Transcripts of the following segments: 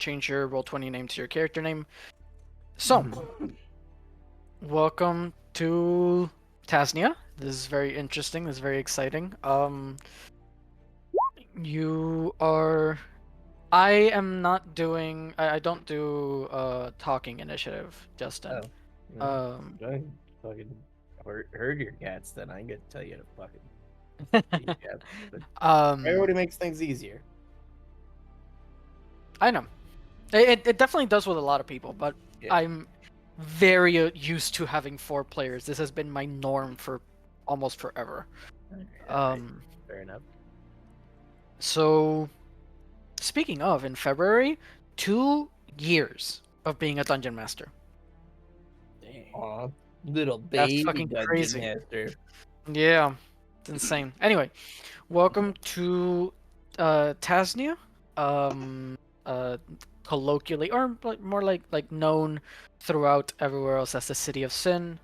change your Roll20 name to your character name. So, welcome to Tasnia. This is very interesting. This is very exciting. You are. I am not doing. I don't do talking initiative, Justin. Oh, no. Um, I fucking heard your cats, then I get to tell you to fucking eat cats. But um, priority makes things easier. I know. It definitely does with a lot of people, but Yeah. I'm very used to having 4 players. This has been my norm for almost forever. All right. Um, Fair enough. so speaking of, in February, 2 years of being a dungeon master. Dang. Aw, little That's baby fucking dungeon crazy. master. Yeah, it's insane. Anyway, welcome to Tasnia. Um, uh, colloquially, or more like known throughout everywhere else as the City of Sin.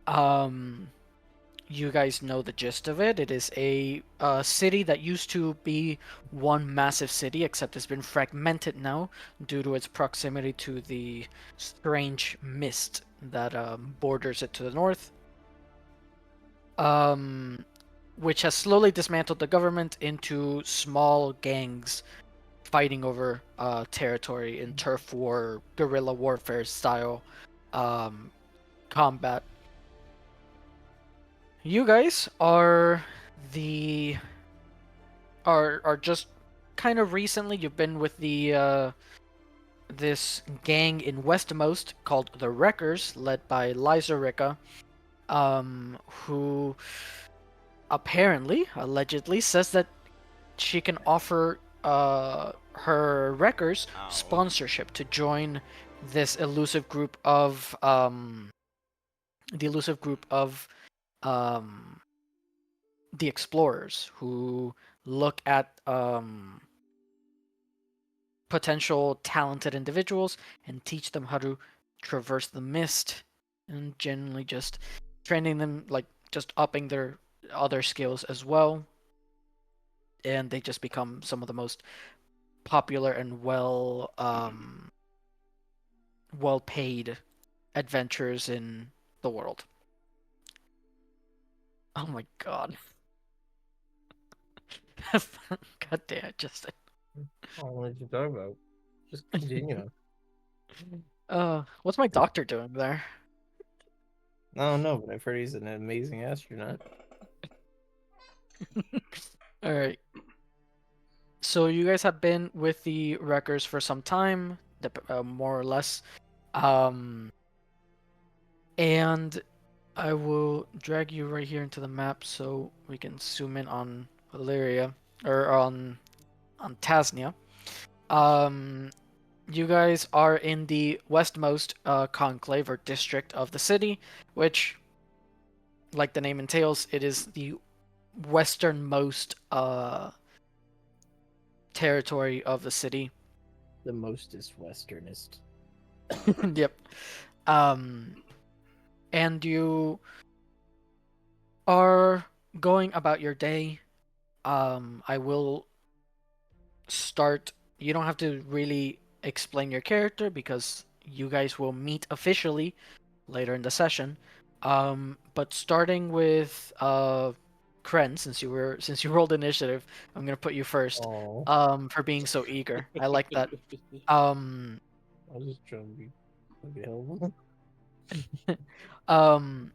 Um, you guys know the gist of it. It is a city that used to be one massive city, except it's been fragmented now due to its proximity to the strange mist that borders it to the north. Um, which has slowly dismantled the government into small gangs fighting over territory in turf war, guerrilla warfare style um, combat. You guys the are just kind of recently. You've been with the this gang in Westmost called the Wreckers, led by Liza Ricka, who allegedly says that she can offer her Wreckers Ow. sponsorship to join this elusive group of the elusive group of um the explorers who look at potential talented individuals and teach them how to traverse the mist and generally just training them, like just upping their other skills as well, and they just become some of the most popular and well paid adventures in the world. Oh my god. God damn it, Justin. Oh, what did you talk about? Just continue. What's my doctor doing there? I don't know, but I've heard he's an amazing astronaut. All right. So you guys have been with the Wreckers for some time, more or less. Um, and I will drag you right here into the map so we can zoom in on Valyria or on Tasnia. Um, you guys are in the westmost conclave or district of the city, which, like the name entails, it is the westernmost territory of the city. The mostest westernist. Yep. Um, and you are going about your day. I will start. You don't have to really explain your character because you guys will meet officially later in the session. But starting with Kren, since you rolled initiative, I'm gonna put you first. Oh, For being so eager. I like that. Um, I was just trying to be helpful. um,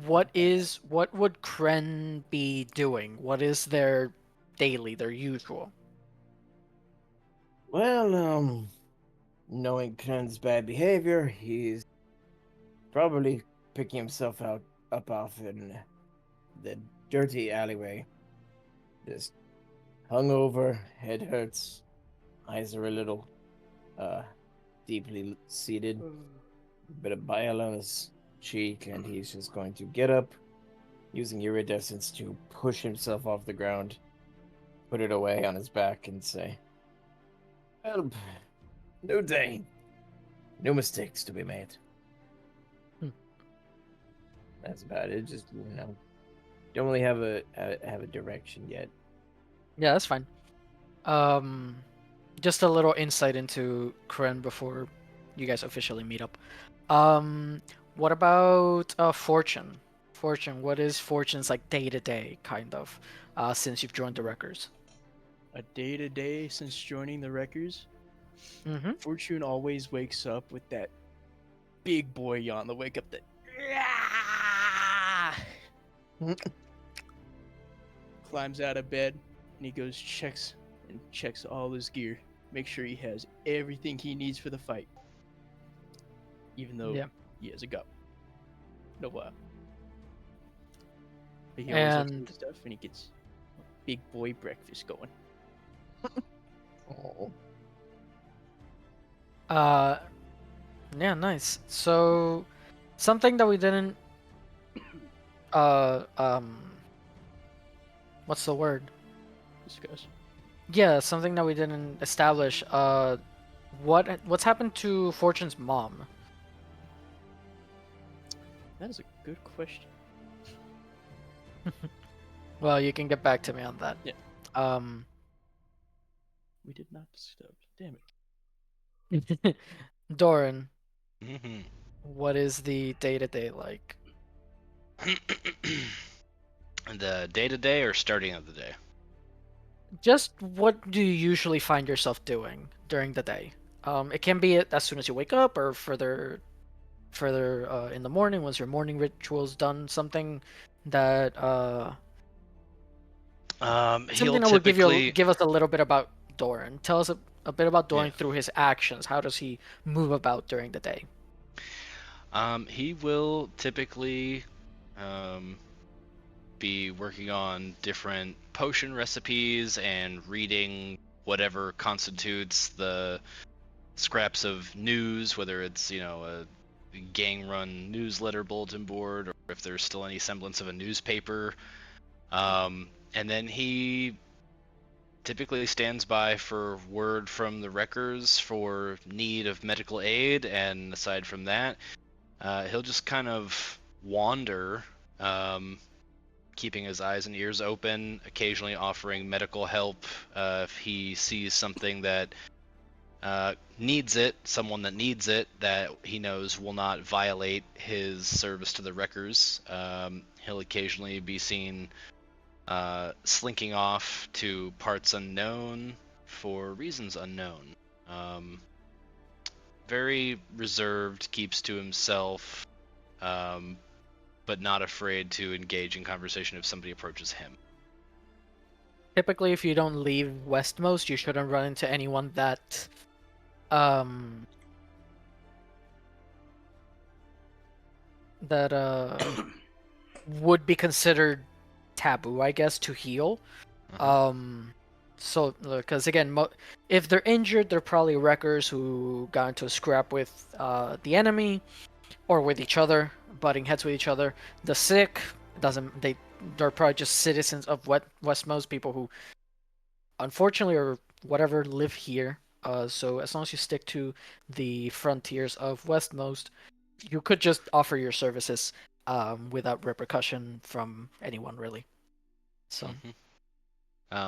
what would Kren be doing? What is their daily, their usual? Well, knowing Kren's bad behavior, he's probably picking himself out up off in the dirty alleyway. Just hungover, head hurts, eyes are a little uh deeply seated, a bit of bile on his cheek, and he's just going to get up, using iridescence to push himself off the ground, put it away on his back, and say, "Well, new day, new mistakes to be made." Hmm. That's about it. Just don't really have a direction yet. Yeah, that's fine. Um, just a little insight into Kren before you guys officially meet up. What about Fortune? Fortune, what is Fortune's like day to day kind of since you've joined the Wreckers? A day to day since joining the Wreckers, Mm-hmm. Fortune always wakes up with that big boy yawn. The wake up that. Climbs out of bed and he goes checks all his gear. Make sure he has everything he needs for the fight. Even though Yeah. he has a go. No But he always looks at And his stuff and he gets a big boy breakfast going. Oh. uh yeah, nice. So something that we didn't uh um what's the word? Discuss. Yeah, something that we didn't establish. What's happened to Fortune's mom? That is a good question. Well, you can get back to me on that. Yeah. Um, We did not discuss. Damn Doran, Mhm. what is the day to day like? The day to day or starting of the day? Just what do you usually find yourself doing during the day? It can be as soon as you wake up, or further in the morning once your morning ritual's done. That He'll something that will typically give us a little bit about Doran. Tell us a bit about yeah. Doran through his actions. How does he move about during the day? He will typically um be working on different potion recipes and reading whatever constitutes the scraps of news, whether it's, a gang run newsletter bulletin board or if there's still any semblance of a newspaper. And then he typically stands by for word from the wreckers for need of medical aid, and aside from that, he'll just kind of wander, um, keeping his eyes and ears open, occasionally offering medical help if he sees something that needs it, someone that needs it, that he knows will not violate his service to the wreckers. He'll occasionally be seen slinking off to parts unknown for reasons unknown. Um, very reserved, keeps to himself, um, but not afraid to engage in conversation if somebody approaches him. Typically, if you don't leave Westmost, you shouldn't run into anyone that um that would be considered taboo, I guess, to heal. Uh-huh. So because again, if they're injured, they're probably wreckers who got into a scrap with the enemy or with each other, butting heads with each other. The sick doesn't they're probably just citizens of Westmost, people who unfortunately or whatever live here. So as long as you stick to the frontiers of Westmost, you could just offer your services without repercussion from anyone really. So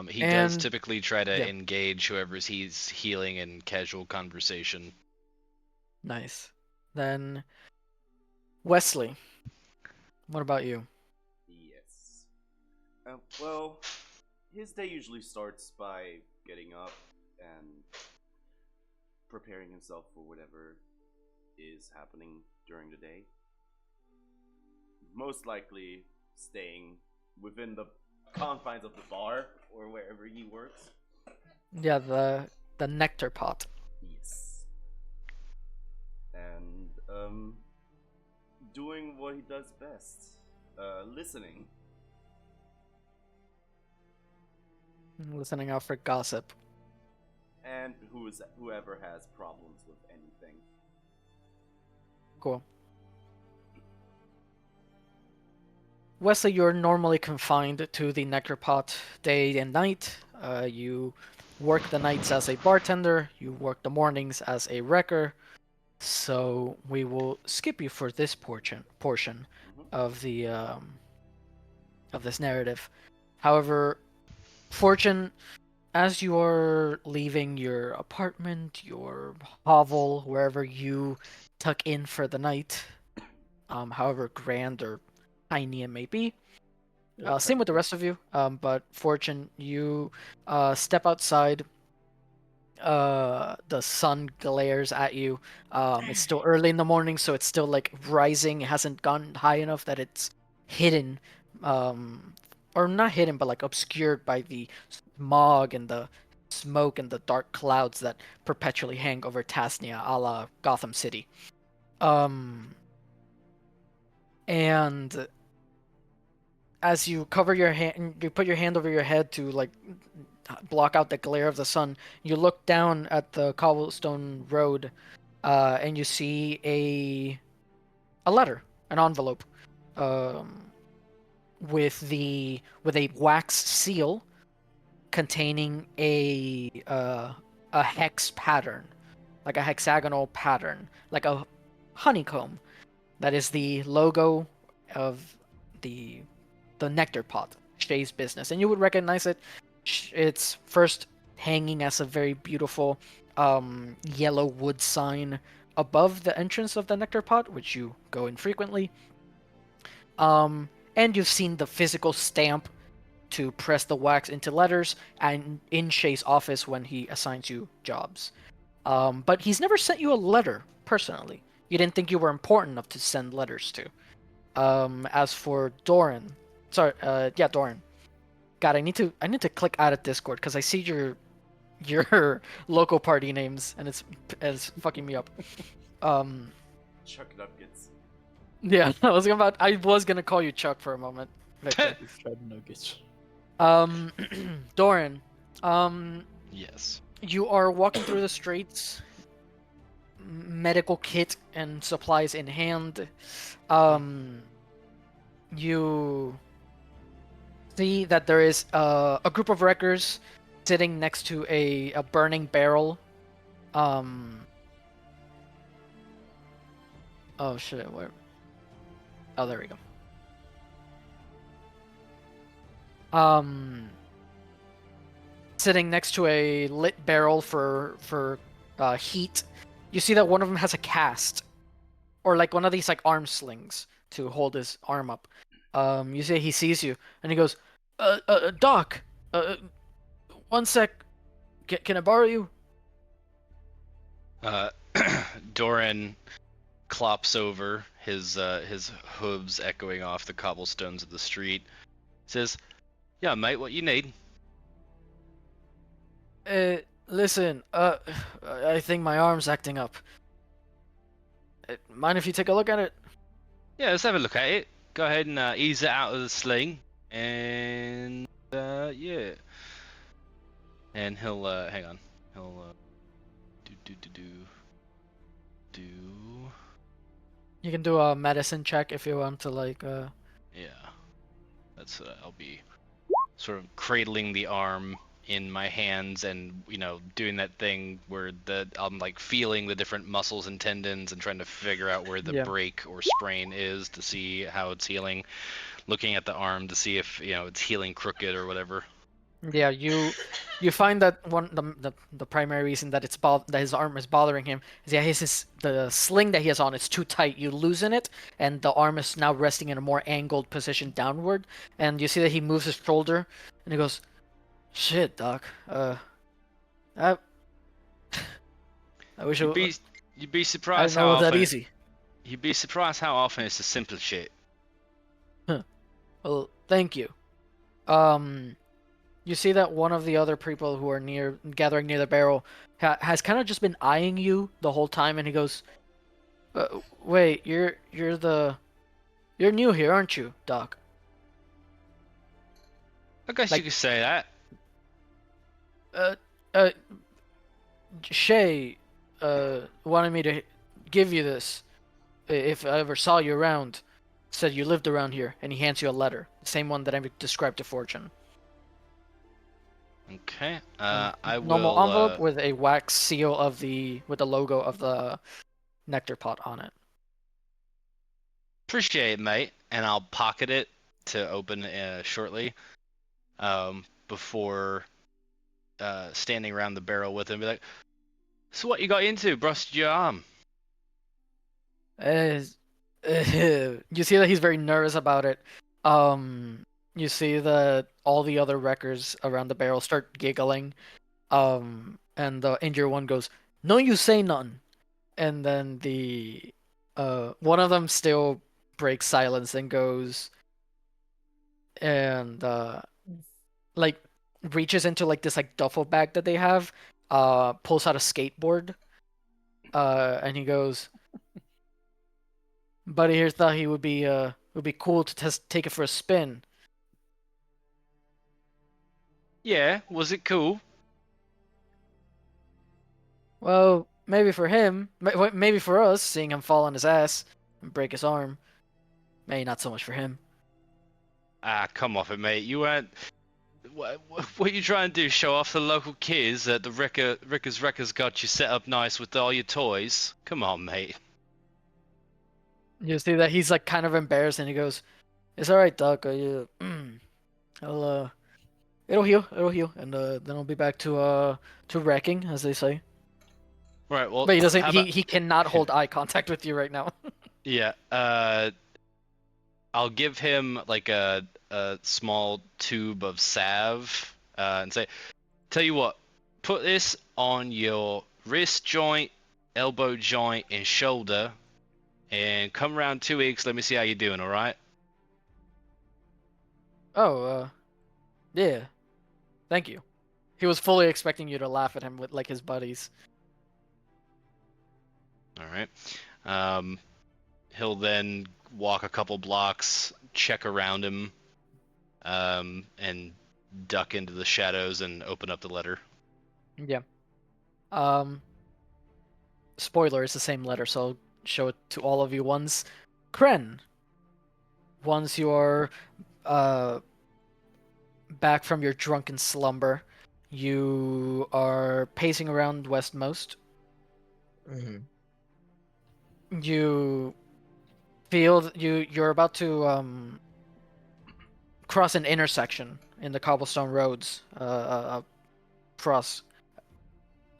He does and typically try to yeah, engage whoever he's healing in casual conversation. nice. Then Wesley, what about you? Yes. Well, his day usually starts by getting up and preparing himself for whatever is happening during the day. Most likely staying within the confines of the bar or wherever he works. Yeah, the nectar pot. Yes. And doing what he does best. Listening. Listening out for gossip. And whoever has problems with anything. Cool. Wesley, you're normally confined to the nectar pot day and night. You work the nights as a bartender. You work the mornings as a wrecker. So we will skip you for this portion Mm-hmm. of the of this narrative. However, Fortune, as you are leaving your apartment, your hovel, wherever you tuck in for the night, however grand or tiny it may be. Same with the rest of you. But Fortune, you step outside. The sun glares at you. It's still early in the morning, so it's still like rising. It hasn't gone high enough that it's hidden, or not hidden, but like obscured by the smog and the smoke and the dark clouds that perpetually hang over Tasnia, a la Gotham City. Um, and as you cover your hand, you put your hand over your head to like block out the glare of the sun. You look down at the cobblestone road, and you see a letter, an envelope, um, with a wax seal containing a hex pattern, like a hexagonal pattern, like a honeycomb. That is the logo of the the nectar pot, Shay's business, and you would recognize it. It's first hanging as a very beautiful yellow wood sign above the entrance of the nectar pot, which you go in frequently. And you've seen the physical stamp to press the wax into letters, and in Shay's office when he assigns you jobs. But he's never sent you a letter personally. You didn't think you were important enough to send letters to. As for Doran, sorry, yeah, Doran. God, I need to click out of Discord because I see your local party names and it's fucking me up. Um, Chuck Nuggets. yeah, I was gonna call you Chuck for a moment, Victor. Fried nuggets. Doran, um, Yes. you are walking through the streets, medical kit and supplies in hand. You see that there is a group of wreckers sitting next to a burning barrel. Um. Oh shit! Where? Oh, there we go. Sitting next to a lit barrel for heat. You see that one of them has a cast, or like one of these like arm slings to hold his arm up. You say he sees you and he goes, Doc, uh, one sec. Can I borrow you? Uh, Doran clops over, his hooves echoing off the cobblestones of the street. Says, "Yeah, mate, what you need?" Listen, I think my arm's acting up. Mind if you take a look at it? Yeah, let's have a look at it. Go ahead and ease it out of the sling, and yeah. And he'll hang on. He'll do. You can do a medicine check if you want to, like, Yeah, that's I'll be sort of cradling the arm in my hands and doing that thing where I'm like feeling the different muscles and tendons and trying to figure out where the Yeah. break or sprain is to see how it's healing, looking at the arm to see if it's healing crooked or whatever. Yeah, you find that the primary reason that that his arm is bothering him is the sling that he has on is too tight. You loosen it, and the arm is now resting in a more angled position downward. And you see that he moves his shoulder, and he goes, "Shit, doc. I I wish You'd be I surprised didn't know how it was that often easy." you'd be surprised how often it's the simple shit. Well, thank you. Um, you see that one of the other people who are gathering near the barrel, has kind of just been eyeing you the whole time, and he goes, "Wait, you're new here, aren't you, Doc?" I guess Like, you could say that. uh, uh, Shay, wanted me to give you this if I ever saw you around. Said you lived around here, and he hands you a letter, the same one that I described to Fortune. Okay. A I normal will envelope with a wax seal with the logo of the nectar pot on it. appreciate it, mate, and I'll pocket it to open shortly. Before standing around the barrel with him, be like, "So what you got into? Busted your arm?" Uh, you see that he's very nervous about it. You see that all the other wreckers around the barrel start giggling. And the injured one goes, "No, you say nothing." And then the one of them still breaks silence and goes and like reaches into like this like duffel bag that they have, pulls out a skateboard, and he goes, "Buddy here thought he would be cool to take it for a spin." Yeah, was it cool? Well, maybe for him, maybe for us, seeing him fall on his ass and break his arm. Maybe not so much for him. Ah, come off it, mate. You weren't. What you trying to do? Show off the local kids that the Ricker's Wreckers got you set up nice with all your toys? Come on, mate. You see that he's like kind of embarrassed, and he goes, "It's all right, Doc. I'll it'll heal, and then I'll be back to wrecking, as they say." Right. Well, But he doesn't. how He about? he cannot hold eye contact with you right now. Yeah. I'll give him like a small tube of salve, and say, "Tell you what, put this on your wrist joint, elbow joint, and shoulder, and come around 2 weeks. Let me see how you're doing. All right?" Oh, yeah. Thank you. He was fully expecting you to laugh at him with like his buddies. All right. Um, he'll then walk a couple blocks, check around him, and duck into the shadows and open up the letter. Yeah. Um. Spoiler: it's the same letter, so I'll show it to all of you once. Kren. Once you are uh back from your drunken slumber, you are pacing around Westmost. Mm-hmm. You feel you're about to cross an intersection in the cobblestone roads, cross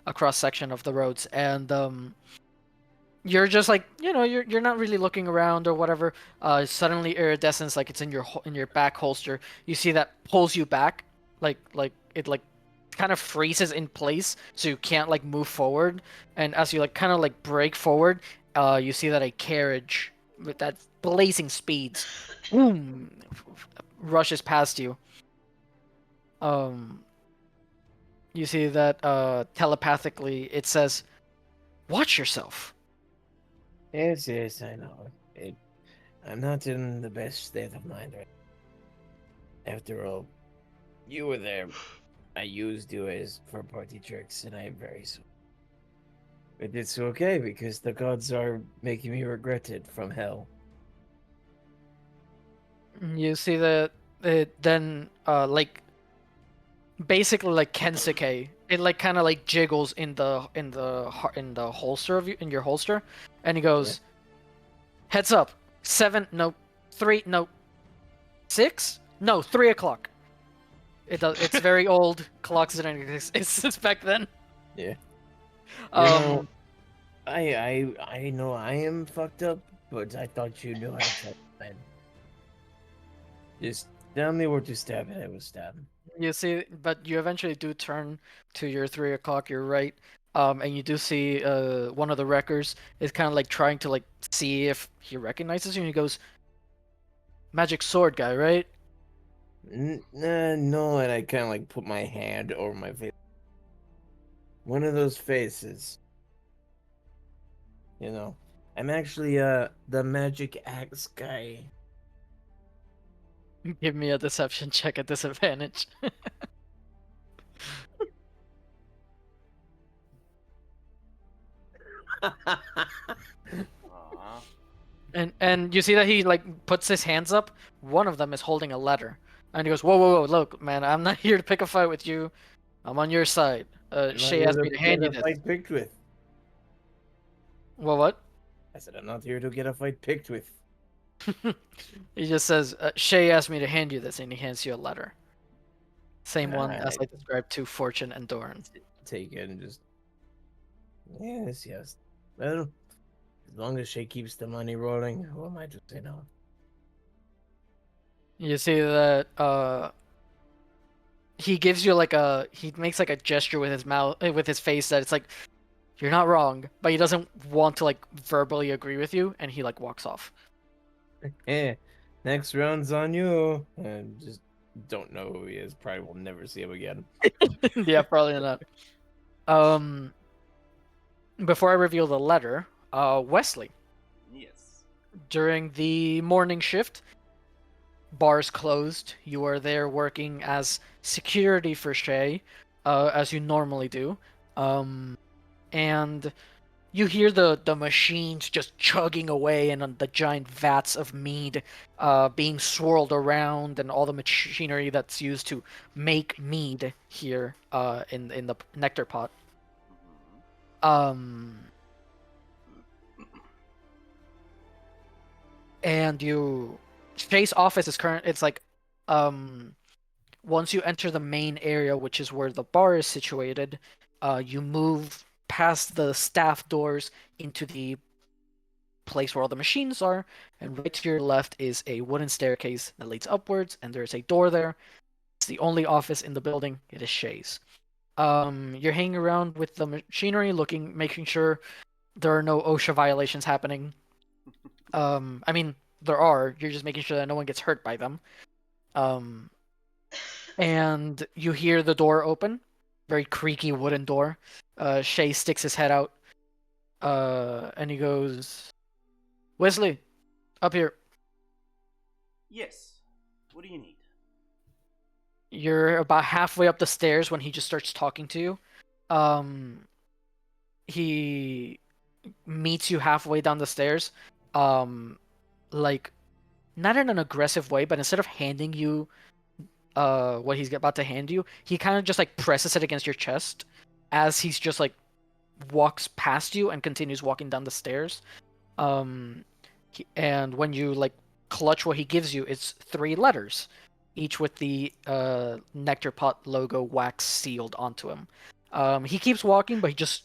a cross section of the roads, and you're just like, you're not really looking around or whatever. Suddenly iridescence, like it's in your back holster, you see that pulls you back, like it like kind of freezes in place so you can't like move forward. And as you like kind of like break forward, you see that a carriage with that blazing speeds, boom, rushes past you. um you see that telepathically it says, "Watch yourself." Yes, yes, I know. I'm not in the best state of mind right. After all, you were there. I used you as for party tricks, and I am very sorry. But it's okay because the gods are making me regret it from hell. You see that it then like basically like Kensuke, it like kind of like jiggles in the holster of you in your holster, and he goes, "Heads up, 7, no, 3, no, 6, no, 3 o'clock." It does. It's very old. Clocks didn't exist back then. Yeah. Um, know, I know I am fucked up, but I thought you knew how to tell man. Just tell me where to stab and I will stab. you see, but you eventually do turn to your 3 o'clock. You're right. And you do see one of the wreckers is kind of like trying to like see if he recognizes you, and he goes, "Magic sword guy, right?" No, and I kind of like put my hand over my face. One of those faces. You know, I'm actually the magic axe guy. Give me a deception check at disadvantage. Aw. And you see that he like puts his hands up. One of them is holding a letter, and he goes, "Whoa, whoa, whoa! Look, man, I'm not here to pick a fight with you. I'm on your side." I'm not Shay here asked me to hand you get a this. fight picked with. Well, what? I said I'm not here to get a fight picked with. He just says, "Shay asked me to hand you this," and he hands you a letter. Same one as I Alright. described to Fortune and Doran. Take it and just yes. Well, as long as she keeps the money rolling, who am I to say no? You see that he gives you he makes like a gesture with his mouth with his face that it's like you're not wrong, but he doesn't want to like verbally agree with you, and he like walks off. Eh, next round's on you. And just don't know who he is. Probably will never see him again. Yeah, probably not. Um, before I reveal the letter, Wesley, Yes. during the morning shift, bars closed. You are there working as security for Shay, as you normally do. And you hear the machines just chugging away, and the giant vats of mead being swirled around, and all the machinery that's used to make mead here in the nectar pot. Hmm. Um, and you Chase office is current. It's like once you enter the main area, which is where the bar is situated, you move past the staff doors into the place where all the machines are, and right to your left is a wooden staircase that leads upwards, and there's a door there. It's the only office in the building. It is Shay's. You're hanging around with the machinery, making sure there are no OSHA violations happening. I mean, there are. You're just making sure that no one gets hurt by them. Um, and you hear the door open, very creaky wooden door. Shay sticks his head out, and he goes, "Wesley, up here." Yes. What do you need? You're about halfway up the stairs when he just starts talking to you. He meets you halfway down the stairs. Like not in an aggressive way, but instead of handing you what he's about to hand you, he kind of just like presses it against your chest as he's just like walks past you and continues walking down the stairs. Um, and when you like clutch what he gives you, it's 3 letters, each with the Nectar Pot logo wax sealed onto him. He keeps walking, but he just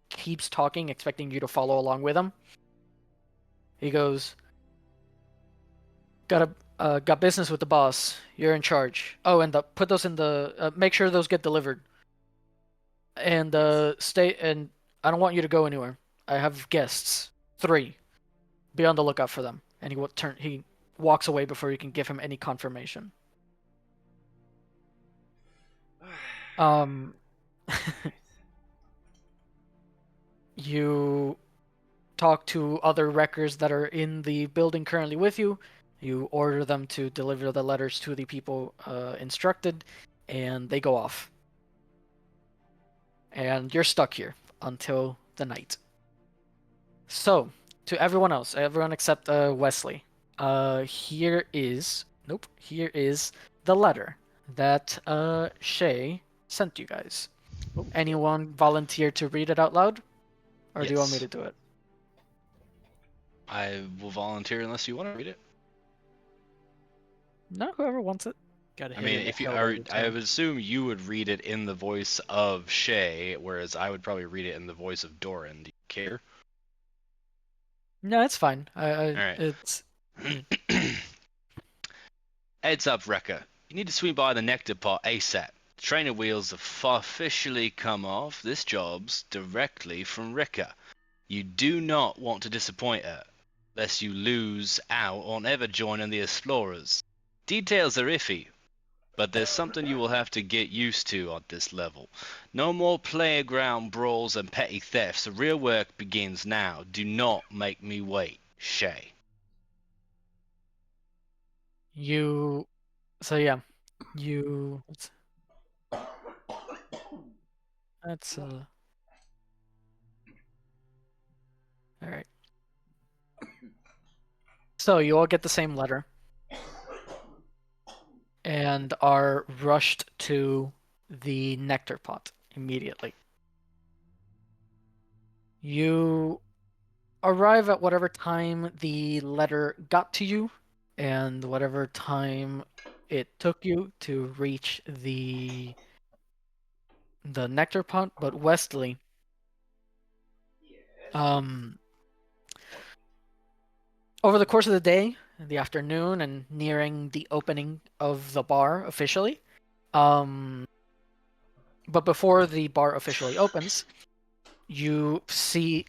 keeps talking, expecting you to follow along with him. He goes, got business with the boss. You're in charge. Oh, and put those in the make sure those get delivered. And Yes. stay. And I don't want you to go anywhere. I have guests. 3. Be on the lookout for them. And he walks away before you can give him any confirmation. Um, you talk to other wreckers that are in the building currently with you. You order them to deliver the letters to the people instructed, and they go off. And you're stuck here until the night. So, to everyone else, everyone except Wesley, here is the letter that Shay sent you guys. Anyone volunteer to read it out loud, or do you want me Yes. to do it? I will volunteer unless you want to read it. No, whoever wants it. Got a I hit mean, in the if you hell are, every I time. would assume you would read it in the voice of Shay, whereas I would probably read it in the voice of Doran. Do you care? No, it's fine. All right. It's Heads up, Wrecker. You need to swing by the Nectar Pot ASAP. The trainer wheels have officially come off. This job's directly from Wrecker. You do not want to disappoint her, lest you lose out on ever joining the Explorers. Details are iffy, but there's something you will have to get used to on this level. No more playground brawls and petty thefts. The real work begins now. Do not make me wait. Shay. you. So yeah, you. That's all right. So you all get the same letter and are rushed to the nectar pot immediately. You arrive at whatever time the letter got to you, and whatever time it took you to reach the nectar pot, but Wesley, over the course of the day, the afternoon, and nearing the opening of the bar officially, but before the bar officially opens, you see,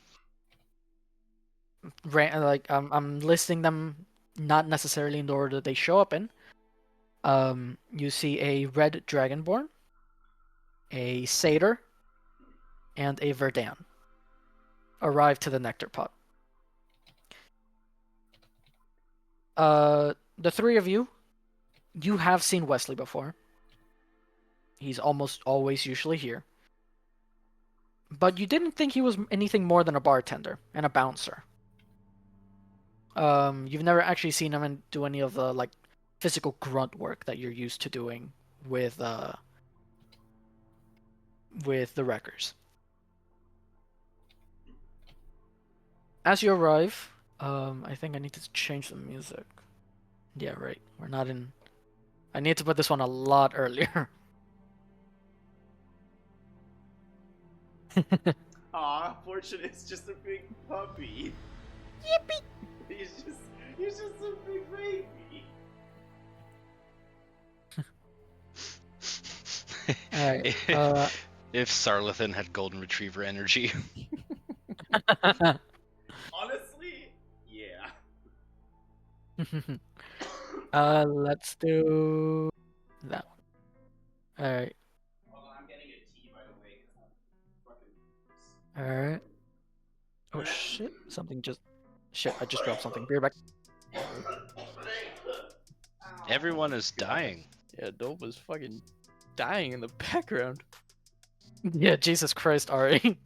like, I'm listing them not necessarily in the order that they show up in. You see a red dragonborn, a satyr, and a Verdan arrive to the nectar pot. The three of you have seen Wesley before. He's almost always usually here. But you didn't think he was anything more than a bartender and a bouncer. You've never actually seen him do any of the like physical grunt work that you're used to doing with the wreckers. As you arrive, I think I need to change the music. Yeah, right. We're not in. I need to put this one a lot earlier. Aw, Fortune is just a big puppy. Yippee! He's just a big baby. Alright. If Sarlathan had golden retriever energy. Honestly, yeah. Let's do that one. Alright. Hold on, I'm getting a tea by the way. 'Cause I'm fucking... Alright. Oh shit. Something just. Shit, I just dropped something. Be right back. Everyone is dying. Yeah, Dope was fucking dying in the background. Yeah, Jesus Christ, Ari.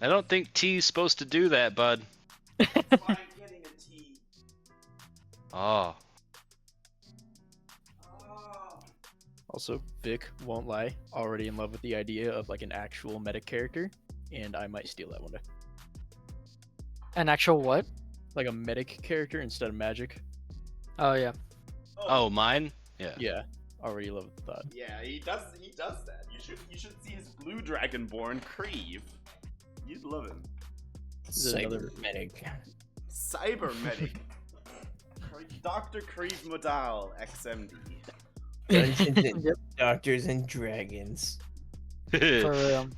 I don't think tea's supposed to do that, bud. That's why I'm getting a tea. Oh. Oh. Also, Vic, won't lie, already in love with the idea of like an actual meta character, and I might steal that one day. An actual what? Like a medic character instead of magic. Oh, yeah. Oh, mine? Yeah. Yeah, already love the thought. Yeah, he does that. You should see his blue dragonborn, Creve. You'd love him. This is another- Cybermedic. Cybermedic. Dr. Creve Modal, XMD. Dungeons and Doctors and Dragons. For real.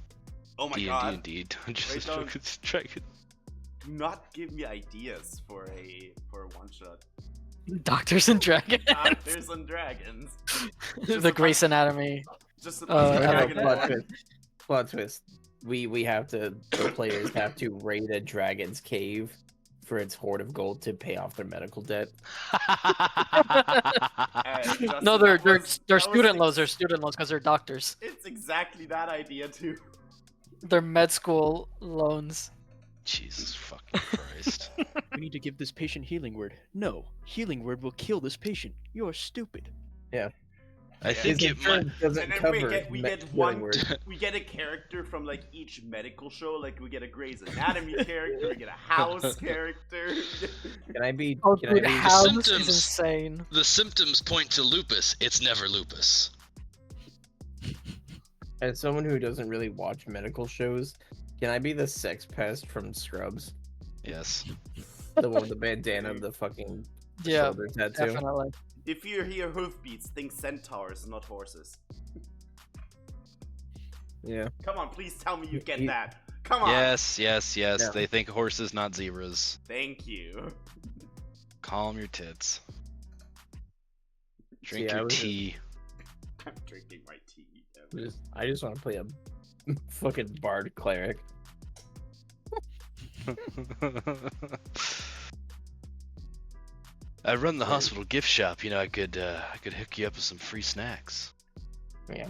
Oh my D&D god. indeed. Dungeons and don't- Dragons. Dragons. Do not give me ideas for a one shot. Doctors and Dragons. Doctors and Dragons. The Grey's Anatomy. Just a Dragon Plot twist. Plot twist. We have to. The players have to raid a dragon's cave for its hoard of gold to pay off their medical debt. No, they're student loans. They're student loans because they're doctors. It's exactly that idea too. They're med school loans. Jesus fucking Christ. We need to give this patient healing word. No, healing word will kill this patient. You're stupid. I think His it might. insurance doesn't And then cover. we get healing one. word. We get a character from like each medical show. Like we get a Grey's Anatomy character. We get a House character. Can I be? Oh, Can dude, I be? House is symptoms. insane. The symptoms point to lupus. It's never lupus. As someone who doesn't really watch medical shows, can I be the sex pest from Scrubs? Yes. The one with the bandana of the fucking Yeah, shoulder tattoo. definitely. If you hear hoofbeats, think centaurs, not horses. Yeah. Come on, please tell me you get You- that. Come on. Yes, yes, yes. Yeah. They think horses, not zebras. Thank you. Calm your tits. Drink See, I your was just- tea. I'm drinking my tea. I just want to play a fucking bard cleric. I run the hospital gift shop. You know, I could hook you up with some free snacks. Yeah.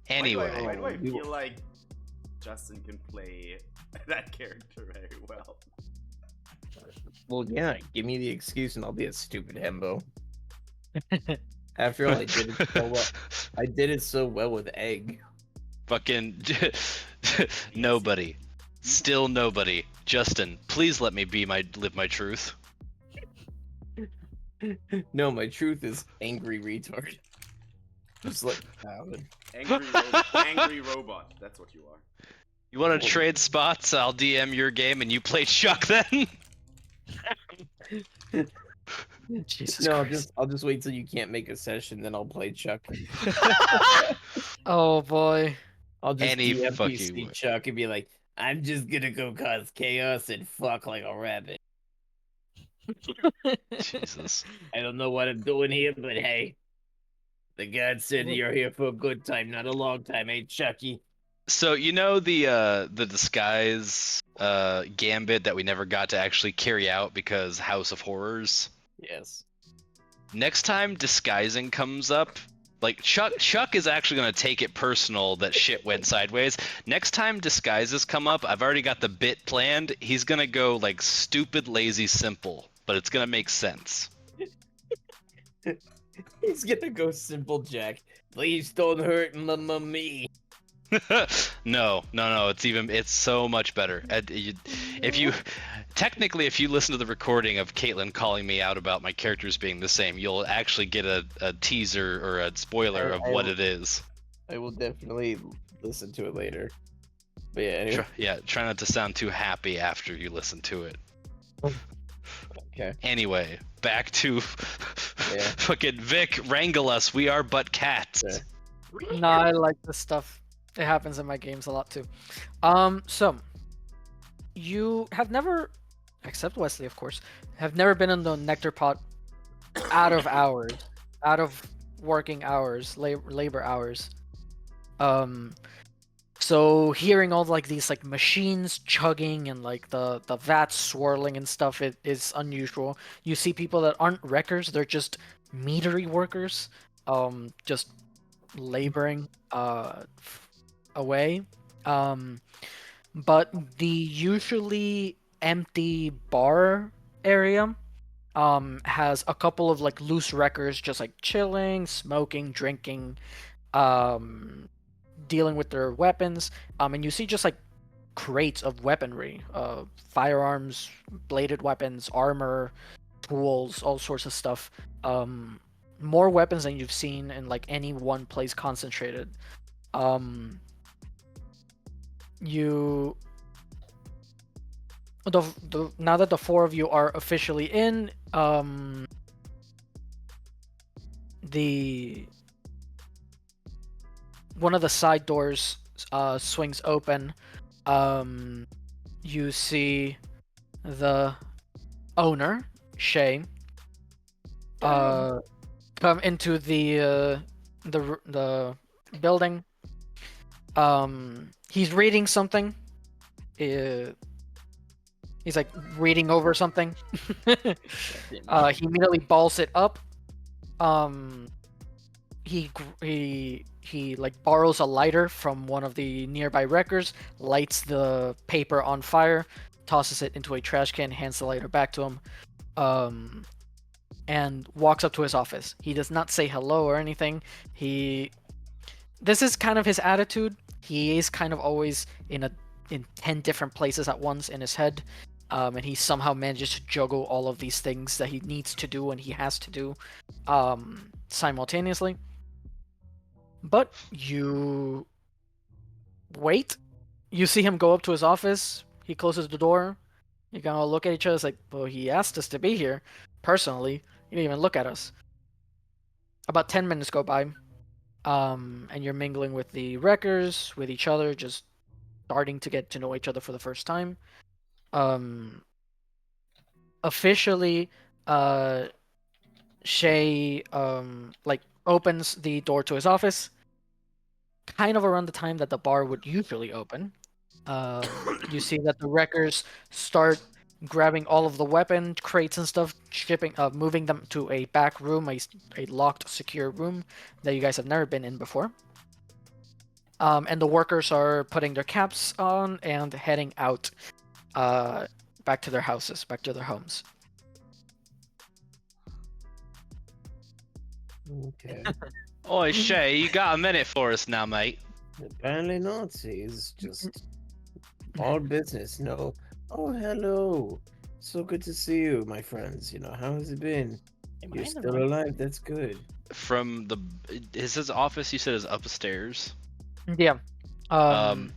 Anyway, Why do I we- feel like Justin can play that character very well? Well, yeah. Give me the excuse, and I'll be a stupid hembo. After all, I did it so well. I did it so well with Egg. fucking nobody, still nobody. Justin, please let me live my truth. No, my truth is angry retard. Just like Alan. Angry robot. That's what you are. You want to trade spots? I'll DM your game and you play Chuck then. Jesus No, Christ. I'll just wait till you can't make a session, then I'll play Chuck. Oh boy. I'll just Any DM fucking PC way. Chuck and be like, I'm just gonna go cause chaos and fuck like a rabbit. Jesus. I don't know what I'm doing here, but hey, the god said you're here for a good time, not a long time, eh, Chucky? So you know the disguise gambit that we never got to actually carry out because House of Horrors. Yes. Next time disguising comes up, like Chuck is actually gonna take it personal that shit went sideways. Next time disguises come up, I've already got the bit planned. He's gonna go like stupid, lazy, simple, but it's gonna make sense. He's gonna go simple, Jack. Please don't hurt me. No. It's so much better. If you technically, if you listen to the recording of Caitlin calling me out about my characters being the same, you'll actually get a teaser or a spoiler of what it is. I will definitely listen to it later. But yeah, anyway. Try not to sound too happy after you listen to it. Okay. Anyway, back to Yeah. fucking Vic, wrangle us. We are but cats. Yeah. Nah, I like this stuff. It happens in my games a lot too. So you have never, except Wesley, of course, have never been in the nectar pot out of hours, out of working hours, labor hours. So hearing all like these like machines chugging and like the vats swirling and stuff, it is unusual. You see people that aren't wreckers; they're just meadery workers, just laboring away. But the usually empty bar area has a couple of like loose wreckers just like chilling, smoking, drinking, dealing with their weapons. And you see just like crates of weaponry, firearms, bladed weapons, armor, tools, all sorts of stuff. More weapons than you've seen in like any one place concentrated. You now that the four of you are officially in, the one of the side doors swings open. You see the owner, Shay, come into the building. He's reading something. He's like reading over something. He immediately balls it up. He like borrows a lighter from one of the nearby wreckers, lights the paper on fire, tosses it into a trash can, hands the lighter back to him, and walks up to his office. He does not say hello or anything. This is kind of his attitude. He is kind of always in 10 different places at once in his head, and he somehow manages to juggle all of these things that he needs to do and he has to do simultaneously. But you wait. You see him go up to his office. He closes the door. You kind of look at each other. It's like, well, he asked us to be here. Personally, he didn't even look at us. About 10 minutes go by. And you're mingling with the wreckers, with each other, just starting to get to know each other for the first time. Officially, Shay like opens the door to his office, kind of around the time that the bar would usually open. You see that the wreckers start grabbing all of the weapon crates and stuff, moving them to a back room, a locked, secure room that you guys have never been in before. And the workers are putting their caps on and heading out, back to their houses, back to their homes. Okay. Oi, Shay, you got a minute for us now, mate? Apparently not. He's just all business. No. Oh, hello. So good to see you, my friends. How has it been? Am I You're in the still wrong? alive. That's good. From the his office, you said is upstairs. Yeah. Um,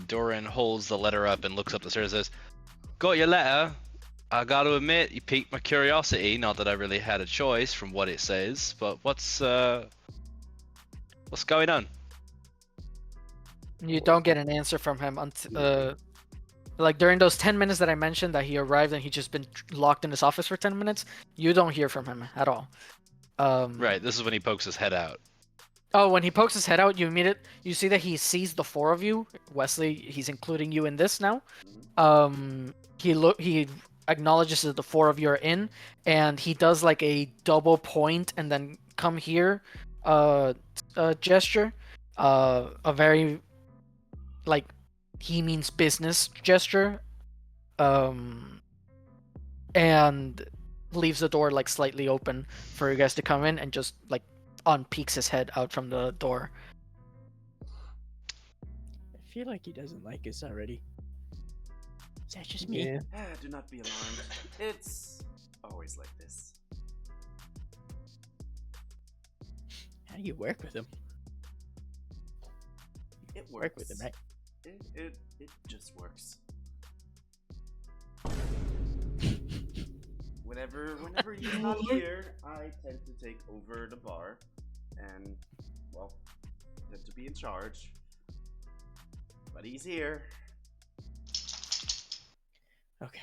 Doran holds the letter up and looks up the stairs and says, "Got your letter. I got to admit, you piqued my curiosity. Not that I really had a choice from what it says, but what's going on?" You don't get an answer from him until like during those 10 minutes that I mentioned that he arrived and he just been locked in his office for 10 minutes. You don't hear from him at all. Right. This is when he pokes his head out. Oh, when he pokes his head out, you see that he sees the four of you. Wesley, he's including you in this now. He acknowledges that the four of you are in, and he does like a double point and then come here, gesture, a very like he means business gesture, and leaves the door like slightly open for you guys to come in and just like unpeeks his head out from the door. I feel like he doesn't like us already. Is that just me? Yeah. Do not be alarmed. It's always like this. How do you work with him? It works. Work with him, right? It just works. Whenever he's not here, I tend to take over the bar, and well, tend to be in charge. But he's here. Okay.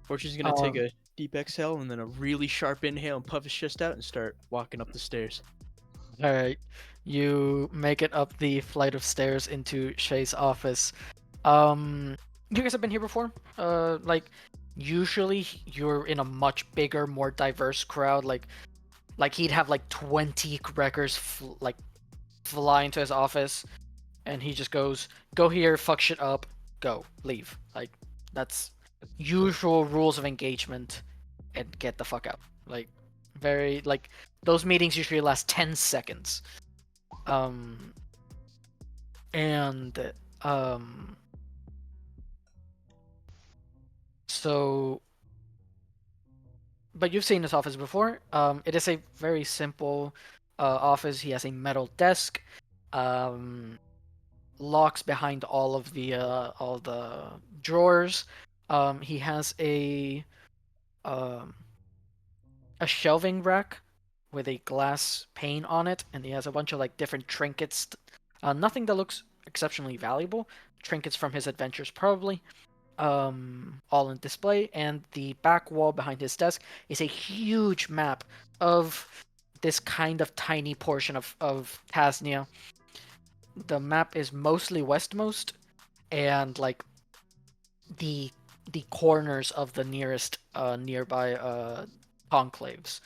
Fortune's gonna take a deep exhale and then a really sharp inhale and puff his chest out and start walking up the stairs. All right, you make it up the flight of stairs into Shay's office. You guys have been here before? Like usually you're in a much bigger, more diverse crowd. Like he'd have like 20 wreckers fly into his office, and he just goes, "Go here, fuck shit up, go, leave." Like that's usual rules of engagement, and get the fuck out. Like very like those meetings usually last 10 seconds. And so but you've seen his office before. It is a very simple office. He has a metal desk, locks behind all the drawers. He has um, a shelving rack with a glass pane on it, and he has a bunch of like different trinkets. Nothing that looks exceptionally valuable. Trinkets from his adventures, probably. All in display, and the back wall behind his desk is a huge map of this kind of tiny portion of Tasnia. The map is mostly westmost, and like the corners of the nearest nearby conclaves.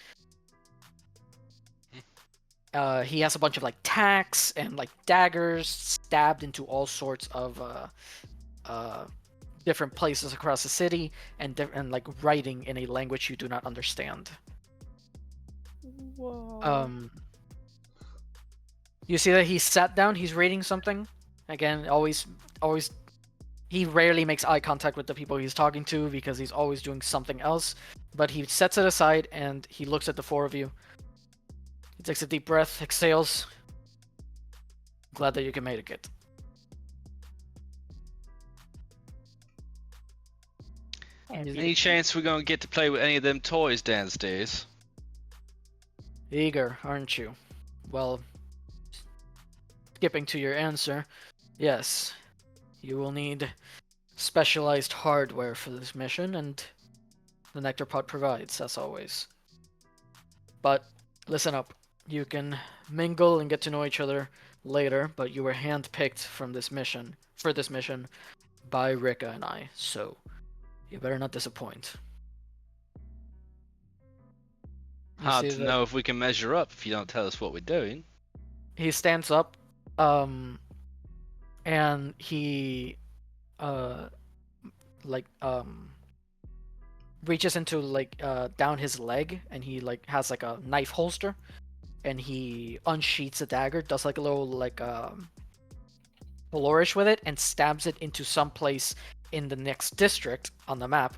He has a bunch of like tacks and like daggers stabbed into all sorts of different places across the city, and like writing in a language you do not understand. Whoa. You see that he sat down. He's reading something. Again, always. He rarely makes eye contact with the people he's talking to because he's always doing something else. But he sets it aside and he looks at the four of you. He takes a deep breath, exhales. Glad that you can make it. Any chance we're gonna get to play with any of them toys downstairs? Eager, aren't you? Well, skipping to your answer, yes. You will need specialized hardware for this mission, and the Nectar Pod provides, as always. But listen up. You can mingle and get to know each other later, but you were handpicked for this mission by Rika and I, so you better not disappoint. Hard to know if we can measure up if you don't tell us what we're doing. He stands up, and he, reaches into down his leg, and he has like a knife holster, and he unsheaths a dagger, does like a little flourish with it, and stabs it into some place in the next district on the map.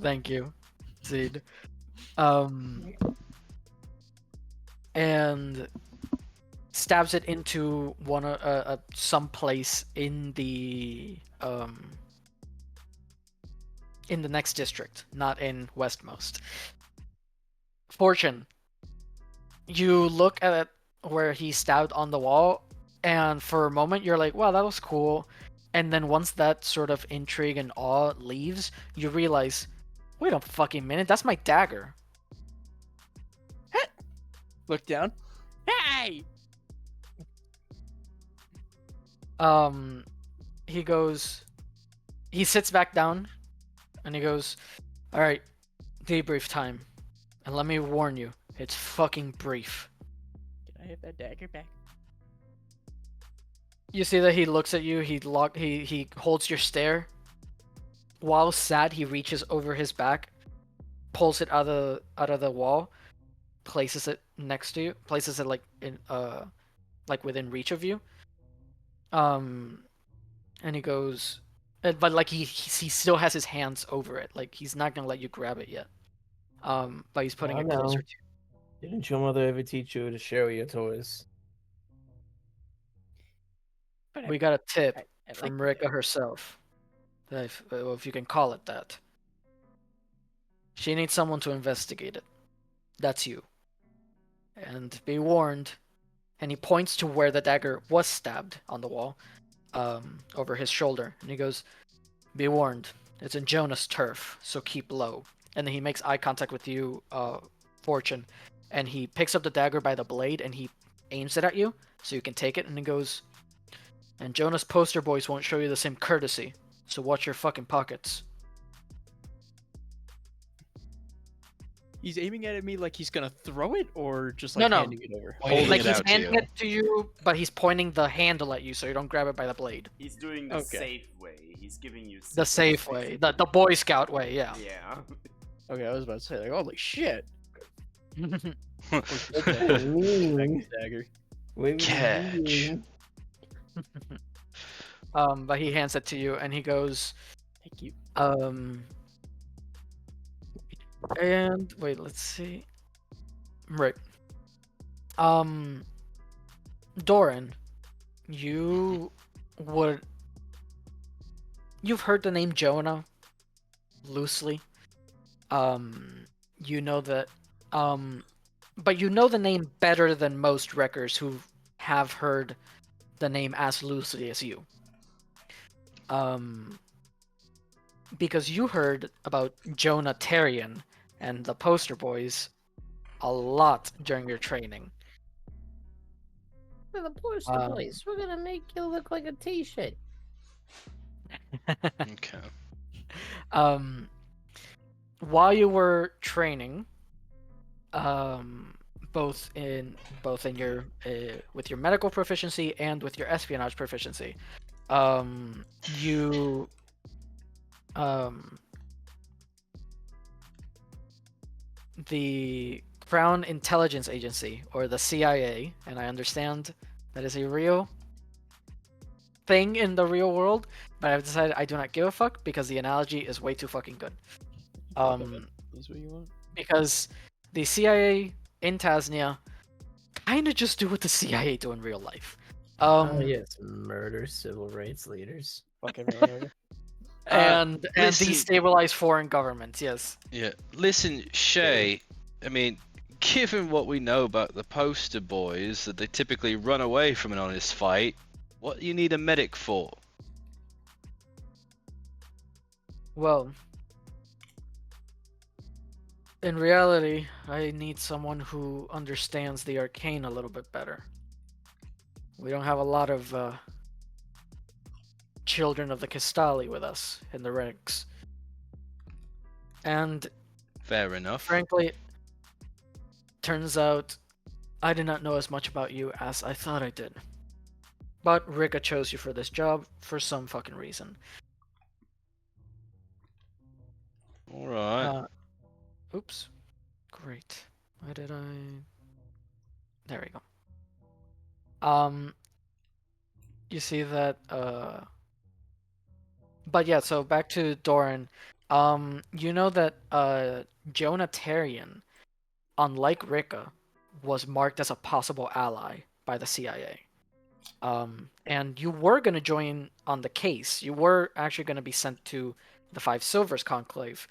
Thank you, Zed. And stabs it into some place in the next district, not in Westmost. Fortune, you look at where he stabbed on the wall, and for a moment you're like, wow, that was cool. And then once that sort of intrigue and awe leaves, you realize, wait a fucking minute, that's my dagger. Look down. Hey! He goes, he sits back down, and he goes, all right, debrief time. And let me warn you, it's fucking brief. Can I have that dagger back? You see that he looks at you, he holds your stare. While sad, he reaches over his back, pulls it out of the wall, places it next to you, places it like within reach of you. And he goes, but like he still has his hands over it, like he's not gonna let you grab it yet. But he's putting Oh, it closer no. to you. Didn't your mother ever teach you to share your toys? But We got a tip I from like Rika that. herself, if you can call it that. She needs someone to investigate it. That's you. And be warned. And he points to where the dagger was stabbed on the wall, over his shoulder. And he goes, be warned. It's in Jonah's turf, so keep low. And then he makes eye contact with you, Fortune. And he picks up the dagger by the blade and he aims it at you, so you can take it. And he goes, and Jonah's poster boys won't show you the same courtesy, so watch your fucking pockets. He's aiming at me like he's gonna throw it, or just No, like no. handing it over. Holding Like it he's out to handing you. it to you, but he's pointing the handle at you, so you don't grab it by the blade. He's doing the Okay. safe way. He's giving you The signals, safe way, basically. the Boy Scout way, yeah. Yeah. Okay, I was about to say like, holy shit! Mean. Back his dagger. Catch. But he hands it to you, and he goes, Thank you. and wait, let's see. Right. Doran, you've heard the name Jonah loosely. You know that, but you know the name better than most wreckers who have heard the name as loosely as you. Because you heard about Jonah Terrian and the poster boys a lot during your training. For the poster boys, we're gonna make you look like a t-shirt. Okay. While you were training, both in your with your medical proficiency and with your espionage proficiency, you the Crown Intelligence Agency, or the CIA, and I understand that is a real thing in the real world, but I've decided I do not give a fuck because the analogy is way too fucking good. Is what you want. Because the CIA in Tasnia kind of just do what the CIA do in real life. Yes, murder civil rights leaders. Fuck everyone over. And listen- destabilize foreign governments. Yes. Yeah. Listen, Shay. I mean, given what we know about the poster boys, that they typically run away from an honest fight, what do you need a medic for? Well, in reality, I need someone who understands the arcane a little bit better. We don't have a lot of children of the Kistali with us in the ranks. And Fair enough. frankly, turns out I did not know as much about you as I thought I did. But Rika chose you for this job for some fucking reason. Alright. Oops. Great. Why did I... There we go. You see that, But yeah, so back to Doran. You know that Jonah Tarian, unlike Rika, was marked as a possible ally by the CIA. And you were going to join on the case. You were actually going to be sent to the Five Silvers Conclave.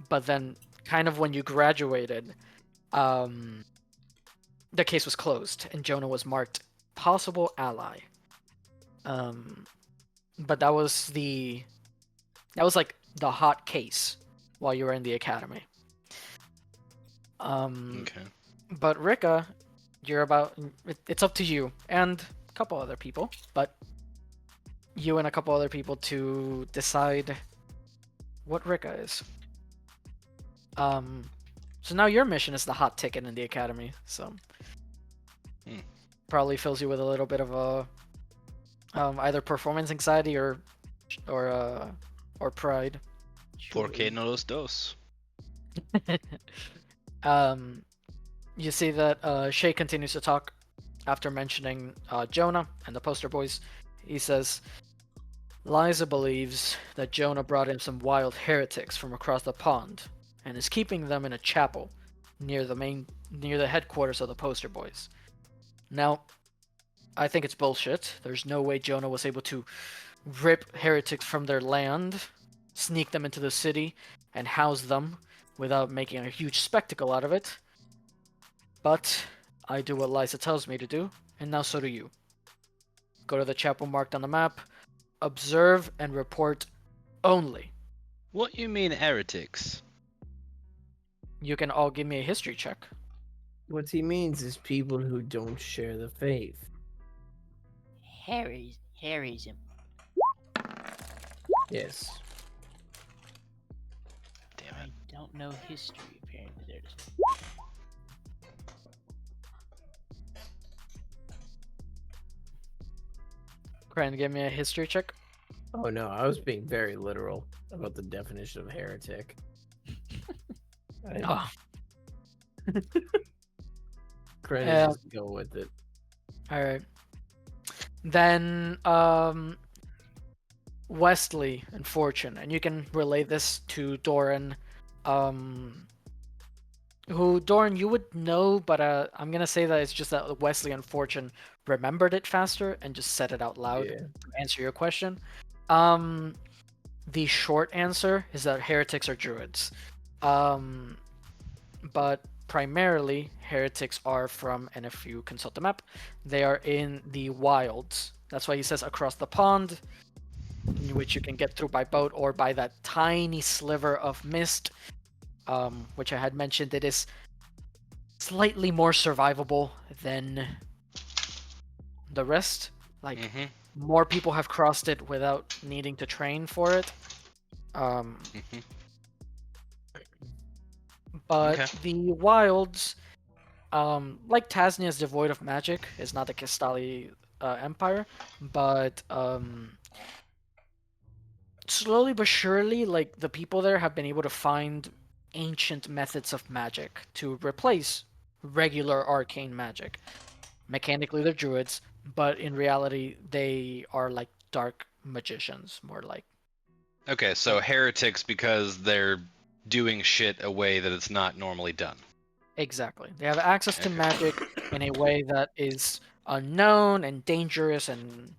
But then, kind of when you graduated, the case was closed, and Jonah was marked possible ally. But that was like the hot case while you were in the academy. Okay. But Rika, it's up to you and a couple other people, but you and a couple other people to decide what Rika is. So now your mission is the hot ticket in the academy, so probably fills you with a little bit of a either performance anxiety or pride. ¿Por qué no los dos? You see that Shay continues to talk after mentioning Jonah and the poster boys. He says, Liza believes that Jonah brought in some wild heretics from across the pond and is keeping them in a chapel near the headquarters of the poster boys. Now, I think it's bullshit. There's no way Jonah was able to rip heretics from their land, sneak them into the city, and house them without making a huge spectacle out of it. But I do what Liza tells me to do, and now so do you. Go to the chapel marked on the map, observe and report only. What you mean heretics? You can all give me a history check. What he means is people who don't share the faith. Harryism. Yes. Damn I it. don't know history, apparently. There it is. Cran, give me a history check. Oh no, I was being very literal about the definition of heretic. Oh, Credit Yeah. just go with it. alright. Then, Wesley and Fortune, and you can relay this to Doran, who, Doran, you would know, but I'm gonna say that it's just that Wesley and Fortune remembered it faster and just said it out loud Yeah. to answer your question. The short answer is that heretics are druids. But primarily, heretics are from, and if you consult the map, they are in the wilds. That's why he says across the pond, in which you can get through by boat or by that tiny sliver of mist, which I had mentioned. It is slightly more survivable than the rest. Like, Mm-hmm. more people have crossed it without needing to train for it. Mm-hmm. But Okay. the wilds, like Tasnia is devoid of magic, is not the Kistali Empire, but slowly but surely, like, the people there have been able to find ancient methods of magic to replace regular arcane magic. Mechanically, they're druids, but in reality, they are like dark magicians, more like. Okay, so heretics because they're doing shit a way that it's not normally done. Exactly. They have access to Okay. magic in a way that is unknown and dangerous and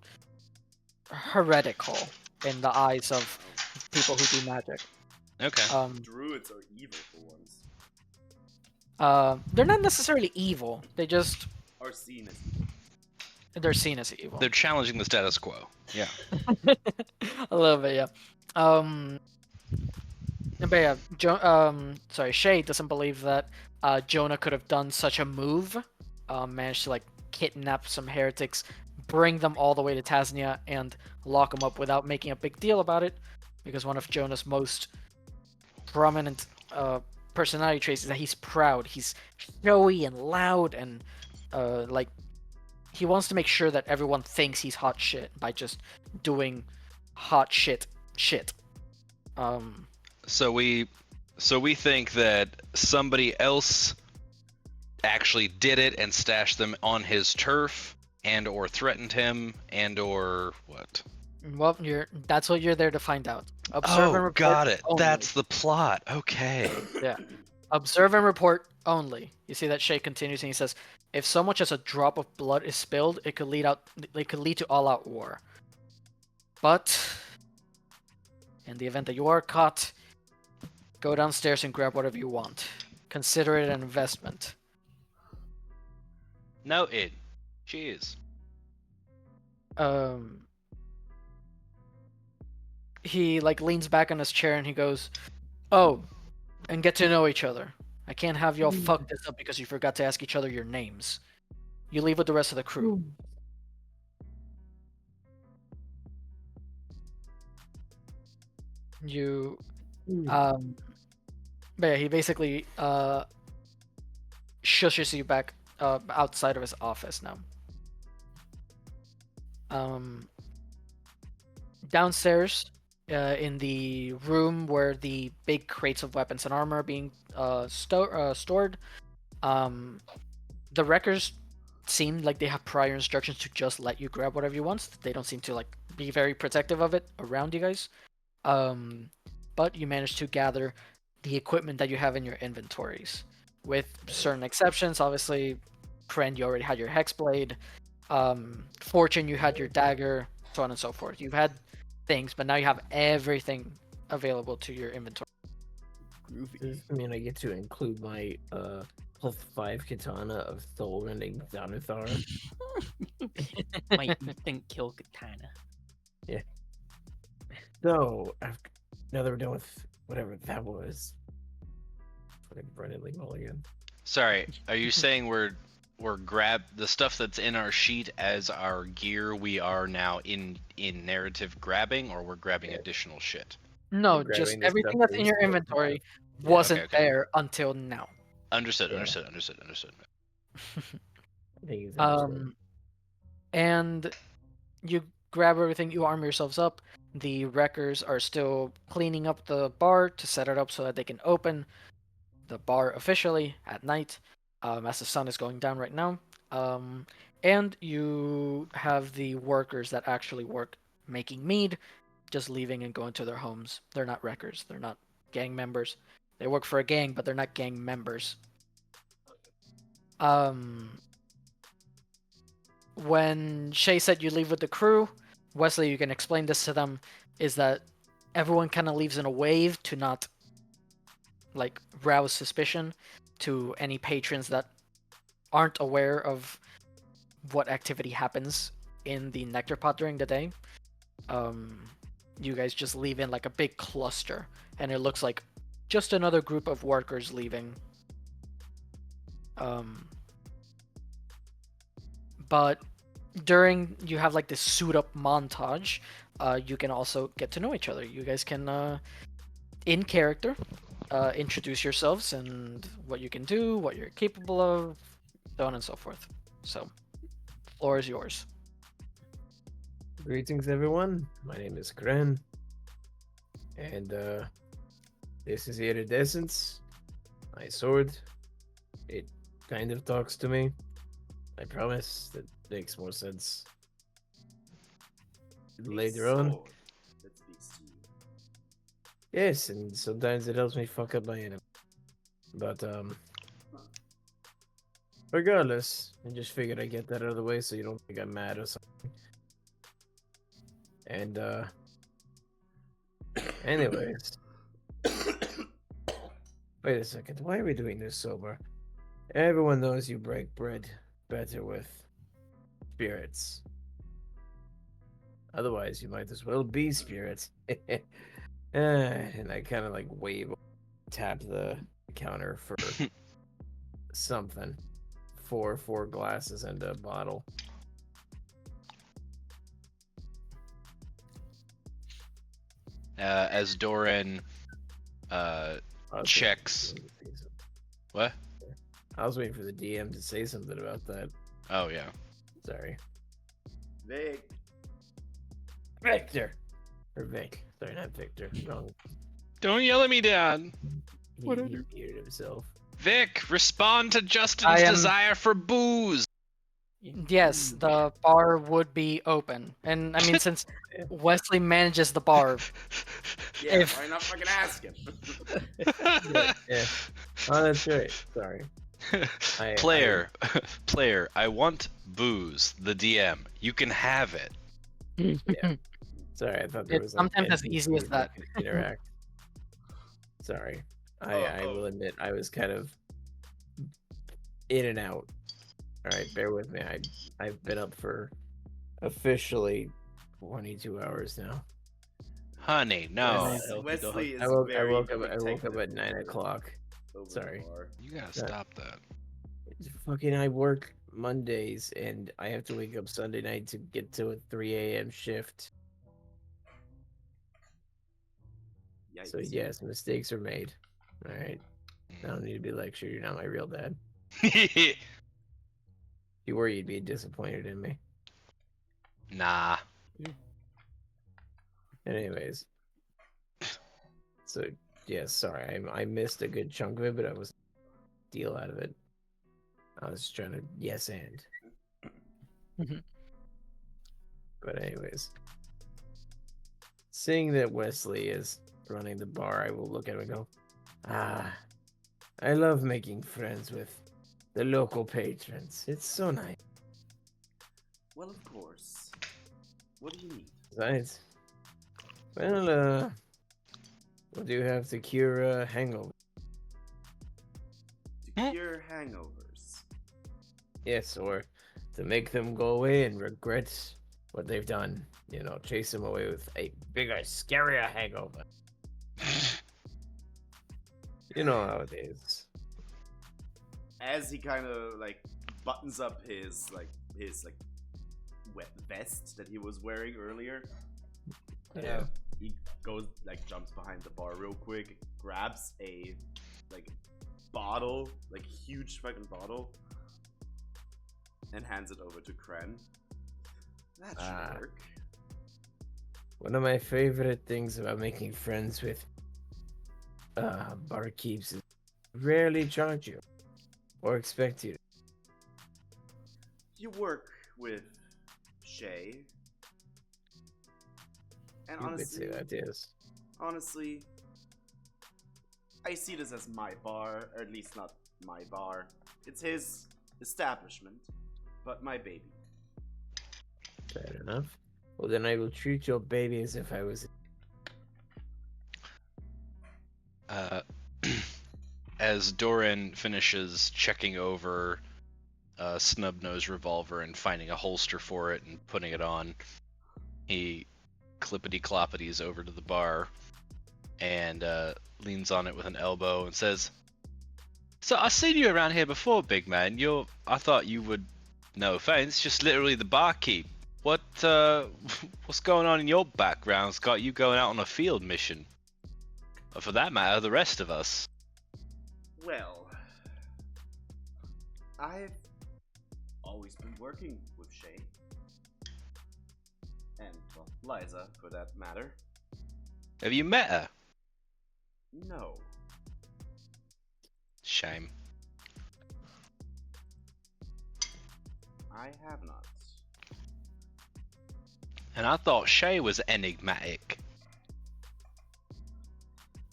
heretical in the eyes of people who do magic. Okay. Druids are evil for once. They're not necessarily evil. They just Are seen as evil. they're seen as evil. They're challenging the status quo. Yeah. A little bit, yeah. But yeah, Shay doesn't believe that Jonah could have done such a move, managed to like kidnap some heretics, bring them all the way to Tasnia, and lock them up without making a big deal about it, because one of Jonah's most prominent personality traits is that he's proud. He's showy and loud, and like he wants to make sure that everyone thinks he's hot shit by just doing hot shit. So we think that somebody else actually did it and stashed them on his turf and or threatened him and or what? Well, that's what you're there to find out. Observe and Oh, report got it. only. That's the plot. Okay. Yeah. Observe and report only. You see that Shay continues and he says, if so much as a drop of blood is spilled, it could lead to all-out war. But in the event that you are caught, go downstairs and grab whatever you want. Consider it an investment. Noted. Cheers. He leans back on his chair and he goes, "Oh, and get to know each other. I can't have y'all fuck this up because you forgot to ask each other your names. You leave with the rest of the crew." You but yeah, he basically shushes you back outside of his office now. Downstairs, in the room where the big crates of weapons and armor are being stored, the wreckers seem like they have prior instructions to just let you grab whatever you want. They don't seem to be very protective of it around you guys. But you manage to gather the equipment that you have in your inventories, with certain exceptions. Obviously, Kren, you already had your hex blade. Fortune, you had your dagger, so on and so forth. You've had things, but now you have everything available to your inventory. Groovy. I mean, I get to include my +5 katana of soul-rending Zanuthar. Might you think kill katana? So, now that we're done with whatever that was, fucking Brennan Lee Mulligan. Sorry, are you saying we're grab the stuff that's in our sheet as our gear? We are now in narrative grabbing, or we're grabbing additional shit. No, You're just grabbing the everything stuff that's that in you your still inventory have. Yeah, wasn't okay. there until now. Understood. Yeah. Understood. I think he's understood. And you grab everything, you arm yourselves up. The wreckers are still cleaning up the bar to set it up so that they can open the bar officially at night, as the sun is going down right now. And you have the workers that actually work making mead just leaving and going to their homes. They're not wreckers. They're not gang members. They work for a gang, but they're not gang members. When Shay said you leave with the crew, Wesley, you can explain this to them, is that everyone kind of leaves in a wave to not rouse suspicion to any patrons that aren't aware of what activity happens in the nectar pot during the day. You guys just leave in a big cluster, and it looks like just another group of workers leaving. But during you have this suit up montage, you can also get to know each other. You guys can in character introduce yourselves and what you can do, what you're capable of, so on and so forth. So, floor is yours. Greetings, everyone. My name is Kren, and this is Iridescence, my sword. It kind of talks to me. I promise that makes more sense later on. Sword that speaks to you. Yes, and sometimes it helps me fuck up my enemy. But regardless, I just figured I'd get that out of the way so you don't think I'm mad or something. And anyways, wait a second. Why are we doing this sober? Everyone knows you break bread better with spirits. Otherwise, you might as well be spirits. And I kind of wave, tap the counter for something. Four glasses and a bottle. As Doran checks. What? I was waiting for the DM to say something about that. Oh yeah. Sorry. Vic, Victor! Or Vic. Sorry, not Victor. Wrong. Don't yell at me, Dad. He muted himself. Vic, respond to Justin's I am- desire for booze. Yes, the bar would be open, and I mean, since Yeah. Wesley manages the bar, Yeah, if why not fucking ask him? Yeah. Oh, that's right. Sorry. Player, player, I want booze. The DM, you can have it. Sorry, I thought there it's was like sometimes as easy as NPCs that. could interact. Sorry. I will Oh. admit I was kind of in and out. All right, bear with me. I've been up for officially 22 hours now. Honey, no. Wes- Wes- Wesley is I woke very up protective at 9 over- o'clock. over the Sorry. bar. You gotta That- stop that. Fucking I work Mondays and I have to wake up Sunday night to get to a 3 a.m. shift. Yikes. So yes, mistakes are made. All right. I don't need to be lectured. You're not my real dad. If you were, you'd be disappointed in me. Nah. Anyways. So yes, sorry, I missed a good chunk of it, but I was deal out of it. I was trying to yes and. Mhm. But anyways, seeing that Wesley is running the bar, I will look at him and go, "Ah, I love making friends with the local patrons. It's so nice." Well, of course. What do you need? Besides, well, what do you have to cure hangover? To cure hangovers. Yes, or to make them go away and regret what they've done. You know, chase them away with a bigger, scarier hangover. You know how it is. As he kind of like buttons up his wet vest that he was wearing earlier, Yeah. he goes like jumps behind the bar real quick, grabs a like bottle, like huge fucking bottle, and hands it over to Kren. That should Ah. work. One of my favorite things about making friends with barkeeps is rarely charge you or expect you. You work with Shay, and You could say honestly, I see this as my bar, or at least not my bar. It's his establishment, but my baby. Fair enough. Well, then I will treat your baby as if I was. As Doran finishes checking over Snubnose revolver and finding a holster for it and putting it on, he clippity cloppities over to the bar and leans on it with an elbow and says, "So I seen you around here before, big man. I thought you would, no offense, just literally the barkeep. What what's going on in your background? It's got you going out on a field mission, or for that matter, the rest of us." Well, I've always been working with Shay. And, well, Liza, for that matter. Have you met her? No. Shame. I have not. And I thought Shay was enigmatic.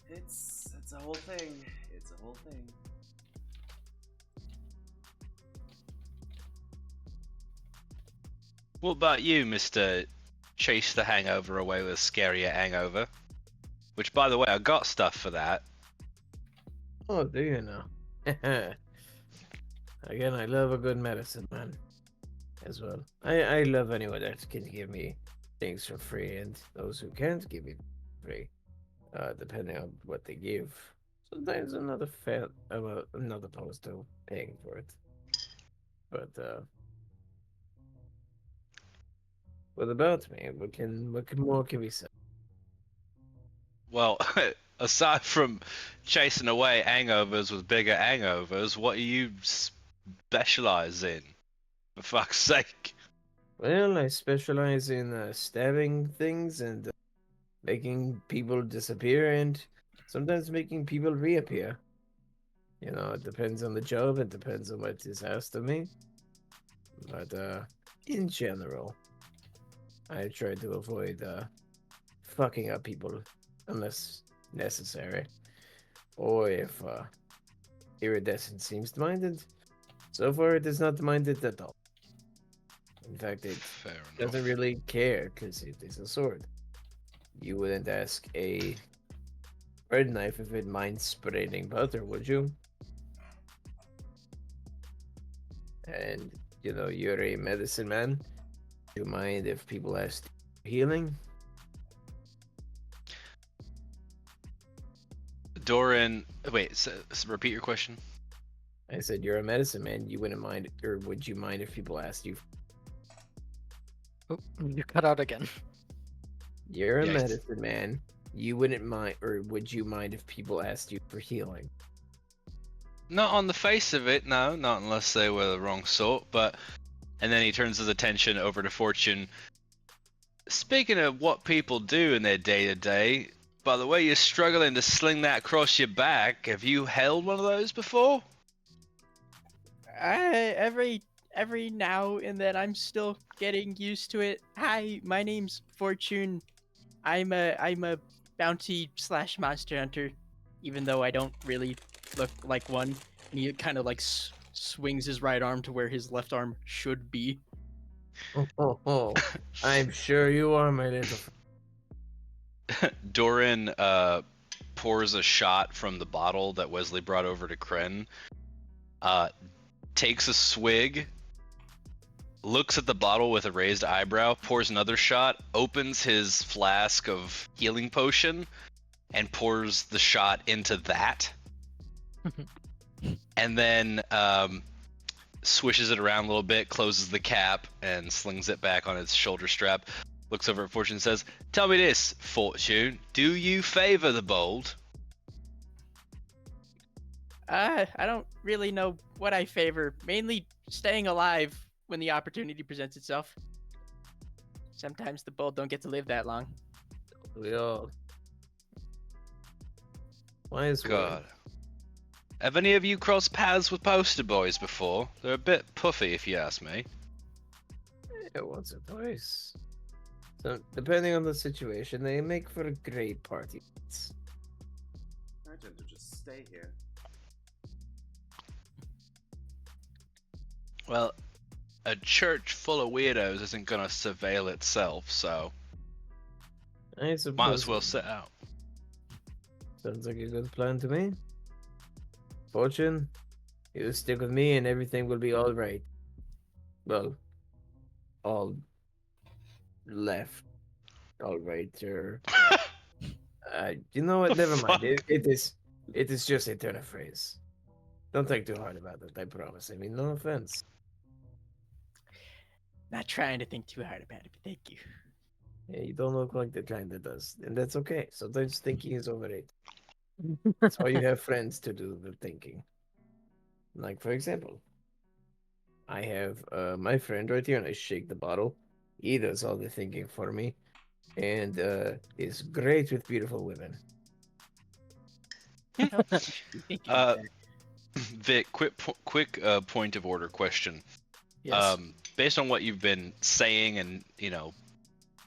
It's a whole thing. It's a whole thing. What about you, Mr. Chase the Hangover Away with Scarier Hangover? Which, by the way, I got stuff for that. Oh, do you know? Again, I love a good medicine man as well. I love anyone that can give me things for free, and those who can't give me free, depending on what they give. Sometimes I'm not I'm not opposed to paying for it. But what about me? What more can we say? Well, aside from chasing away hangovers with bigger hangovers, what do you specialize in? For fuck's sake. Well, I specialize in stabbing things and making people disappear, and sometimes making people reappear. You know, it depends on the job. It depends on what is asked of me. But in general, I try to avoid fucking up people unless necessary. Or if iridescent seems minded. So far, it is not minded at all. In fact, it Fair doesn't enough. really care because it is a sword. You wouldn't ask a bread knife if it minds spreading butter, would you? And you know, you're a medicine man. Do you mind if people ask you healing? Doran, wait, repeat your question. I said you're a medicine man. You wouldn't mind, or would you mind if people asked you? Oh, you cut out again. You're a Yikes. medicine man. You wouldn't mind, or would you mind if people asked you for healing? Not on the face of it, no, not unless they were the wrong sort, but... And then he turns his attention over to Fortune. Speaking of what people do in their day-to-day, by the way you're struggling to sling that across your back, have you held one of those before? Every now and then I'm still getting used to it. Hi, my name's Fortune. I'm a bounty slash monster hunter, even though I don't really look like one. And he kind of like swings his right arm to where his left arm should be. Oh, I'm sure you are, my little. Doran pours a shot from the bottle that Wesley brought over to Kren, takes a swig, looks at the bottle with a raised eyebrow, pours another shot, opens his flask of healing potion, and pours the shot into that. And then swishes it around a little bit, closes the cap, and slings it back on its shoulder strap. Looks over at Fortune and says, "Tell me this, Fortune, do you favor the bold?" I don't really know what I favor. Mainly staying alive when the opportunity presents itself. Sometimes the bold don't get to live that long. We all. Wise word. God. Have any of you crossed paths with poster boys before? They're a bit puffy, if you ask me. Yeah, once or twice. So, depending on the situation, they make for a great party. I tend to just stay here. Well, a church full of weirdos isn't gonna surveil itself, so I suppose. might as well sit out. Sounds like a good plan to me. Fortune, you stick with me and everything will be all right. Well, all left, all right, or you know what? Never mind. Fuck. It is just a turn of phrase. Don't think too hard about it. I promise. I mean, no offense. Not trying to think too hard about it, but thank you. Yeah, you don't look like the kind that does, and that's okay. Sometimes thinking is overrated. That's why you have friends to do the thinking. Like, for example, I have my friend right here, and I shake the bottle. He does all the thinking for me, and is great with beautiful women. I don't think you should be thinking of Uh, that. Vic, quick point of order question. Yes. Based on what you've been saying and,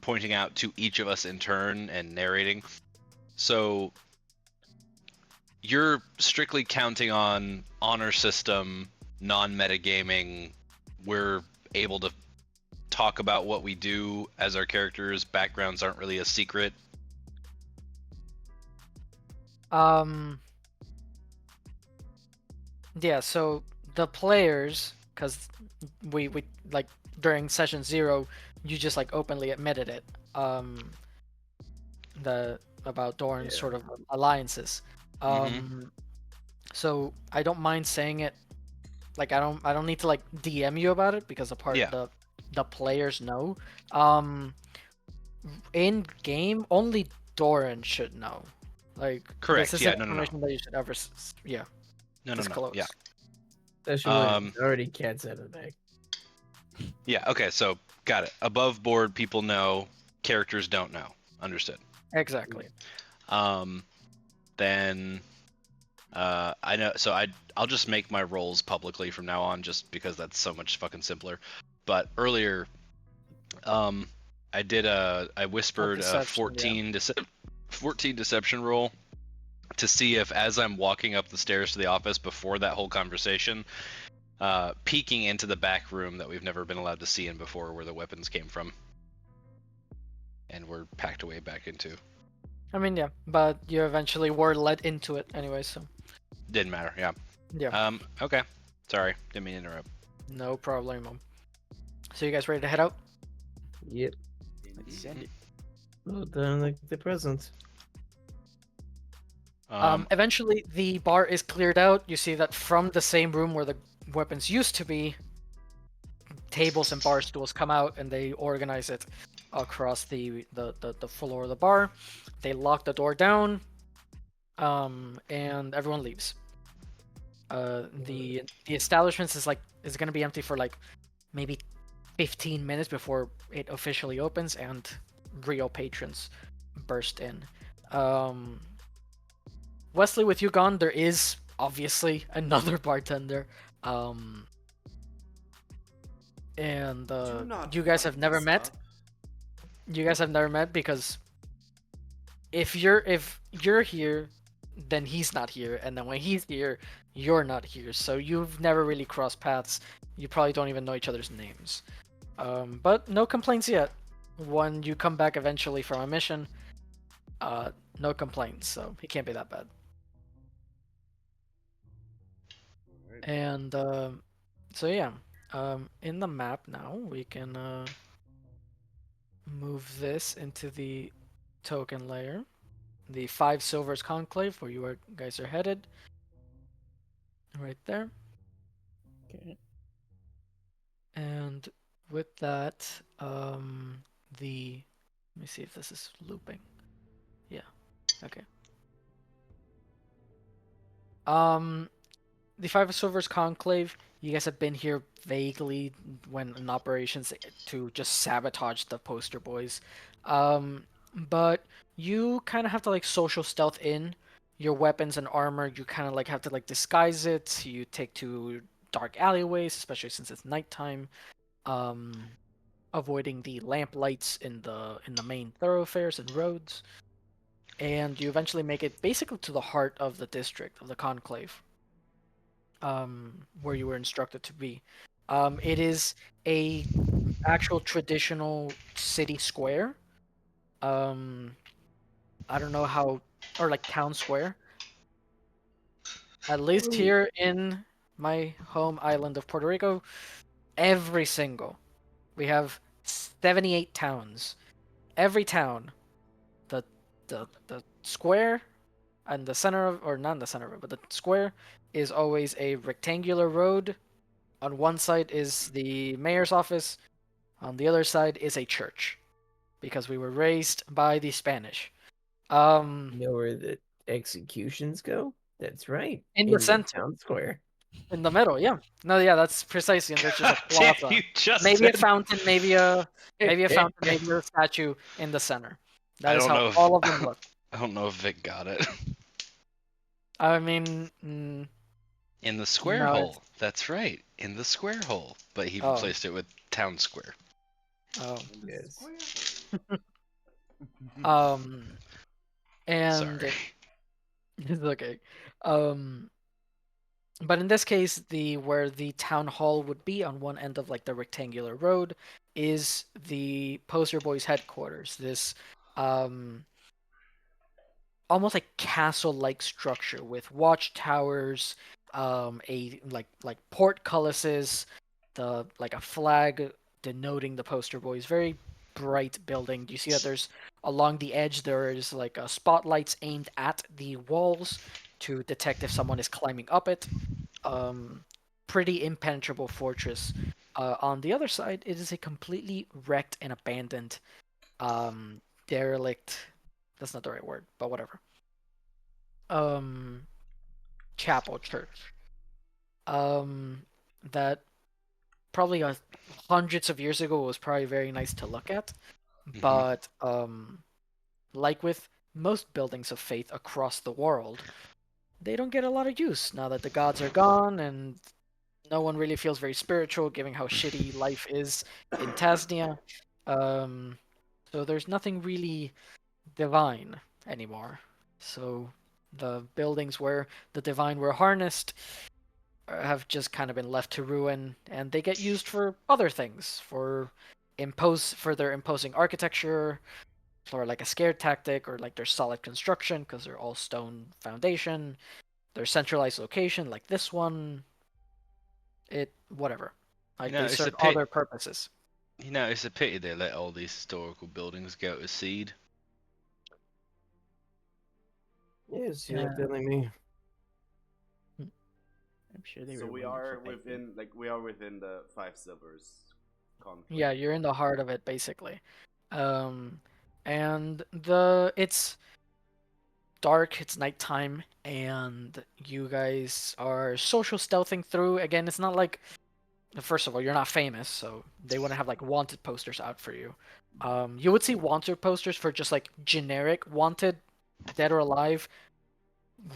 pointing out to each of us in turn and narrating, so you're strictly counting on honor system, non-metagaming. We're able to talk about what we do as our characters. Backgrounds aren't really a secret. Yeah, so the players, because we like during session 0, you just like openly admitted it. The about Doran's Yeah. sort of alliances. So I don't mind saying it. Like I don't need to like DM you about it because Yeah. the players know. In game, only Doran should know. Like Correct, this is yeah, no. information that you should ever No. disclose. Yeah. Especially when already cats out of the bag. Yeah, okay, so got it. Above board, people know, characters don't know. Understood. Exactly. Then I know, so I'll just make my roles publicly from now on just because that's so much fucking simpler. but earlier, I whispered a Deception, yeah. 14 deception roll to see if, as I'm walking up the stairs to the office before that whole conversation, peeking into the back room that we've never been allowed to see in before, where the weapons came from, and were packed away back into. I mean, yeah, but you eventually were led into it anyway, so Didn't matter. Yeah. yeah, Okay. Sorry, didn't mean to interrupt. no problemo. So you guys ready to head out? Yep. Let's send it. Well done, like the present. Eventually, the bar is cleared out. You see that from the same room where the weapons used to be, tables and bar stools come out, and they organize it across the floor of the bar. They lock the door down, and everyone leaves. The establishment is gonna be empty for like maybe 15 minutes before it officially opens, and real patrons burst in. Wesley, with you gone, there is obviously another bartender. And Do not you guys fuck have never this met. up. You guys have never met because if you're here, then he's not here, and then when he's here, you're not here. So you've never really crossed paths. You probably don't even know each other's names. But no complaints yet. When you come back eventually from a mission, no complaints. So he can't be that bad. Alright. And so yeah, in the map now we can move this into the token layer, the 5 silvers conclave where guys are headed, right there. Okay. And with that, the let me see if this is looping. Yeah, okay. The 5 silvers conclave. You guys have been here vaguely when in operations to just sabotage the poster boys. But you kind of have to like social stealth in your weapons and armor. You kind of like have to like disguise it. You take to dark alleyways, especially since it's nighttime. Um, avoiding the lamp lights in the main thoroughfares and roads. And you eventually make it basically to the heart of the district of the conclave, where you were instructed to be. It is a actual traditional city square. Um, I don't know how, or like town square. At least here in my home island of Puerto Rico, every single. We have 78 towns. Every town, the the square and the center of, or not in the center of it, but the square is always a rectangular road. On one side is the mayor's office, on the other side is a church, because we were raised by the Spanish. You know where the executions go? That's right. In the center, town square. in the middle, yeah. No, yeah, that's precisely, and there's just a Damn, plaza. you just Maybe a said. fountain, maybe a fountain, maybe a statue in the center. I That is don't how know if all of them look. I don't know if Vic got it. I mean, In the square no, hole. That's right. In the square hole. But he Oh. replaced it with town square. oh, Yes. and Sorry. it's okay. But in this case, where the town hall would be on one end of like the rectangular road is the Poster Boys headquarters. This almost like castle-like structure with watchtowers, a like portcullises, the like a flag denoting the Poster Boys. Very bright building. You see that there's along the edge there is like spotlights aimed at the walls to detect if someone is climbing up it. Pretty impenetrable fortress. On the other side, it is a completely wrecked and abandoned, derelict. That's not the right word, but whatever. Chapel church. That probably hundreds of years ago was probably very nice to look at, but like with most buildings of faith across the world, they don't get a lot of use now that the gods are gone, and no one really feels very spiritual, given how shitty life is in Tasnia. So there's nothing really divine anymore. So the buildings where the divine were harnessed have just kind of been left to ruin, and they get used for other things, for their imposing architecture, for like a scare tactic, or like their solid construction because they're all stone foundation, their centralized location like this one, it whatever. Like they It's a serve pit. other purposes. It's a pity they let all these historical buildings go to seed. Yes, you're Yeah. telling me. I'm sure they So were we wonderful are back then. within, like, we are within the 5 silvers conclave. Yeah, you're in the heart of it basically. And it's dark, it's nighttime, and you guys are social stealthing through. Again, it's not like, first of all, you're not famous, so they wouldn't have like wanted posters out for you. You would see wanted posters for just like generic wanted, dead or alive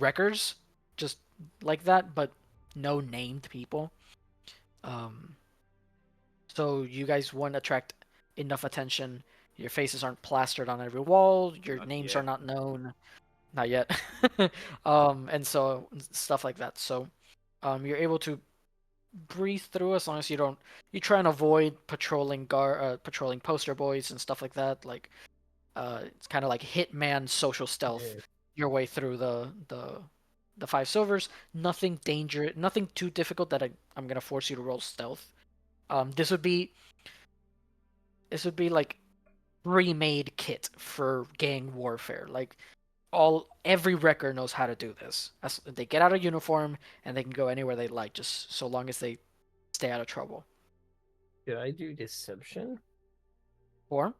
records, just like that, but no named people. Um, so you guys won't attract enough attention. Your faces aren't plastered on every wall. Your Not names are yet. not known. Not yet. And so stuff like that. So, you're able to breathe through as long as you try and avoid patrolling poster boys and stuff like that. Like, it's kind of like hitman social stealth Yeah. your way through the 5 silvers. Nothing too difficult that I'm gonna force you to roll stealth. This would be like pre-made kit for gang warfare. Like every wrecker knows how to do this. They get out of uniform and they can go anywhere they like, just so long as they stay out of trouble. Could I do deception? Or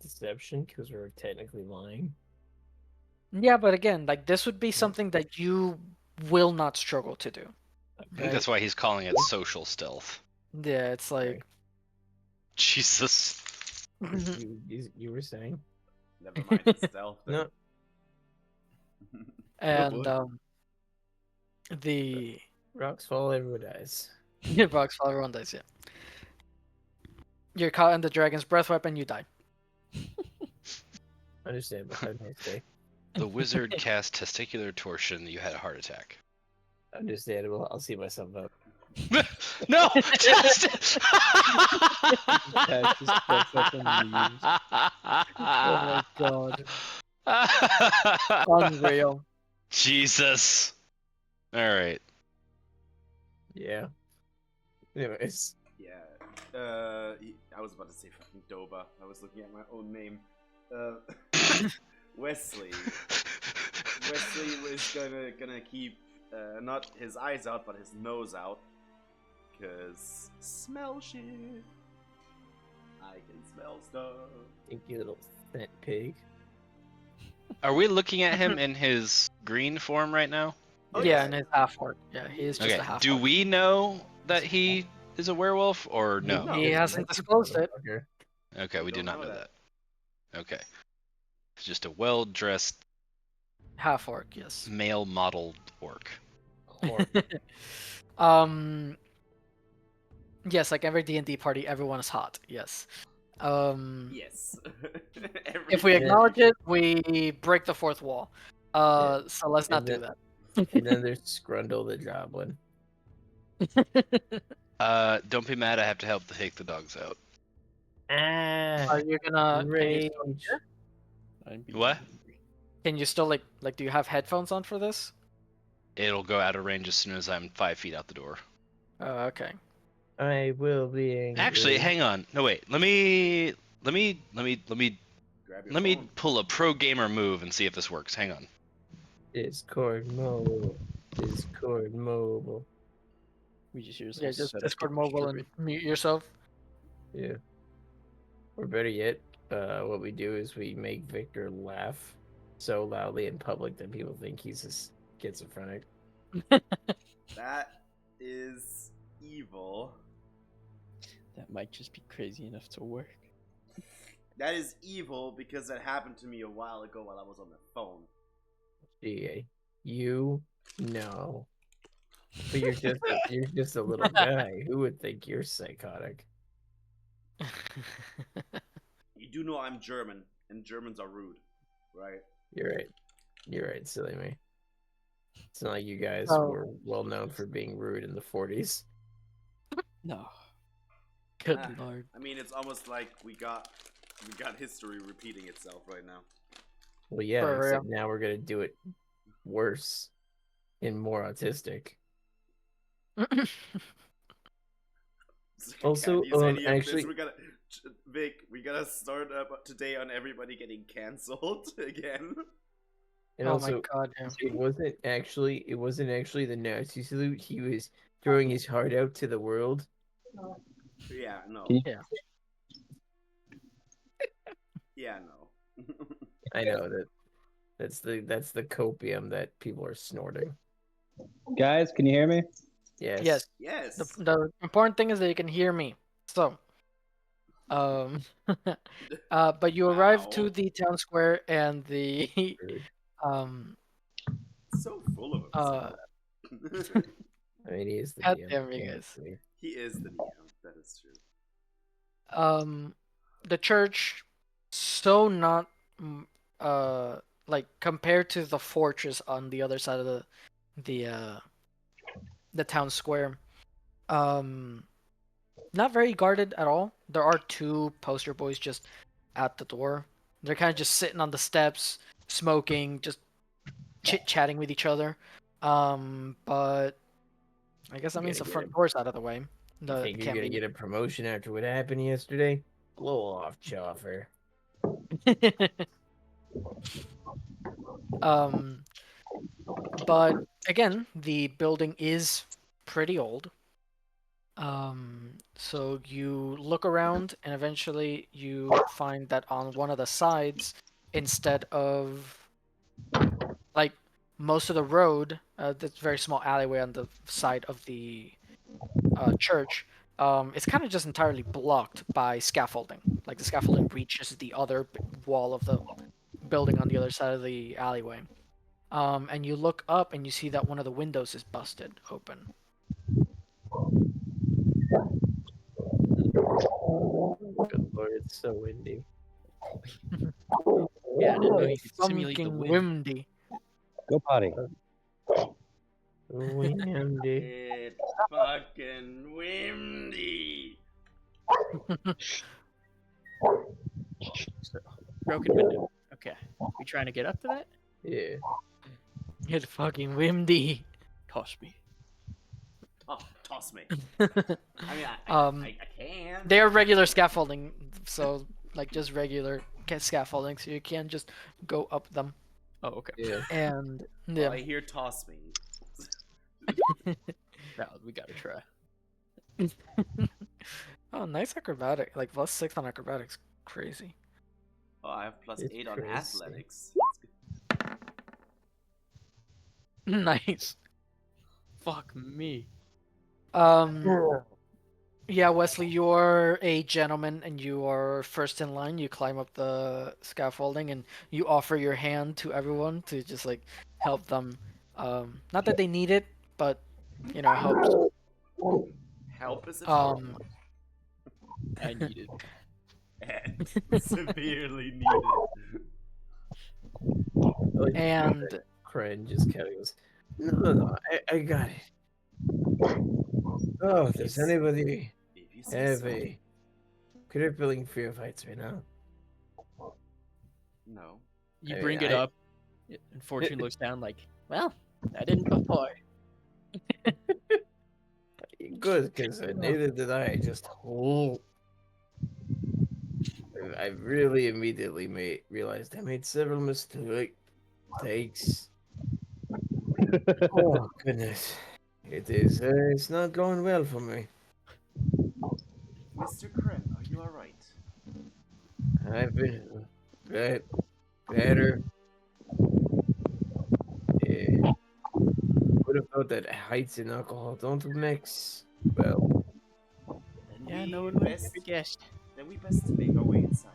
Deception, because we're technically lying. yeah, but again, like this would be something that you will not struggle to do. I think that's why he's calling it social stealth. Yeah, it's like Okay. Jesus. You were saying? Never mind the stealth. Then. No. and boy. the Rocks fall, everyone dies. box fall, everyone dies. Yeah, you're caught in the dragon's breath weapon. You die. Understandable. Have a nice day. The wizard cast testicular torsion. You had a heart attack. Understandable. I'll see myself up. No! Just... Cast his breath weapon and leaves. Oh my god, unreal. Jesus. Alright. Yeah. Anyways. Yeah. I was about to say fucking Doba. I was looking at my own name. Wesley. Wesley was gonna keep not his eyes out, but his nose out. Cause smell shit. I can smell stuff. Thank you, little scent pig. Are we looking at him in his green form right now? Oh, Yeah, yeah. and his half orc. Yeah, he is just Okay. a half Do orc. we know that he is a werewolf or no? No. He It's hasn't messy, disclosed it. motherfucker. Okay, we do don't not know know that. that. Okay. It's just a well-dressed Half orc, yes. male-modeled orc. Horn. Yes, like every D&D party, everyone is hot. Yes. Yes. If we Yeah. acknowledge it, we break the fourth wall. So let's not And do then- that. And then there's Scrundle the Goblin. Don't be mad. I have to help to take the dogs out. Ah, Are you gonna? rage. What? Can you still like do you have headphones on for this? It'll go out of range as soon as I'm 5 feet out the door. Oh, okay. I will be angry. Actually, hang on. No, wait. Let me Grab your phone. pull a pro gamer move and see if this works. Hang on. Discord mobile. Discord mobile. We just use Yeah, just Discord mobile and mute yourself. Yeah. Or better yet, what we do is we make Victor laugh so loudly in public that people think he's schizophrenic. That is evil. That might just be crazy enough to work. That is evil because that happened to me a while ago while I was on the phone. GA. You know. But you're just a little guy. Who would think you're psychotic? You do know I'm German, and Germans are rude, right? You're right. You're right, silly me. It's not like you guys Oh. were well known for being rude in the 40s. No. Good Ah, lord. I mean, it's almost like we got history repeating itself right now. Well, yeah, For except now we're gonna do it worse and more autistic. Also, Can't use any of actually- this. Vic, we gotta start up today on everybody getting cancelled again. And Oh also, my god, yeah. it wasn't actually the Nazi salute. He was throwing his heart out to the world. Yeah, no. Yeah. Yeah, no. I know that's the copium that people are snorting. Guys, can you hear me? Yes. Yes. Yes. The important thing is that you can hear me. So, but you arrive to Wow. the town square and the Rude. So full of himself. I mean, he is the God DM. damn you guys. He is the Neo. That is true. The church, so not like compared to the fortress on the other side of the town square, not very guarded at all. There are two poster boys just at the door. They're kind of just sitting on the steps, smoking, just chit-chatting with each other. But I guess that You means the gotta front get door's out of the way. You The think you're can't gonna be. get a promotion after what happened yesterday? Blow off, Choffer. um, but again, the building is pretty old. So you look around, and eventually you find that on one of the sides, instead of like most of the road, this very small alleyway on the side of the church, it's kind of just entirely blocked by scaffolding. Like the scaffolding reaches the other wall of the building on the other side of the alleyway. And you look up and you see that one of the windows is busted open. Good lord, it's so windy. Yeah, I didn't know you It's could simulate the fucking wind. windy. Go potty. Windy. It's fucking windy. So, broken window. Okay. We trying to get up to that? Yeah. It's fucking windy. Toss me. Toss me. I mean, I can. They're regular scaffolding, so like just regular scaffolding, so you can't just go up them. Oh, okay. Yeah. And Well, yeah, I hear toss me. No, we gotta try. oh, nice acrobatic, like +6 on acrobatics, crazy. Oh, I have +8 It's on crazy. athletics. Nice. Fuck me. Yeah, Wesley, you're a gentleman and you are first in line. You climb up the scaffolding and you offer your hand to everyone to just like help them. Not that they need it, but you know, it helps. Help is a term. I need it. And severely needed. Like, And Kren just kind of goes, no, I got it. Oh, does anybody If you say have so. a crippling fear of heights right now? No. You I bring mean, it up, and Fortune looks down like, well, I didn't before. Good, because neither did I. Just I really immediately realized I made several mistakes. Oh goodness, it is. It's not going well for me. Mr. Kren, are you alright? I've been better. Would have thought that heights and alcohol don't mix well. Then Yeah, we no one would have best, ever guessed. Then we best make our way inside.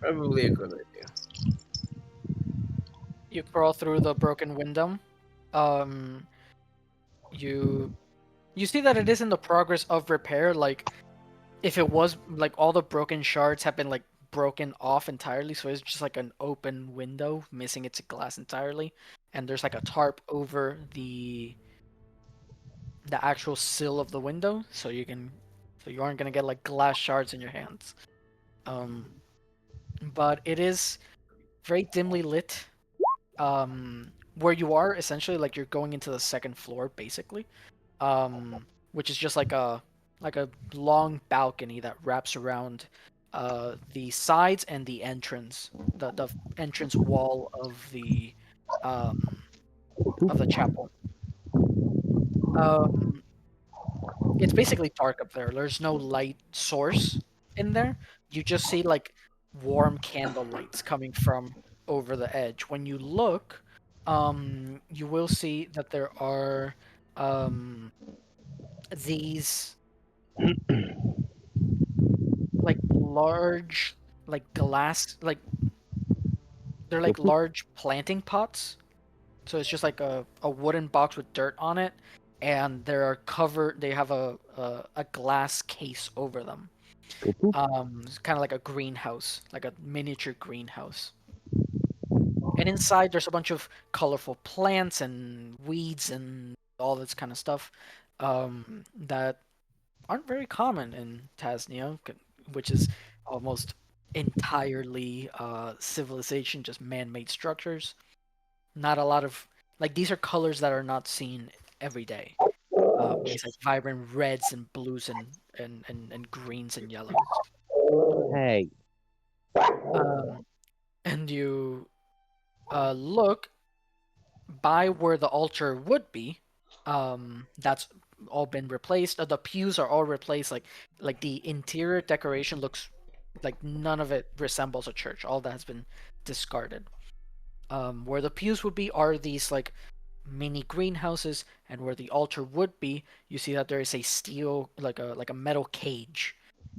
Probably a good idea. you crawl through the broken window. Um, you see that it is in the progress of repair. Like if it was like all the broken shards have been like broken off entirely, so it's just like an open window missing its glass entirely, and there's like a tarp over the actual sill of the window, so you aren't gonna get like glass shards in your hands. Um, but it is very dimly lit. Where you are essentially like you're going into the second floor basically, which is just like a long balcony that wraps around the sides and the entrance, the entrance wall um of the chapel. Um, it's basically dark up there. There's no light source in there. You just see like warm candle lights coming from over the edge. When you look, you will see that there are these like large like glass like they're like large planting pots. So it's just like a wooden box with dirt on it, and they have a glass case over them. It's kind of like a greenhouse, like a miniature greenhouse. And inside there's a bunch of colorful plants and weeds and all this kind of stuff that aren't very common in Tasnia, which is almost entirely civilization, just man-made structures. Not a lot of like these are colors that are not seen every day. These like vibrant reds and blues and greens and yellows. Hey. Um, and you look by where the altar would be. That's all been replaced. The pews are all replaced. Like the interior decoration looks like none of it resembles a church. All that has been discarded. Where the pews would be are these like mini greenhouses, and where the altar would be, you see that there is a steel like a metal cage.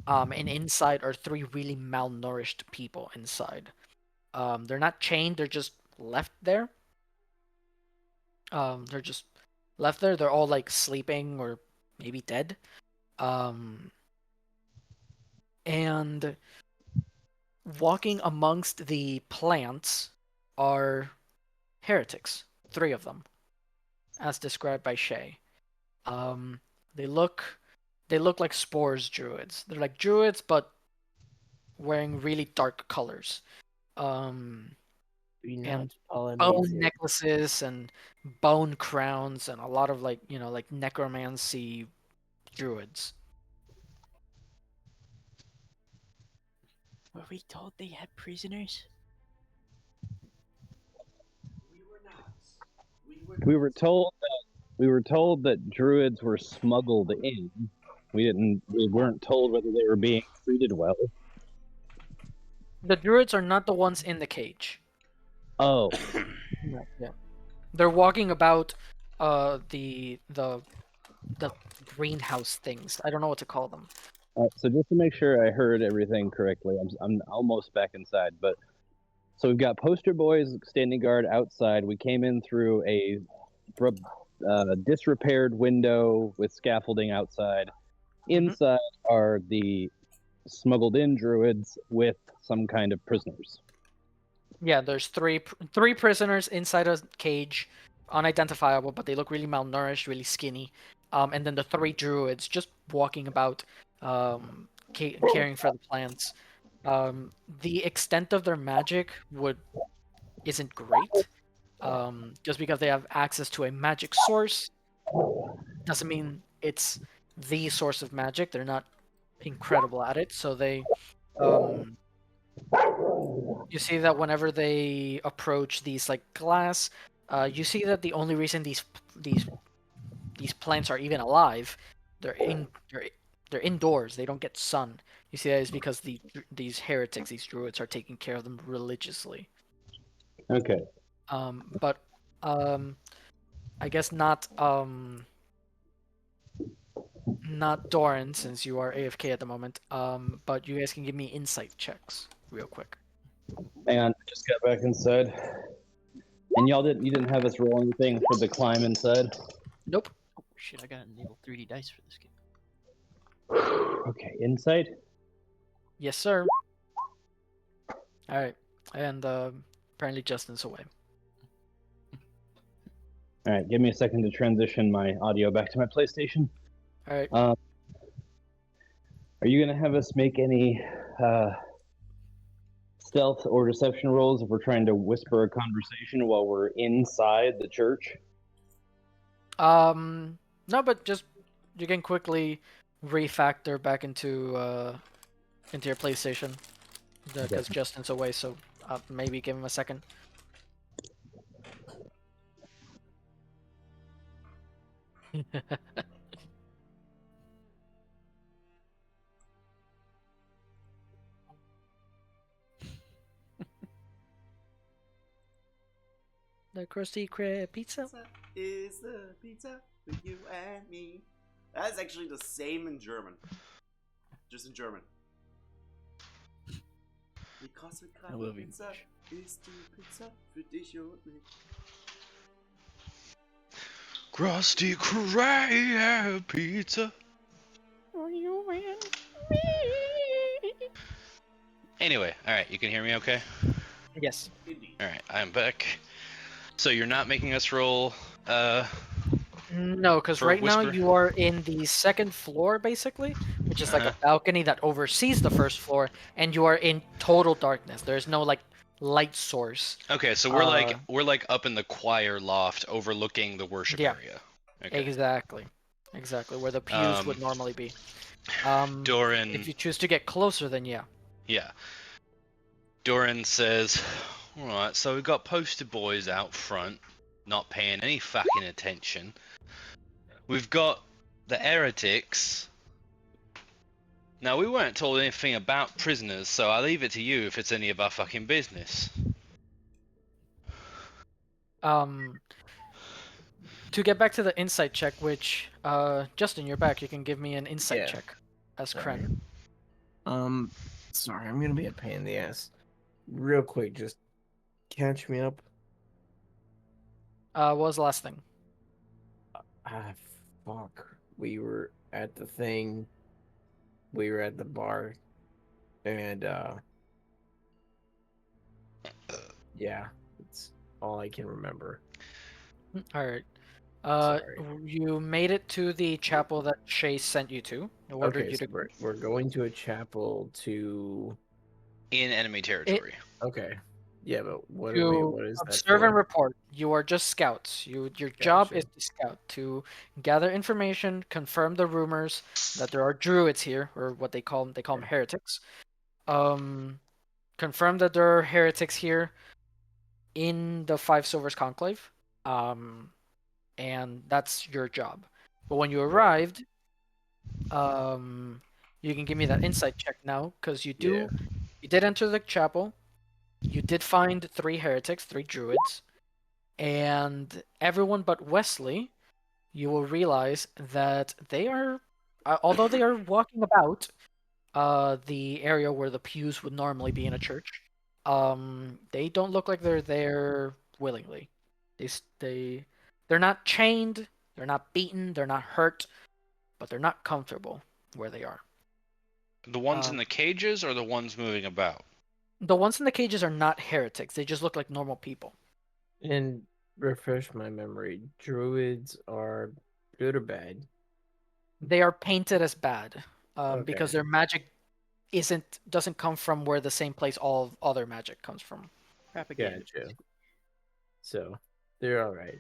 And inside are three really malnourished people inside. They're not chained, they're just left there. They're just left there. They're all like sleeping or maybe dead. Um, and walking amongst the plants are heretics, three of them, as described by Shay. Um, they look like spores druids. They're like druids, but wearing really dark colors. Um, Be not and bone Polynesian. necklaces and bone crowns and a lot of like like necromancy druids. Were we told they had prisoners? We were not. We were. We were told that druids were smuggled in. We weren't told whether they were being treated well. The druids are not the ones in the cage. Oh, Yeah. They're walking about the greenhouse things. I don't know what to call them. so just to make sure I heard everything correctly, I'm almost back inside. But so we've got poster boys standing guard outside. We came in through a disrepaired window with scaffolding outside. Inside are the smuggled in druids with some kind of prisoners. Yeah, there's three prisoners inside a cage, unidentifiable, but they look really malnourished, really skinny. And then the three druids just walking about, caring for the plants. The extent of their magic isn't great. Just because they have access to a magic source doesn't mean it's the source of magic. They're not incredible at it, so they you see that whenever they approach these like glass, you see that the only reason these plants are even alive, they're they're indoors. They don't get sun. You see that is because these heretics, these druids, are taking care of them religiously. Okay. But I guess not Doran, since you are AFK at the moment. But you guys can give me insight checks real quick. Hang on, I just got back inside. And you didn't have us roll anything for the climb inside? Nope. shit, I got enabled 3D dice for this game. Okay, insight. Yes, sir. All right, and apparently Justin's away. All right, give me a second to transition my audio back to my PlayStation. All right. Are you gonna have us make any stealth or deception rolls if we're trying to whisper a conversation while we're inside the church? No, but just you can quickly refactor back into your PlayStation because Justin's away. So maybe give him a second. The Krusty Krab pizza. Is the pizza for you and me? That's actually the same in German. Just in German. Because I love Pizza ist die Pizza für dich und mich. Krusty Krab pizza. Anyway, all right, you can hear me okay? Yes. Indeed. All right, I'm back. So you're not making us roll No, because For a right now whisper? you are in the second floor, basically, which is like a balcony that oversees the first floor, and you are in total darkness. There's no like light source. Okay, so we're like up in the choir loft overlooking the worship Yeah. area. Okay. Exactly, where the pews would normally be. Doran. If you choose to get closer, then yeah. Yeah. Doran says, alright, so we've got poster boys out front, not paying any fucking attention. We've got the heretics. Now, we weren't told anything about prisoners, so I leave it to you if it's any of our fucking business. To get back to the insight check, which Justin, you're back. You can give me an insight Yeah. check as Sorry. Kren. Sorry, I'm gonna be a pain in the ass. Real quick, just catch me up. What was the last thing? Ah, fuck. We were at the thing. We were at the bar, and yeah, it's all I can remember. All right. Sorry. You made it to the chapel that Chase sent you to. He ordered Okay, you so to. we're going to a chapel to. In enemy territory. Okay, yeah, but what are we? To What is that observe and for? report. You are just scouts. Your job is Gotcha. to scout, to gather information, confirm the rumors that there are druids here, or what they call them heretics. Confirm that there are heretics here in the Five Silvers Conclave. And that's your job. But when you arrived, you can give me that insight check now, because you Yeah. did enter the chapel. You did find 3 heretics, 3 druids, and everyone but Wesley, you will realize that they are, although they are walking about the area where the pews would normally be in a church, they don't look like they're there willingly. They're not chained, they're not beaten, they're not hurt, but they're not comfortable where they are. The ones in the cages or the ones moving about? The ones in the cages are not heretics. They just look like normal people. And refresh my memory. Druids are good or bad? They are painted as bad because Okay. their magic doesn't come from where the same place all other magic comes from. Propaganda. Gotcha. So they're all right.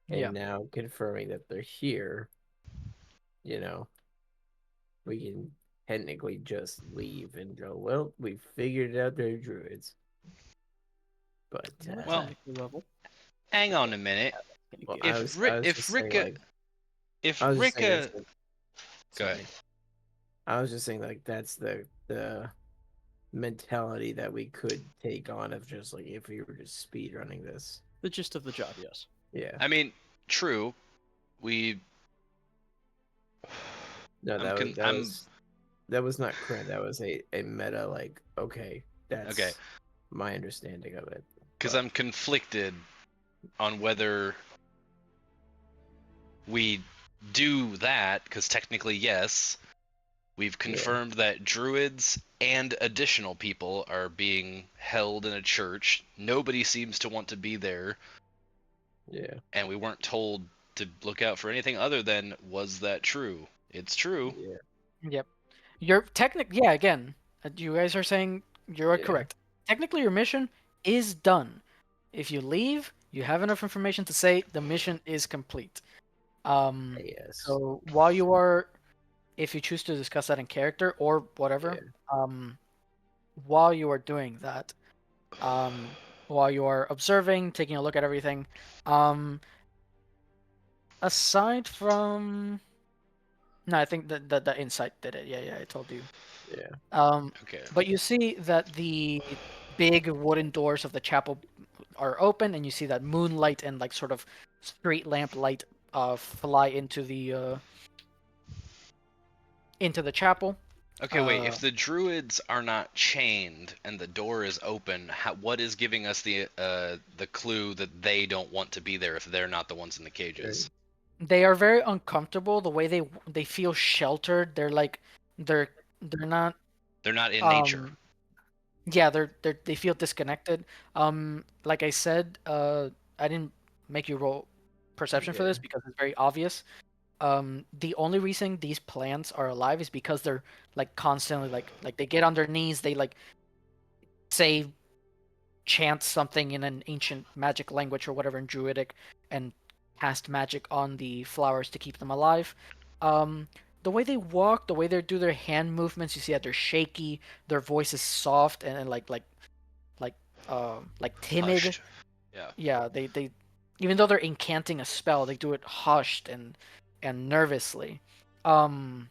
And Yeah. now confirming that they're here, we can technically just leave and go, well, we figured out they're druids. But Well, level. hang on a minute. well, If just saying, Ricka, like, if I was just saying Ricka, that's go ahead. sorry. I was just saying like that's the mentality that we could take on of just like if we were just speed running this. The gist of the job, yes. Yeah. I mean, true. We. No, I'm that was not crit. That was a meta like okay, that's okay. my understanding of it. Because But- I'm conflicted on whether we do that, because technically, yes, we've confirmed that druids and additional people are being held in a church. Nobody seems to want to be there, Yeah. and we weren't told to look out for anything other than, was that true? It's true. Yeah. Yep. Your yeah, again, you guys are saying you're Yeah. correct. Technically, your mission is done. If you leave, you have enough information to say the mission is complete. Yes. So while you are, if you choose to discuss that in character or whatever, Yeah. while you are doing that, while you are observing, taking a look at everything, um, aside from, no, I think the insight did it. Yeah, I told you. Yeah. Okay. But you see that the big wooden doors of the chapel are open, and you see that moonlight and like sort of street lamp light fly into the chapel. Okay, wait. Uh, If the druids are not chained and the door is open, what is giving us the clue that they don't want to be there if they're not the ones in the cages? they are very uncomfortable. The way they feel sheltered. They're like they're they're not They're not in nature. um yeah, they feel disconnected. Like I said, I didn't make you roll perception for Yeah. this because it's very obvious. The only reason these plants are alive is because they're like constantly like they get on their knees, they like say chant something in an ancient magic language or whatever in druidic and cast magic on the flowers to keep them alive. Um, the way they walk, the way they do their hand movements, you see that they're shaky, their voice is soft and like like timid. Hushed. Yeah. Yeah, they even though they're incanting a spell, they do it hushed and nervously. Um,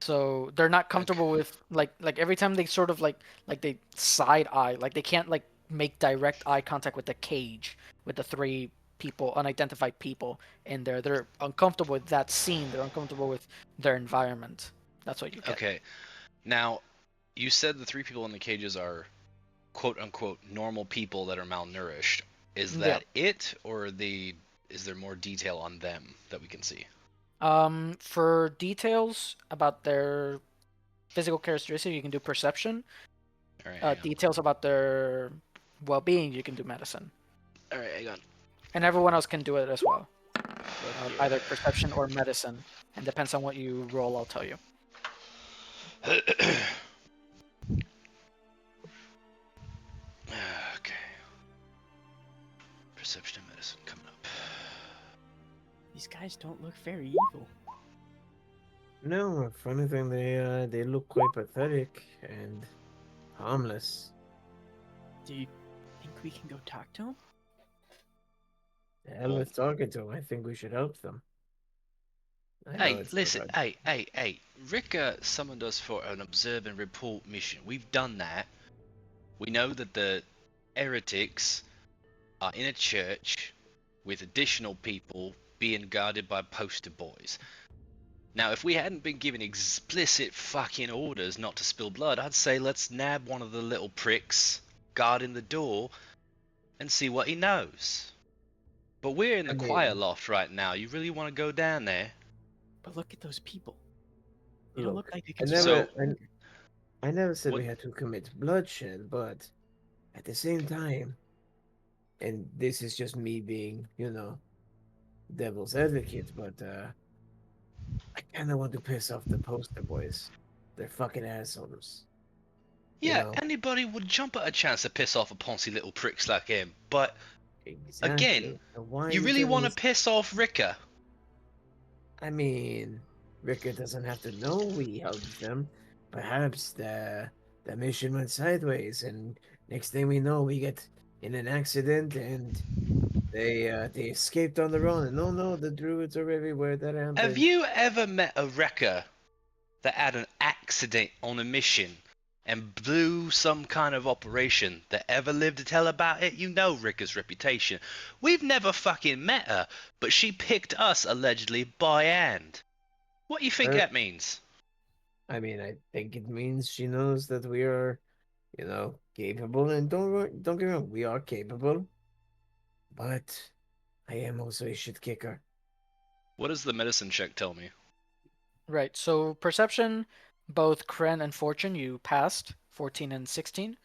so they're not comfortable Okay. with like every time they sort of like they side eye, like they can't like make direct eye contact with the cage with the three people, unidentified people in there. They're uncomfortable with that scene. They're uncomfortable with their environment. That's what you get. Okay. Now, you said the three people in the cages are quote unquote normal people that are malnourished. Is Yeah. that it, or is there more detail on them that we can see? For details about their physical characteristics, you can do perception. All right, hang on. Details about their well-being, you can do medicine, All right, hang on. and everyone else can do it as well. Fuck Either perception or medicine, and depends on what you roll. I'll tell you. yeah. Okay. Perception and medicine coming up. These guys don't look very evil. No, if anything, they look quite pathetic and harmless. Do you think we can go talk to them? The hell Well- with talking to them. I think we should help them. I know Hey, it's listen, hard. hey. Rika summoned us for an observe and report mission. We've done that. We know that the heretics are in a church with additional people being guarded by poster boys. Now, if we hadn't been given explicit fucking orders not to spill blood, I'd say let's nab one of the little pricks guarding the door and see what he knows. But we're in the I quiet mean, loft right now. You really want to go down there? But look at those people. They don't look look, like they I can So- survive. I never said What- we had to commit bloodshed, but at the same time, and this is just me being, devil's advocate, but I kind of want to piss off the poster boys. They're fucking assholes. You Yeah, know, anybody would jump at a chance to piss off a poncy little pricks like him. But exactly. again, So why are you really telling want to us- piss off Rika? I mean, Ricker doesn't have to know we helped them. Perhaps the mission went sideways, and next thing we know, we get in an accident, and they escaped on their own. And oh no, the druids are everywhere. That Have happened. you ever met a wrecker that had an accident on a mission and blew some kind of operation that ever lived to tell about it? You know Rika's reputation. We've never fucking met her, but she picked us allegedly by hand. What do you think Er, that means? I mean, I think it means she knows that we are, capable. And don't get me wrong, we are capable. But I am also a shit kicker. What does the medicine check tell me? Right. So perception, both Kren and Fortune, you passed 14 and 16.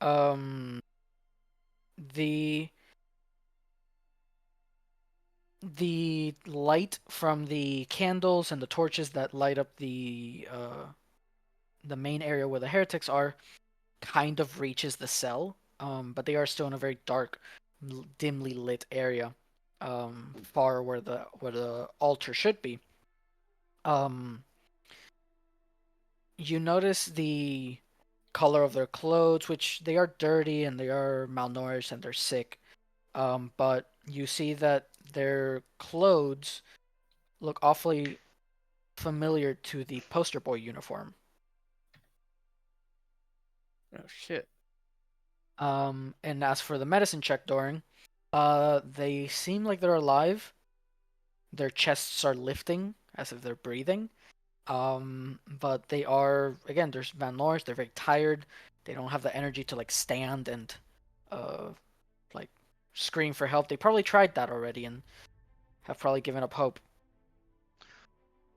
Um, the the light from the candles and the torches that light up the main area where the heretics are kind of reaches the cell, but they are still in a very dark, dimly lit area, far where the altar should be. Um, you notice the color of their clothes, which they are dirty and they are malnourished and they're sick. But you see that their clothes look awfully familiar to the poster boy uniform. Oh shit. And as for the medicine check, Doran, they seem like they're alive. Their chests are lifting as if they're breathing. But they are, again, they're malnourished. They're very tired. They don't have the energy to like stand and uh like scream for help. They probably tried that already and have probably given up hope.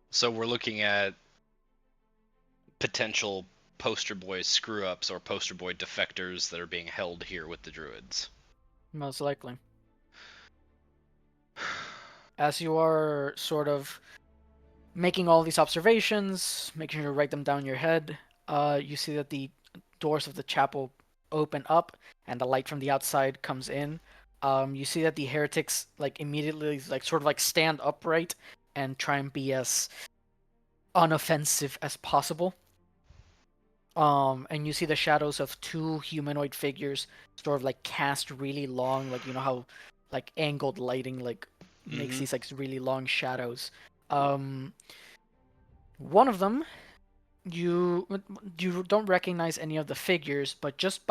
So we're looking at potential poster boy screw ups or poster boy defectors that are being held here with the druids. Most likely. As you are sort of making all these observations, making sure to write them down in your head, you see that the doors of the chapel open up and the light from the outside comes in. You see that the heretics like immediately like sort of like stand upright and try and be as unoffensive as possible. And you see the shadows of two humanoid figures sort of like cast really long, like you know how like angled lighting like makes these like really long shadows. Um, One of them you don't recognize any of the figures, but just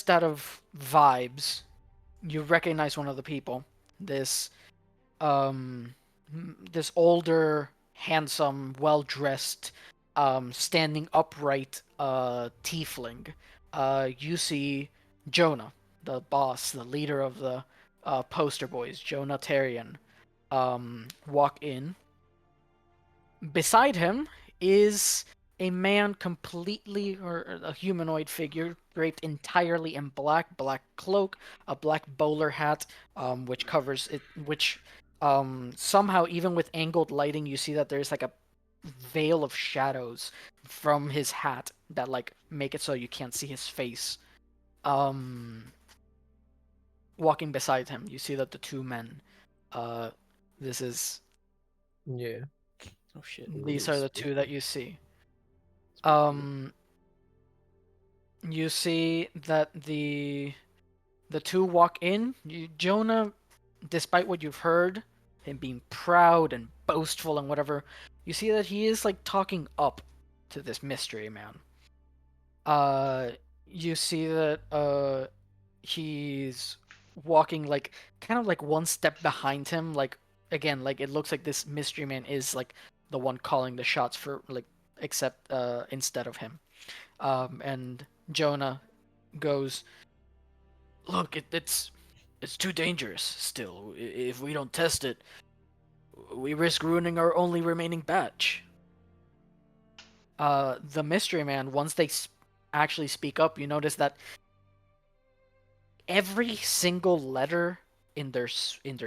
out of vibes, you recognize one of the people. This um this older, handsome, well-dressed, standing upright tiefling. You see Jonah, the boss, the leader of the poster boys, Jonah Tarian, walk in. Beside him is a man completely, or a humanoid figure, draped entirely in black cloak, a black bowler hat, which covers it, which somehow, even with angled lighting, you see that there's like a veil of shadows from his hat that like make it so you can't see his face. Um, Walking beside him, you see that the two men, uh, this is Yeah. Oh shit. these Ooh, are the two that spooky. you see. It's pretty good. Um, you see that the two walk in. Jonah, despite what you've heard, him being proud and boastful and whatever, you see that he is like talking up to this mystery man. Uh, you see that he's walking like kind of like one step behind him. Like again, like it looks like this mystery man is like the one calling the shots for like except instead of him. And Jonah goes, "Look, it's too dangerous. Still, if we don't test it, we risk ruining our only remaining batch." The mystery man, once they actually speak up, you notice that every single letter in their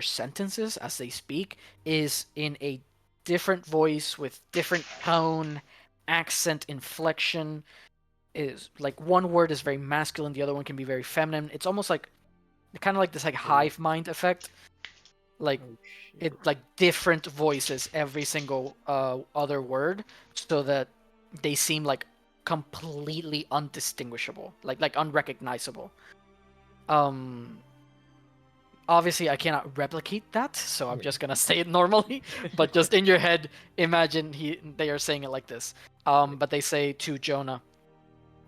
sentences as they speak is in a different voice with different tone, accent, inflection. Is like one word is very masculine, the other one can be very feminine. It's almost like kind of like this like hive mind effect. Like Oh shit. it like different voices every single other word, so that they seem like completely undistinguishable, like unrecognizable. Um, Obviously I cannot replicate that, so I'm just gonna say it normally. But just in your head, imagine they are saying it like this. But they say to Jonah,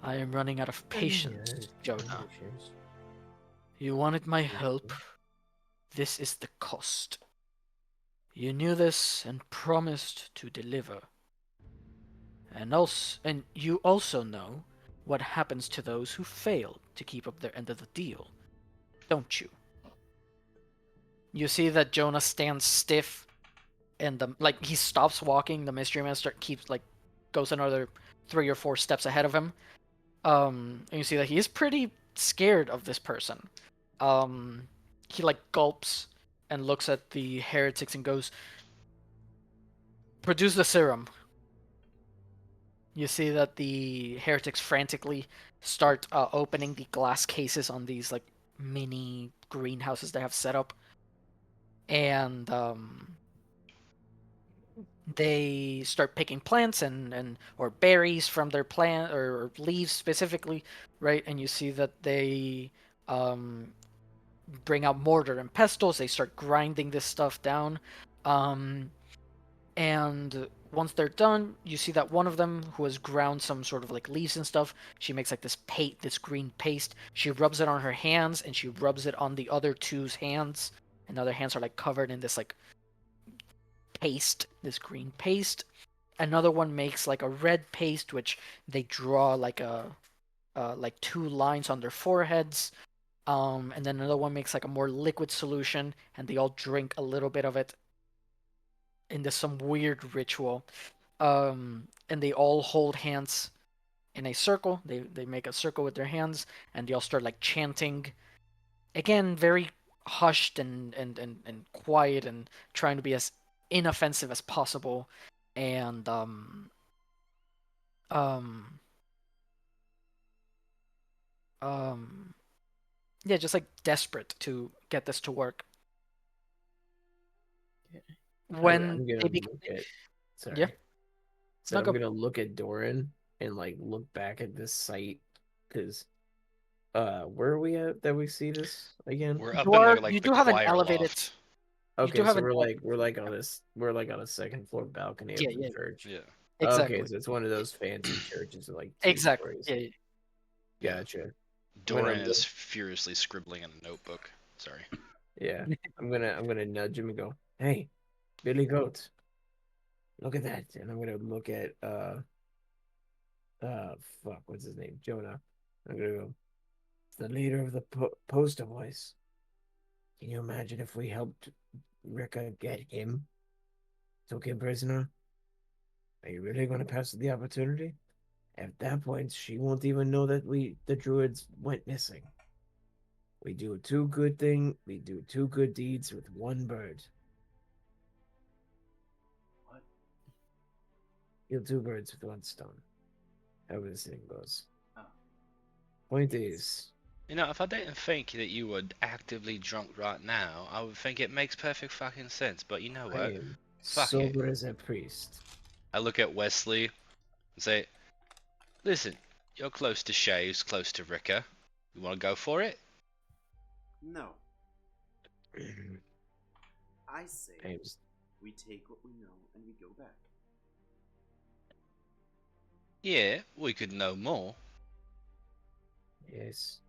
"I am running out of patience, Jonah. You wanted my help. This is the cost. You knew this and promised to deliver. And you also know what happens to those who fail to keep up their end of the deal, don't you?" You see that Jonah stands stiff, and he stops walking. The mystery man keeps goes another 3 or 4 steps ahead of him. And you see that he is pretty scared of this person. He gulps and looks at the heretics and goes, "Produce the serum." You see that the heretics frantically start opening the glass cases on these mini greenhouses they have set up, and they start picking plants and or berries from their plant or leaves specifically, right? And you see that they bring out mortar and pestles. They start grinding this stuff down, and once they're done, you see that one of them, who has ground some sort of leaves and stuff, she makes this green paste. She rubs it on her hands, and she rubs it on the other two's hands, and the other hands are covered in this paste, this green paste. Another one makes a red paste, which they draw two lines on their foreheads. And then another one makes a more liquid solution, and they all drink a little bit of it into some weird ritual. And they all hold hands in a circle. They make a circle with their hands, and they all start chanting. Again, very hushed and quiet, and trying to be as inoffensive as possible. And um yeah, just desperate to get this to work. When I'm they gonna begin, look at. Sorry. yeah, So not I'm go. gonna look at Doran and look back at this site because where are we at that we see this again? We're up in You the do have an choir elevated. loft. You do Okay, have so an we're on this we're on a second floor balcony of yeah, the yeah, church. Yeah. Okay, exactly, so it's one of those fancy churches with 2 exactly. stories. Yeah, yeah. Yeah. Gotcha. I'm gonna Doran is look- furiously scribbling in a notebook. Sorry. Yeah, I'm gonna nudge him and go, "Hey, Billy Goat, look at that!" And I'm gonna look at fuck, what's his name? Jonah. I'm gonna go. It's the leader of the poster boys. Can you imagine if we helped Rika get him? Took him prisoner? Are you really gonna pass the opportunity? At that point, she won't even know that the druids went missing. We do two good deeds with one bird. What? Kill two birds with one stone. However this thing goes. Oh. Point is, You know, if I didn't think that you were actively drunk right now, I would think it makes perfect fucking sense. But you know I what? am Fuck it. sober as a priest. I look at Wesley and say, "Listen, you're close to Shaves, close to Rika. You want to go for it?" No. I say I'm we take what we know and we go back. Yeah, we could know more. yes.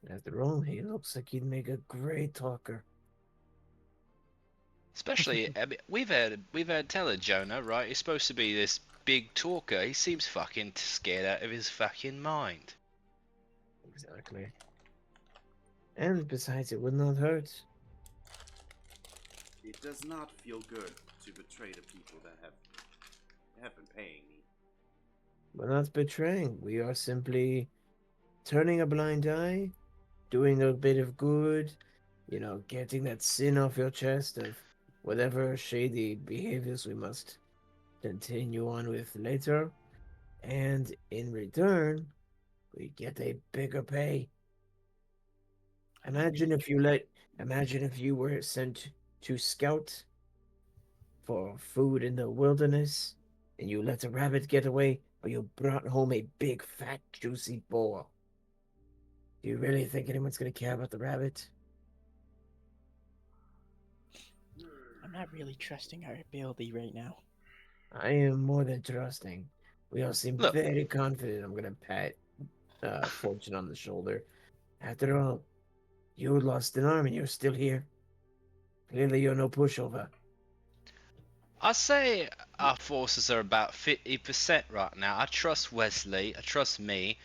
After all, he looks like he'd make a great talker. Especially, I mean, we've had Teller Jonah, right? He's supposed to be this big talker. He seems fucking scared out of his fucking mind. Exactly. And besides, it would not hurt. It does not feel good to betray the people that have been paying me. We're not betraying. We are simply turning a blind eye, doing a bit of good, getting that sin off your chest of whatever shady behaviors we must continue on with later. And in return, we get a bigger pay. Imagine if you were sent to scout for food in the wilderness and you let a rabbit get away, but you brought home a big, fat, juicy boar. Do you really think anyone's going to care about the rabbit? I'm not really trusting our ability right now. I am more than trusting. We all seem Look, very confident. I'm going to pat Fortune on the shoulder. After all, you lost an arm and you're still here. Clearly, you're no pushover. I say our forces are about 50% right now. I trust Wesley. I trust me.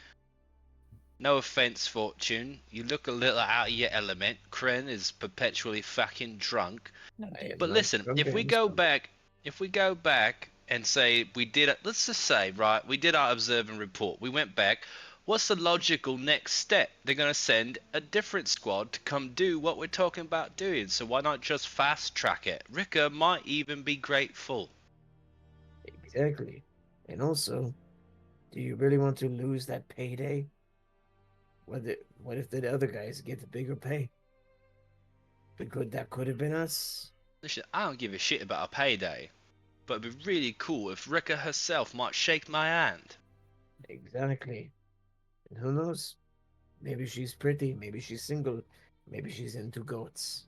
No offense, Fortune. You look a little out of your element. Kren is perpetually fucking drunk. No, I dude. am But not listen, drunk if we in go some- back, and say we did, let's just say, right, we did our observe and report. We went back. What's the logical next step? They're gonna send a different squad to come do what we're talking about doing. So why not just fast track it? Ricker might even be grateful. Exactly. And also, do you really want to lose that payday? What if the other guys get the bigger pay? That could have been us. Listen, I don't give a shit about a payday, but it'd be really cool if Ricker herself might shake my hand. Exactly. And who knows? Maybe she's pretty, maybe she's single, maybe she's into goats.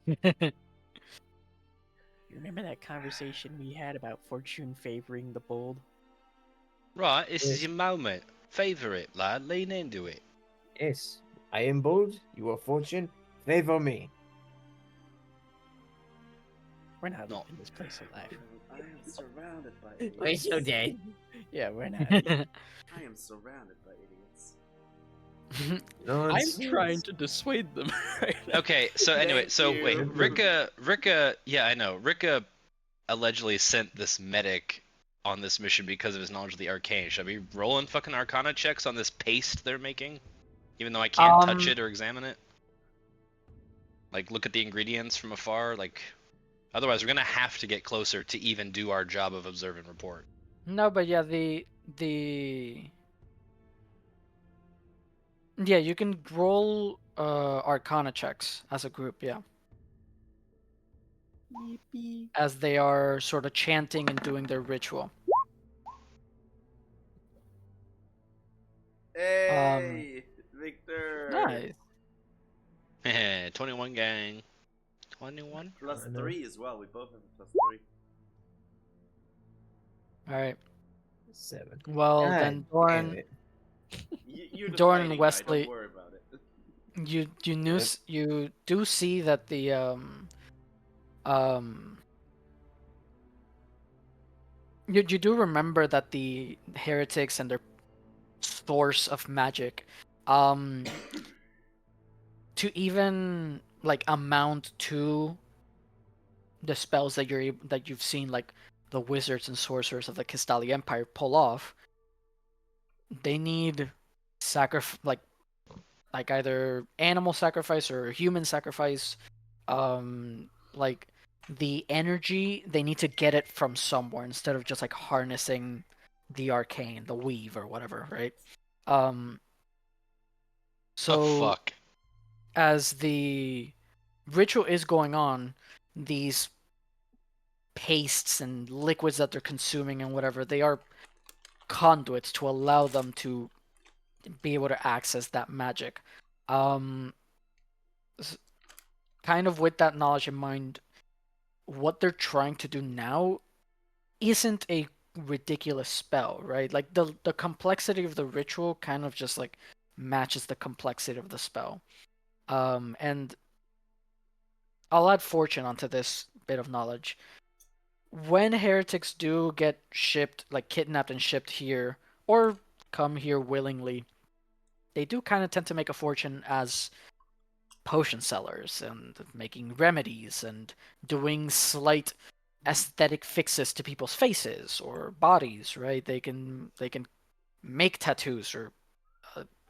You remember that conversation we had about fortune favoring the bold? Right, this is Yes. your moment. Favor it, lad. Lean into it. Yes, I am bold, you are fortune, favor me. We're not No. leaving this place alive. I am surrounded by We're idiots. so dead. Yeah, we're not. I am surrounded by idiots. Nonsense. I'm trying to dissuade them. Right now. Okay, so anyway, Thank so you. wait, Ricka, yeah, I know. Ricka allegedly sent this medic on this mission because of his knowledge of the arcane. Should I be rolling fucking arcana checks on this paste they're making? Even though I can't touch it or examine it? Like, look at the ingredients from afar? Like, otherwise we're gonna have to get closer to even do our job of observe and report. No, but yeah, the yeah, you can roll Arcana checks as a group, yeah, Yippee. as they are sort of chanting and doing their ritual. Hey, Victor. Nice. 21 gang. 21? Plus I know. 3 as well. We both have a plus 3. All right. 7. Well, God then damn Doran, it. You're the Doran fighting Wesley- guy. Don't worry about it. you do see that the you do remember that the heretics and their source of magic, to even like amount to the spells that you've seen like the wizards and sorcerers of the Kistali Empire pull off, they need like either animal sacrifice or human sacrifice. Like the energy, they need to get it from somewhere instead of just like harnessing the arcane, the weave or whatever, right? Oh, So fuck. as the ritual is going on, these pastes and liquids that they're consuming and whatever, they are conduits to allow them to be able to access that magic. Um, kind of with that knowledge in mind, what they're trying to do now isn't a ridiculous spell, right? Like the complexity of the ritual kind of just like matches the complexity of the spell. And I'll add fortune onto this bit of knowledge. When heretics do get shipped, like kidnapped and shipped here, or come here willingly, they do kind of tend to make a fortune as potion sellers and making remedies and doing slight aesthetic fixes to people's faces or bodies, right? They can make tattoos or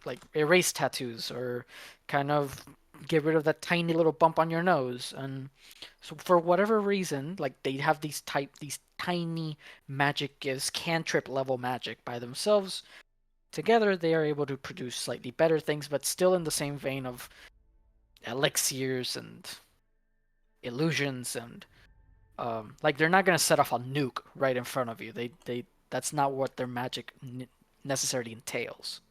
like erase tattoos or kind of get rid of that tiny little bump on your nose. And so for whatever reason, like they have these tiny magic gifts, cantrip level magic by themselves. Together they are able to produce slightly better things, but still in the same vein of elixirs and illusions and like they're not gonna set off a nuke right in front of you. They that's not what their magic necessarily entails.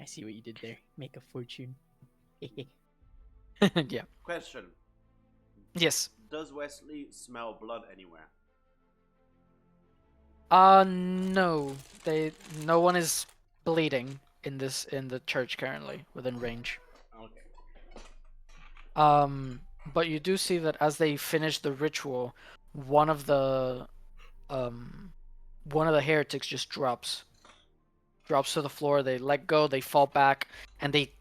I see what you did there. Make a fortune. Yeah. Question: Yes. Does Wesley smell blood anywhere? No. No one is bleeding in the church currently within range. Okay. But you do see that as they finish the ritual, one of the heretics just drops drops to the floor. They let go. They fall back, and they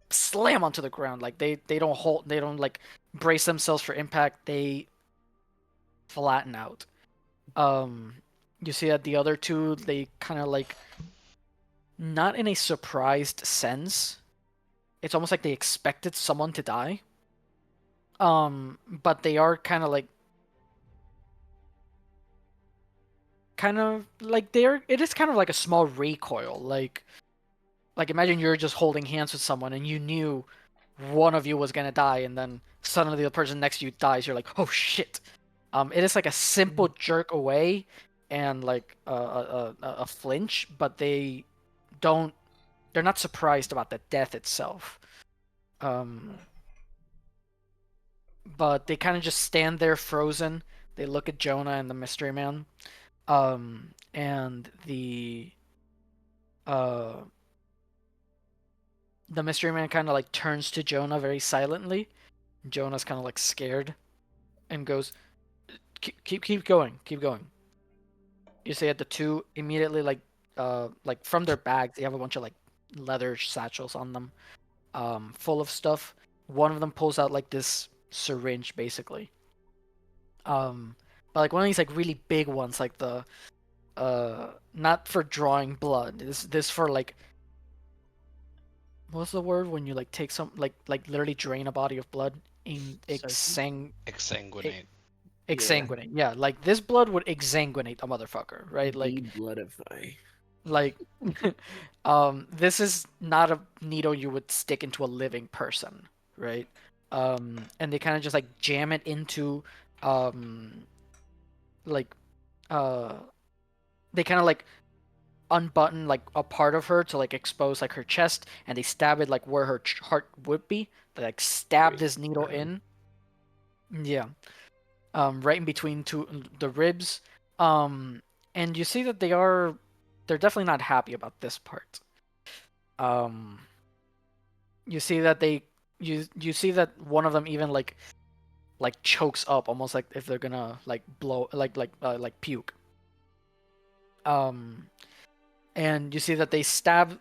slam onto the ground. Like they don't hold. They don't like brace themselves for impact. They flatten out. You see that the other two, they kind of like, not in a surprised sense. It's almost like they expected someone to die. But they are kind of like they're. It is kind of like a small recoil. Like imagine you're just holding hands with someone and you knew one of you was gonna die, and then suddenly the person next to you dies. You're like, oh shit. It is like a simple jerk away and like a flinch, but they don't. They're not surprised about the death itself. But they kind of just stand there frozen. They look at Jonah and the mystery man. And uh the mystery man kind of like turns to Jonah very silently. Jonah's kind of like scared and goes, keep going, keep going. You see at the two immediately like from their bags they have a bunch of like leather satchels on them, full of stuff. One of them pulls out like this syringe basically. But like one of these like really big ones, like the not for drawing blood. This for like, what's the word when you like take some like literally drain a body of blood in Exsanguinate. exsanguinate. Yeah, like this blood would exsanguinate a motherfucker, right? Like Bloodify. like this is not a needle you would stick into a living person, right? And they kind of just like jam it into like they kind of like unbutton like a part of her to like expose like her chest, and they stab it like where her heart would be. They like stab this needle in. Yeah. Right in between the ribs. And you see that they're definitely not happy about this part. You see that you see that one of them even like chokes up almost like if they're gonna like blow like puke. And you see that they stab,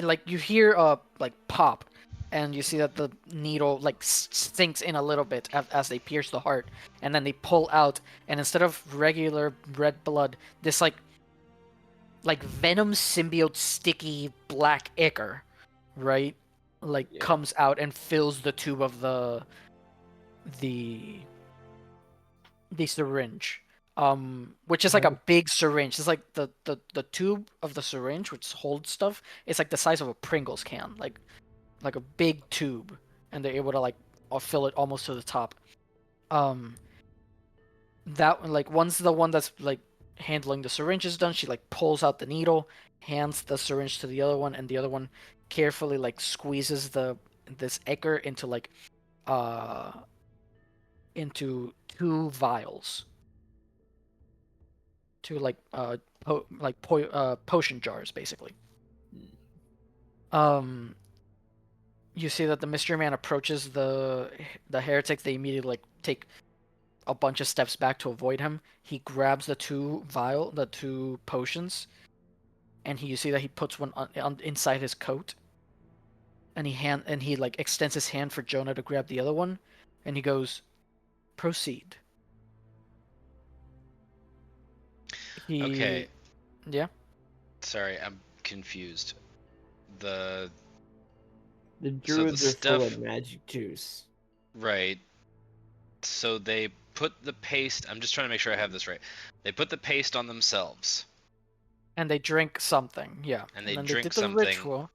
like you hear like pop, and you see that the needle like sinks in a little bit as they pierce the heart, and then they pull out, and instead of regular red blood, this like venom symbiote sticky black ichor, right? Like comes out and fills the tube of the syringe. Which is like a big syringe. It's like the tube of the syringe which holds stuff. It's like the size of a Pringles can, like a big tube, and they're able to like fill it almost to the top. That like once the one that's like handling the syringe is done, she like pulls out the needle, hands the syringe to the other one, and the other one carefully like squeezes this ichor into like into two vials, two like potion jars basically. You see that the mystery man approaches the heretic. They immediately like take a bunch of steps back to avoid him. He grabs the two potions, and you see that he puts one inside his coat, and he like extends his hand for Jonah to grab the other one, and he goes, "Proceed." Okay. Yeah. Sorry, I'm confused. The So the druids are full stuff- of magic juice. Right. So they put the paste. I'm just trying to make sure I have this right. They put the paste on themselves. And they drink something, yeah. And they then drink they did something. the ritual,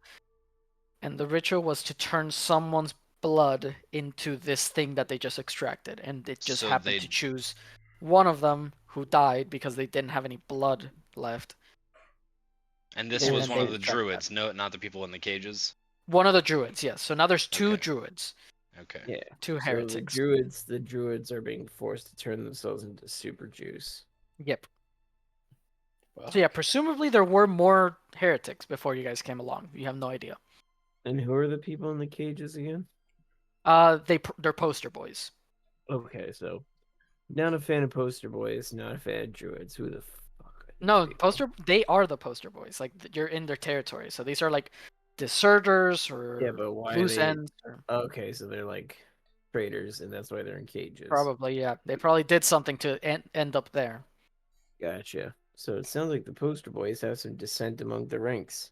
and the ritual was to turn someone's blood into this thing that they just extracted, and it just So happened to choose one of them who died because they didn't have any blood left. And this And was then one of they the extract druids, no, not the people in the cages. One of the druids, yes. So now there's two Okay. druids, Okay. Yeah. two So heretics. the druids are being forced to turn themselves into super juice. Yep. So yeah, presumably there were more heretics before you guys came along. You have no idea. And who are the people in the cages again? They're poster boys. Okay, so not a fan of poster boys, not a fan of druids. Who the fuck are No, they are the poster boys. Like you're in their territory. So these are like deserters or Yeah, but why are loose they? ends or Okay, so they're like traders, and that's why they're in cages. probably, yeah. They probably did something to end up there. Gotcha. So it sounds like the poster boys have some dissent among the ranks.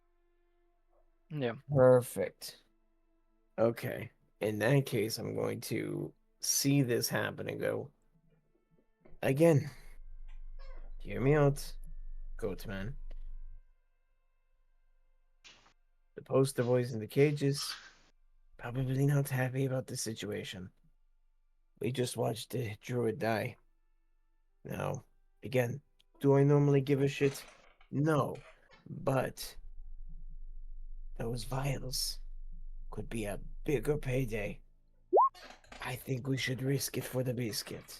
Yeah. Perfect. Okay. In that case, I'm going to see this happen and go, again, hear me out, Goatman. The poster boys in the cages, probably not happy about the situation. We just watched the druid die. Now, again, do I normally give a shit? No. But those vials could be a bigger payday. I think we should risk it for the biscuit.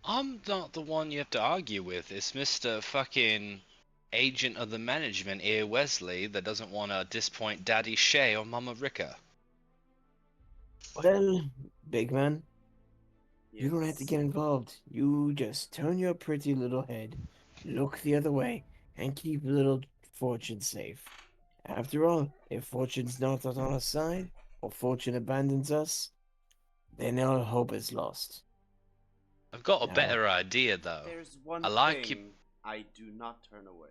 I'm not the one you have to argue with. It's Mr. fucking agent of the management here, Wesley, that doesn't want to disappoint Daddy Shay or Mama Ricka. Well, big man, Yes. you don't have to get involved. You just turn your pretty little head, look the other way, and keep little Fortune safe. After all, if Fortune's not on our side, or Fortune abandons us, then all hope is lost. I've got a Now, better idea, though. There's one I like thing you. I do not turn away.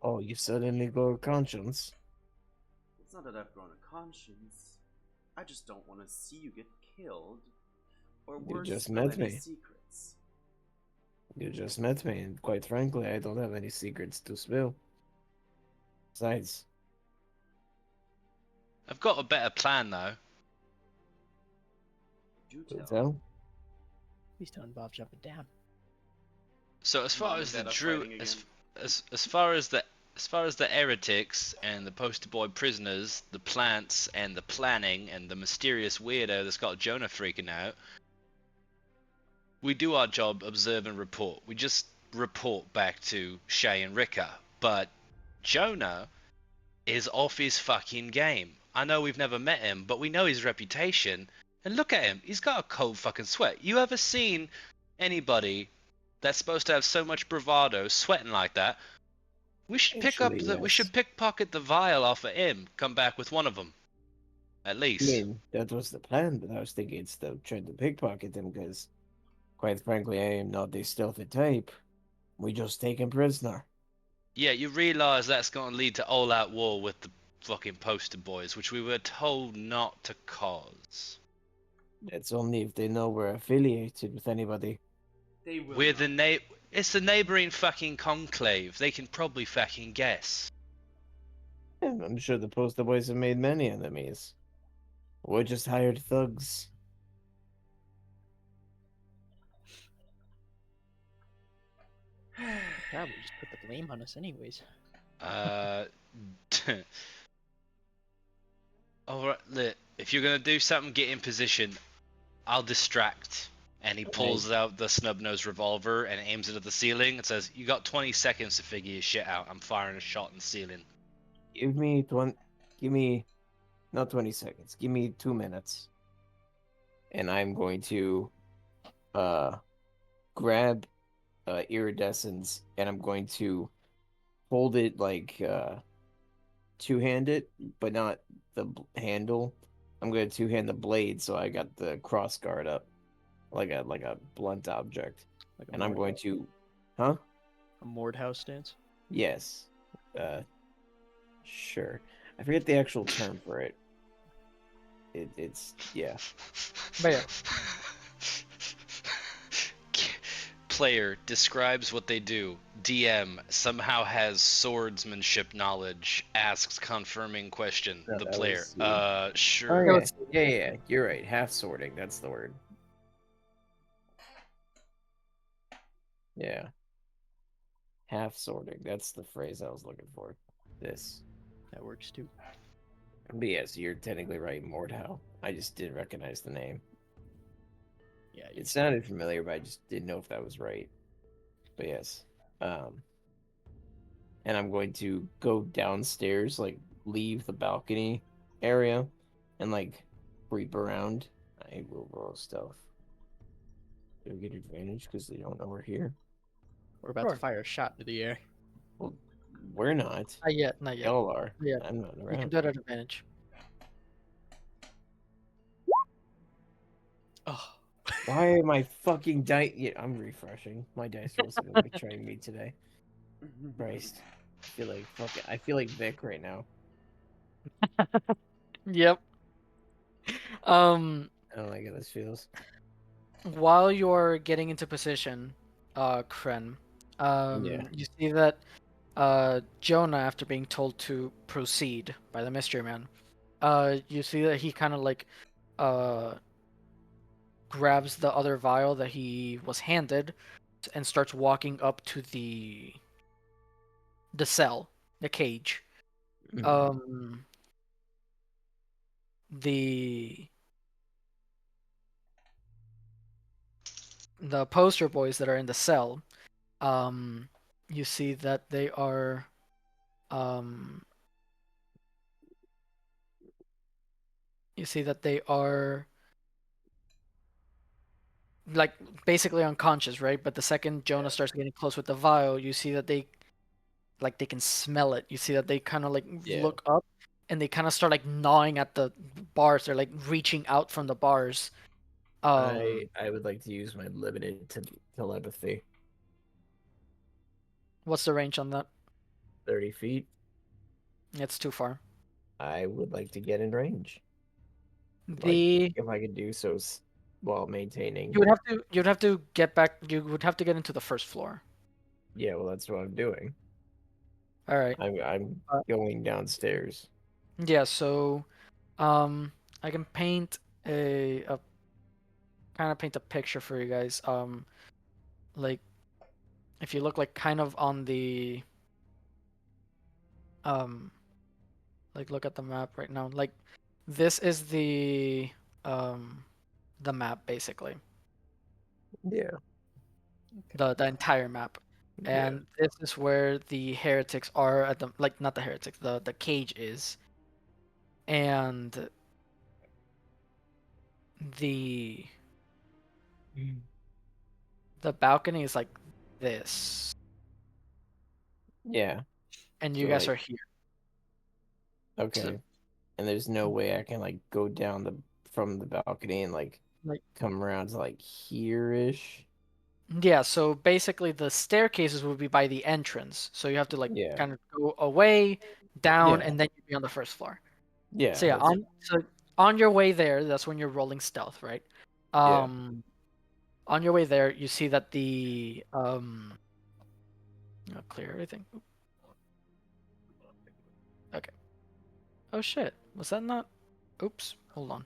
oh, you suddenly grow a conscience. It's not that I've grown a conscience. I just don't want to see you get killed, or You worse, just spill met any me. secrets. You just met me, and quite frankly, I don't have any secrets to spill. Besides, I've got a better plan, though. Do do tell. tell. Please don't involve jumping down. So as far Mom as and the Dad are Drew, fighting again. as far as the heretics and the poster boy prisoners, the plants and the planning and the mysterious weirdo that's got Jonah freaking out, we do our job, observe and report. We just report back to Shay and Ricka. But Jonah is off his fucking game. I know we've never met him, but we know his reputation. And look at him, he's got a cold fucking sweat. You ever seen anybody that's supposed to have so much bravado sweating like that? We should Actually, we yes. should pickpocket the vial off of him. Come back with one of them, at I least. mean, that was the plan, but I was thinking instead of trying to pickpocket him, because, quite frankly, I am not the stealthy type. We just take him prisoner. Yeah, you realise that's going to lead to all-out war with the fucking poster boys, which we were told not to cause. That's only if they know we're affiliated with anybody. They will We're not. It's the neighbouring fucking conclave. They can probably fucking guess. And I'm sure the poster boys have made many enemies. We're just hired thugs. Probably just put the blame on us, anyways. Alright, if you're gonna do something, get in position. I'll distract. And he pulls out the snub-nosed revolver and aims it at the ceiling and says, "You got 20 seconds to figure your shit out. I'm firing a shot in the ceiling." Give me not 20 seconds. Give me 2 minutes. And I'm going to grab iridescence, and I'm going to hold it like two-handed, but not the handle. I'm going to two-hand the blade, so I got the cross guard up, like a blunt object. Like And I'm going to, huh? a moored house stance. Yes. Sure. I forget the actual term for it. It's yeah. But yeah. Player describes what they do. DM somehow has swordsmanship knowledge. Asks confirming question. No, The that player. was you. Sure. Oh yeah. You're right. Half sorting. That's the word. Yeah. Half sorting. That's the phrase I was looking for. This. That works too. But yes, you're technically right, Mordhau. I just didn't recognize the name. Yeah. It sounded familiar, but I just didn't know if that was right. But yes. And I'm going to go downstairs, like leave the balcony area and like creep around. I will roll stealth. Do we get advantage because they don't know we're here? We're about Sure. to fire a shot into the air. Well, we're not. Not yet, not yet. Y'all are. Yeah, I'm not you can around. do it at advantage. Oh, Why am I fucking dice? Yeah, I'm refreshing. My dice rolls have been betraying me today. Christ. I feel like Vic right now. Yep. Um, I don't like how this feels. while you're getting into position, Kren, Yeah. you see that Jonah, after being told to proceed by the mystery man, you see that he kind of like uh grabs the other vial that he was handed and starts walking up to the cell, the cage. Mhm. The the poster boys that are in the cell, you see that they are um you see that they are like basically unconscious, right? But the second Jonah starts getting close with the vial, you see that they can smell it. You see that they kind of like Yeah. look up and they kind of start like gnawing at the bars. They're like reaching out from the bars. I would like to use my limited telepathy. What's the range on that? 30 feet. It's too far. I would like to get in range. Like, The if I could do so while maintaining. you'd have to get back. You would have to get into the first floor. Yeah, well, that's what I'm doing. All right. I'm Uh, going downstairs. Yeah. So, I can paint a kind of paint a picture for you guys. Like if you look like kind of on the um like look at the map right now. Like this is um the map basically. Yeah. The entire map. Yeah. And this is where the heretics are at the like not the heretics, the cage is. And the the balcony is like this. Yeah. And you So guys like, are here. So, okay. And there's no way I can like go down from the balcony and like like come around to like here-ish. yeah, so basically the staircases would be by the entrance. So you have to like Yeah. kind of go away, down, Yeah. and then you'd be on the first floor. Yeah. So yeah, That's on your way there, that's when you're rolling stealth, right? yeah. On your way there, you see that I'll clear everything. Okay. Oh shit. Was that not? Oops. Hold on.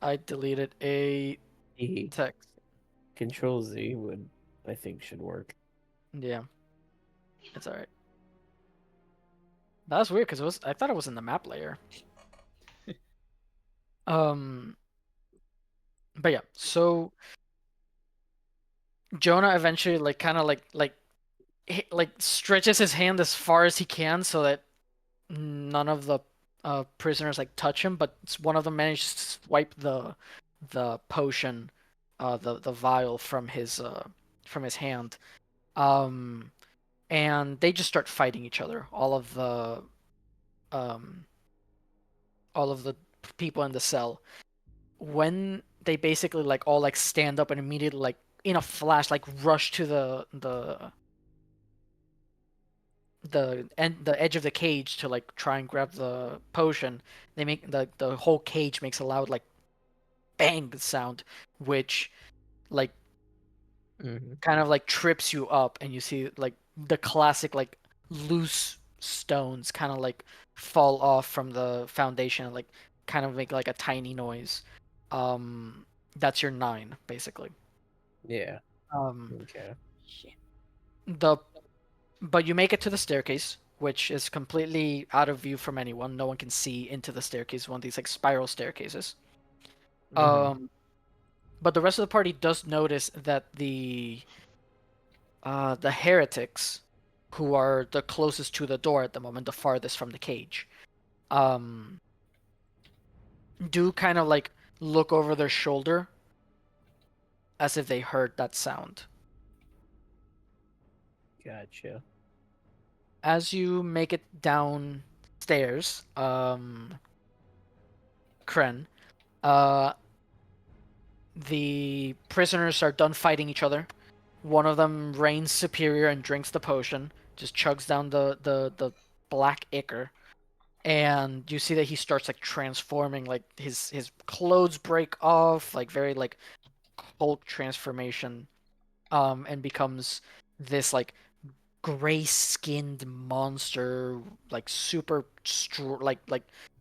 I deleted a E. text. Control Z would I think should work. Yeah. It's alright. That's weird because I thought it was in the map layer. Um but yeah, so Jonah eventually like kind of like stretches his hand as far as he can so that none of the prisoners like touch him, but one of them managed to swipe the potion, the vial from his hand, um, and they just start fighting each other. Um, all of the people in the cell. When they basically like all like stand up and immediately like in a flash like rush to the edge of the cage to like try and grab the potion, they make the whole cage makes a loud like bang sound, which like Mm-hmm. kind of like trips you up, and you see like the classic like loose stones kind of like fall off from the foundation and like kind of make like a tiny noise. That's your 9 basically. Yeah. Um, Okay. shit. the But you make it to the staircase, which is completely out of view from anyone. No one can see into the staircase, one of these like spiral staircases. Mhm. But the rest of the party does notice that the heretics, who are the closest to the door at the moment, the farthest from the cage, um, do kind of like look over their shoulder as if they heard that sound. Gotcha. As you make it downstairs, Kren, uh, the prisoners are done fighting each other. One of them reigns superior and drinks the potion, just chugs down the black ichor, and you see that he starts like transforming, like his clothes break off, like very like Hulk transformation, and becomes this like gray-skinned monster, like super like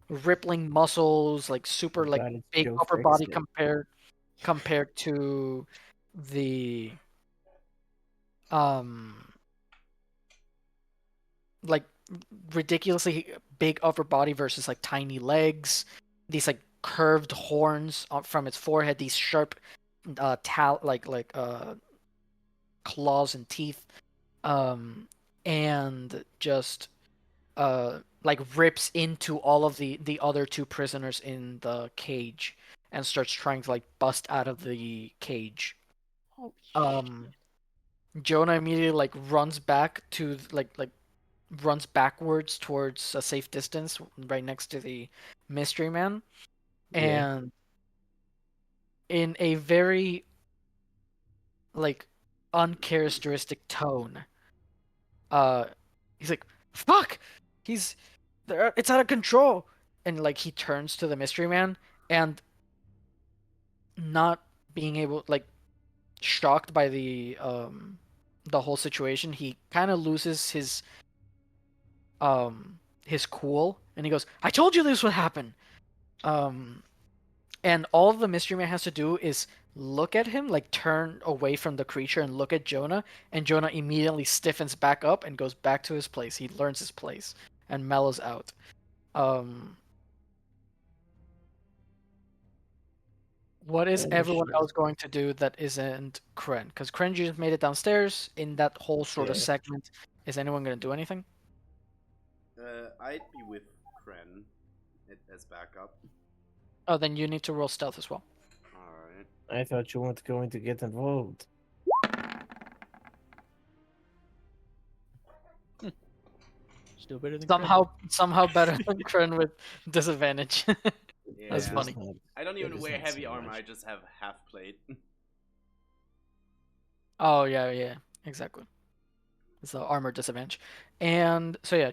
rippling muscles, like super like God, it's big Joe upper body Frickson. compared to the um like ridiculously big upper body versus like tiny legs, these like curved horns from its forehead, these sharp claws and teeth, and just like rips into all of the other two prisoners in the cage and starts trying to like bust out of the cage. Holy um Jonah immediately like runs back to like runs backwards towards a safe distance right next to the mystery man, Yeah. and in a very like uncharacteristic tone, uh he's like, fuck, he's there, it's out of control. And like he turns to the mystery man, and not being able, like, shocked by the whole situation, he kind of loses his cool, and he goes, I told you this would happen. um and all the mystery man has to do is look at him, like turn away from the creature and look at Jonah, and Jonah immediately stiffens back up and goes back to his place. He learns his place and mellows out. um What is Oh, everyone shit. else going to do that isn't Kren? Because Kren just made it downstairs in that whole sort of Yeah. segment. Is anyone going to do anything? I'd be with Kren as backup. Oh, then you need to roll stealth as well. Alright. I thought you weren't going to get involved. Still better than Somehow better than Kren with disadvantage. That's Yeah. funny. I don't It even is wear not heavy so armor, much. I just have half plate. Oh yeah, exactly. It's the armor disadvantage. And so yeah,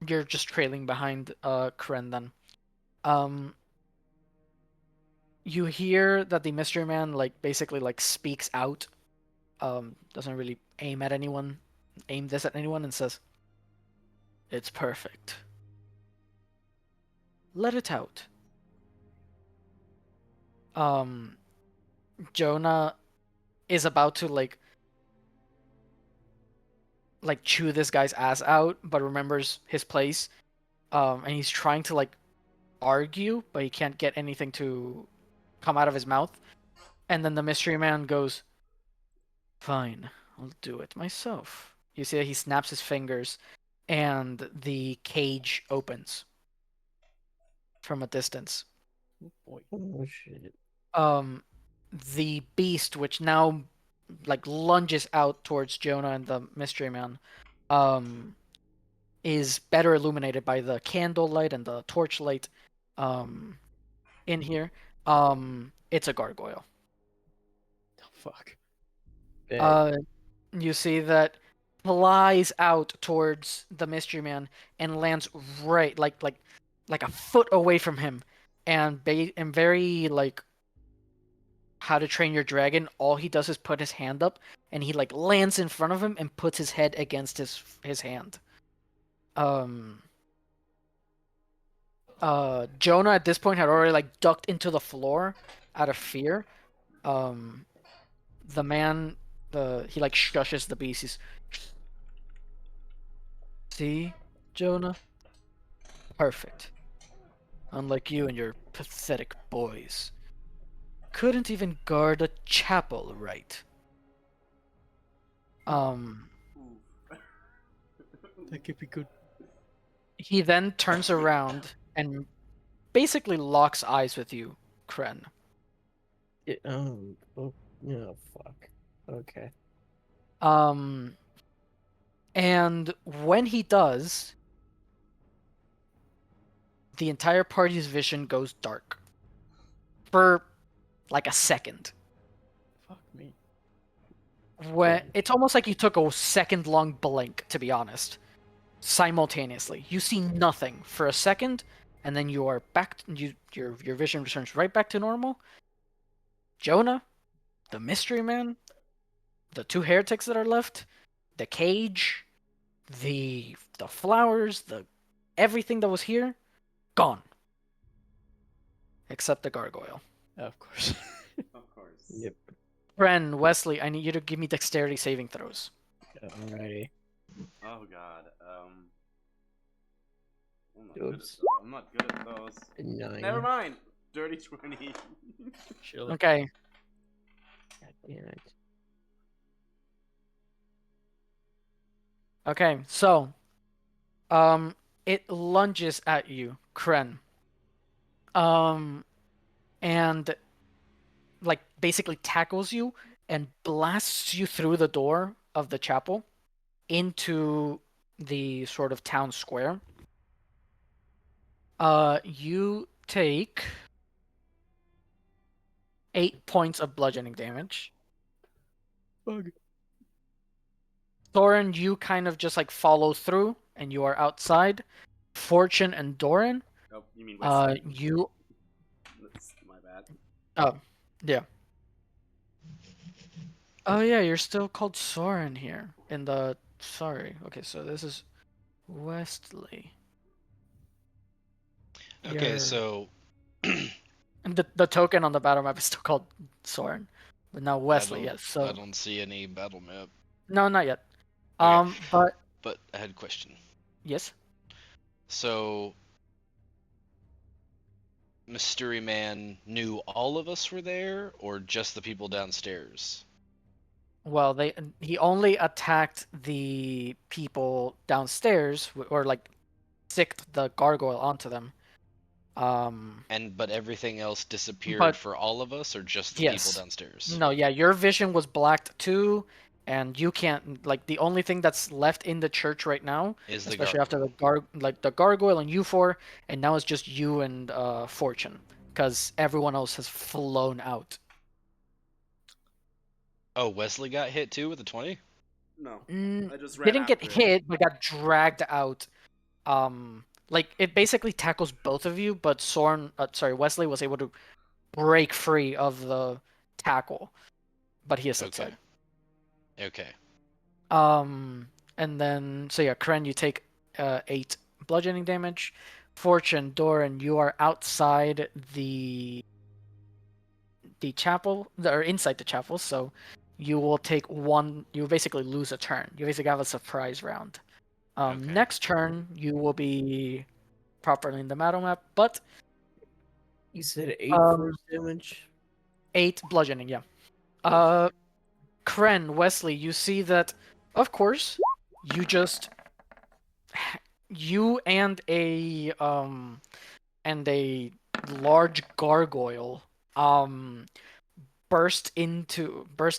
you're just trailing behind Kren then. Um you hear that the mystery man like basically like speaks out, doesn't really aim this at anyone, and says, "It's perfect. Let it out." Um Jonah is about to like chew this guy's ass out, but remembers his place. And he's trying to like argue, but he can't get anything to come out of his mouth. And then the mystery man goes, "Fine, I'll do it myself." You see that he snaps his fingers, and the cage opens from a distance. boy. Oh shit. Um, the beast, which now like lunges out towards Jonah and the mystery man, um, is better illuminated by the candlelight and the torchlight, in here. It's a gargoyle. The fuck. Uh, you see that flies out towards the mystery man and lands right like a foot away from him, and very like How to Train Your Dragon, all he does is put his hand up, and he like lands in front of him and puts his head against his hand. Um Jonah at this point had already like ducked into the floor out of fear. Um the man he like shushes the beast. He's, "See, Jonah? Perfect. Unlike you and your pathetic boys. Couldn't even guard a chapel right." Um Oof. That could be good. he then turns around and basically locks eyes with you, Kren. Oh, Oh fuck. Okay. And when he does, the entire party's vision goes dark for like a second. Fuck me. When it's almost like you took a second long blink, to be honest. Simultaneously, you see nothing for a second, and then you are back. Your vision returns right back to normal. Jonah, the mystery man, the two heretics that are left, the cage, the flowers, the everything that was here, gone, except the gargoyle. Of course. Of course. Yep. Ren, Wesley, I need you to give me dexterity saving throws. Alrighty. Oh god. Oops. I'm not good at those. 9. Never mind. Dirty 20. Surely. Okay, God damn it. okay, so, it lunges at you, Kren. And like basically tackles you and blasts you through the door of the chapel into the sort of town square. You take 8 points of bludgeoning damage. Bug. Thorin, you kind of just like follow through and you are outside. Fortune and Doran, Oh, you mean Wesley? you That's my bad. oh yeah. Oh yeah, you're still called Soren here in the sorry. Okay, so this is Westley. Okay, You're- so And the token on the battle map is still called Soren. But now Wesley, yes. I So don't see any battle map. no, not yet. Okay. But But I had a question. yes. So Mystery Man knew all of us were there, or just the people downstairs? Well, he only attacked the people downstairs, or like sicked the gargoyle onto them. But everything else disappeared But for all of us, or just the people yes, downstairs? no, yeah, your vision was blacked too, and you can't like the only thing that's left in the church right now, Is the especially after gargoyle. the gargoyle and you four, and now it's just you and Fortune, because everyone else has flown out. Oh, Wesley got hit too with a 20? No. Mm, I just ran didn't get after it. hit, but got dragged out. Like it basically tackles both of you, but Wesley was able to break free of the tackle, but he is Okay. outside. Okay. And then so yeah, Kren, you take 8 bludgeoning damage. Fortune, Doran, you are outside the chapel, or inside the chapel, so you will take 1. You basically lose a turn. You basically have a surprise round. Okay. Next turn you will be properly in the battle map, but You said 8 Um, force damage? 8 bludgeoning, yeah. Kren, Wesley, you see that, of course, you just you and a large gargoyle burst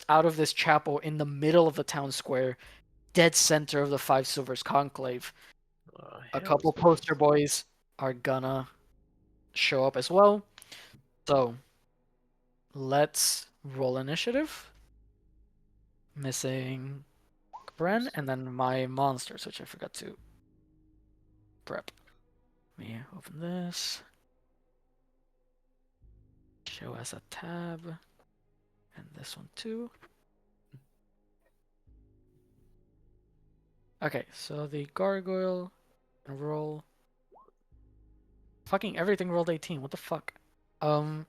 out of this chapel in the middle of the town square, dead center of the Five Silvers conclave. Oh, A hell couple no. poster boys are gonna show up as well. So let's roll initiative. Missing Bren, and then my monsters, which I forgot to prep. Let me open this. Show as a tab. And this one too. Okay, so the gargoyle and roll. Fucking everything rolled 18. What the fuck? And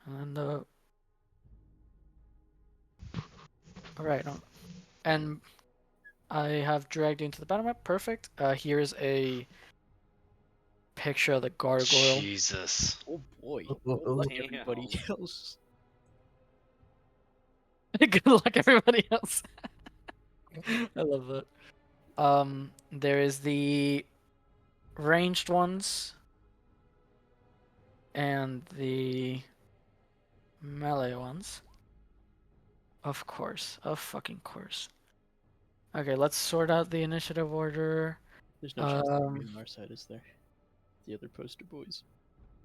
the. Alright, no. And I have dragged you into the battle map. Perfect. Here's a picture of the gargoyle. Jesus. Oh boy. Oh, Like damn. everybody else. Good luck, everybody else. I love that. There is the ranged ones and the melee ones. Of course. Of fucking course. Okay, let's sort out the initiative order. There's no chance they'll be on our side, is there? The other poster boys.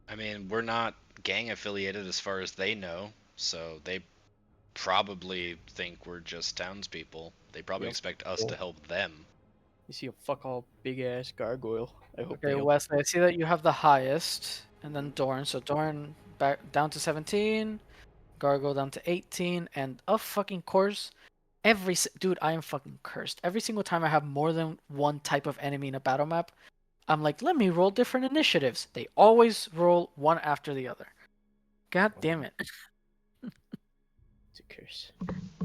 I mean, we're not gang affiliated as far as they know, so they probably think we're just townspeople. They probably Yep. expect us to help them. You see a fuck all big ass gargoyle. I hope they Okay, help. Wesley, I see that you have the highest, and then Dorn. So Dorn back down to 17, Gargoyle down to 18, and of fucking course, dude, I am fucking cursed. Every single time I have more than one type of enemy in a battle map, I'm like, let me roll different initiatives. They always roll one after the other. God damn it. It's a curse.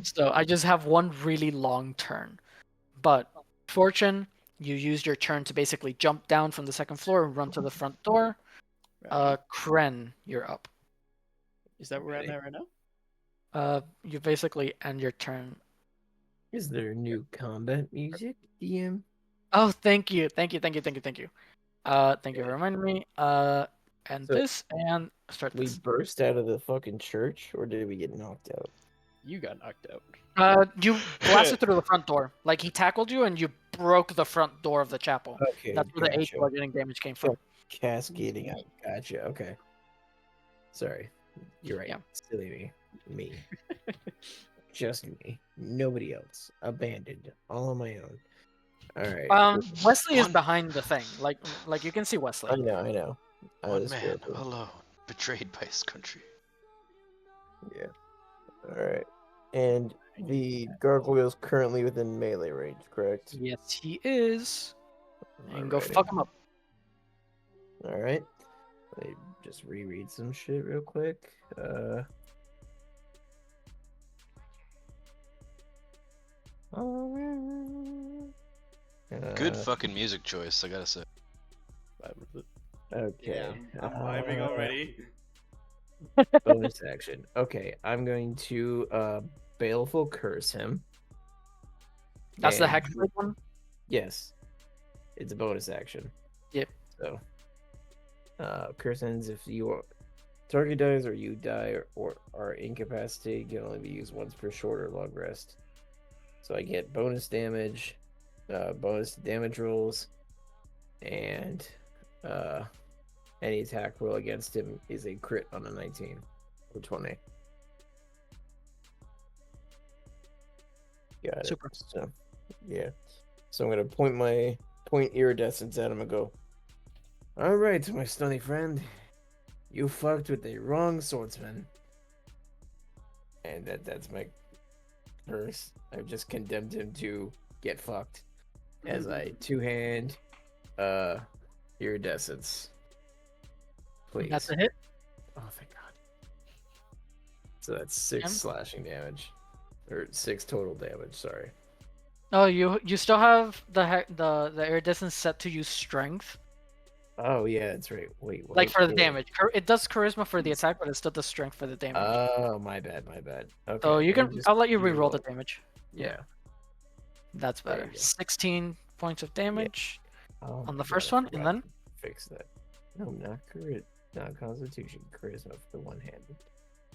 So I just have one really long turn. But Fortune, you used your turn to basically jump down from the second floor and run to the front door. Right. Kren, you're up. Is that where I'm at right now? You basically end your turn. Is there new combat music, DM? Oh, thank you. Thank you for Yeah. reminding me. And So- this, and start We this. burst out of the fucking church, or did we get knocked out? You got knocked out. You blasted through the front door. Like, he tackled you, and you broke the front door of the chapel. Okay, That's where the 8 gotcha. bludgeoning damage came from. Cascading out. Gotcha. Okay. Sorry. You're right. Yeah. Silly me. Just me. Nobody else. Abandoned. All on my own. All right. Wesley is One- behind the thing. Like you can see Wesley. I know. One man alone, betrayed by his country. Yeah. All right. And the gargoyle's currently within melee range, correct? Yes, he is. And go Alrighty. fuck him up. All right. Let me just reread some shit real quick. Good fucking music choice, I gotta say. Vibe with it. Okay. Yeah, I'm vibing already. Bonus action. Okay, I'm going to baleful curse him. That's the And- Hexblade one? Yes. It's a bonus action. Yep. So curse ends if target dies or you die or are incapacitated, can only be used once per short or long rest. So I get bonus damage, bonus damage rolls, and any attack roll against him is a crit on a 19 or 20. Got it. Super. So, yeah. So I'm gonna point iridescence at him and go, all right, my stunny friend, you fucked with the wrong swordsman. And that's my curse. I've just condemned him to get fucked as I two-hand iridescence. Please. That's a hit. Oh, thank God. So that's 6 slashing damage. Or 6 total damage, sorry. Oh, you still have the iridescence set to use strength. Oh, yeah, that's right. Wait, what? Like for the Yeah. damage. It does charisma for the attack, but it still does strength for the damage. Oh, my bad. Okay. So you let me can. just I'll let you re-roll re-roll. the damage. Yeah. That's There better. you go. 16 points of damage. Oh, On my the first God, I one, and forgot then? to fix that. No, not not Constitution, charisma for the one-handed.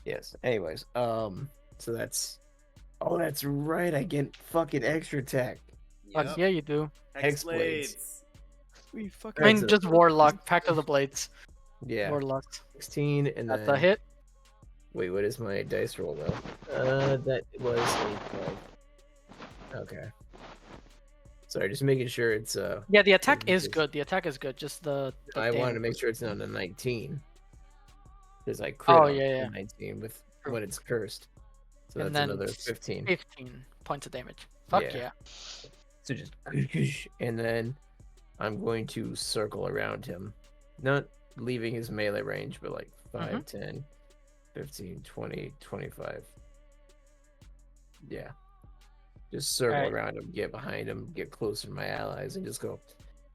Yes. Anyways, so that's. Oh, that's right. I get fucking extra attack. Fuck yeah, you do. Hex Hexblades. blades. We fucking. I mean, That's a- just Warlock, Pact of the Blades. Yeah. Warlock. 16, and That's then. a hit. Wait, what is my dice roll though? That was a 12. Okay. Sorry, just making sure it's Yeah, the attack is Just- good. The attack is good. Just the I wanted to damage. make sure it's not a 19. Because I crit Oh, on yeah. 19 with True. when it's cursed. So And that's then another 15. 15 points of damage. Fuck Yeah. yeah. So just and then I'm going to circle around him. Not leaving his melee range, but like 5, 10, 15, 20, 25. Yeah. Just circle Alright. around him, get behind him, get closer to my allies, and just go,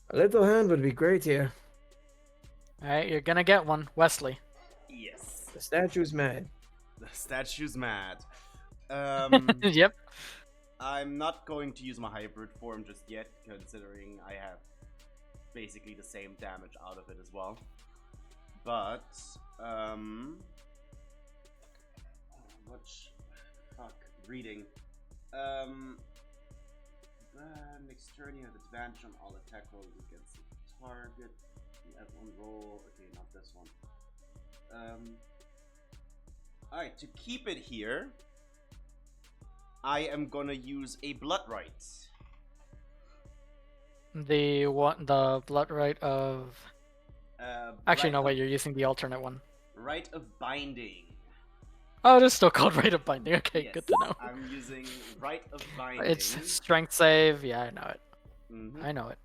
a little hand would be great here. Alright, you're gonna get one. Wesley. Yes. The statue's mad. The statue's mad. Yep. I'm not going to use my hybrid form just yet, considering I have basically the same damage out of it as well. But, fuck, reading. Next turn you have advantage on all attack rolls against the target. You have one roll. Okay, not this one. Alright, to keep it here, I am gonna use a blood right. The blood right of. Actually, Right no, of- wait. You're using the alternate one. Right of binding. Oh, it is still called right of binding. Okay, Yes, good to know. I'm using right of binding. It's strength save. Yeah, I know it. Mhm. I know it.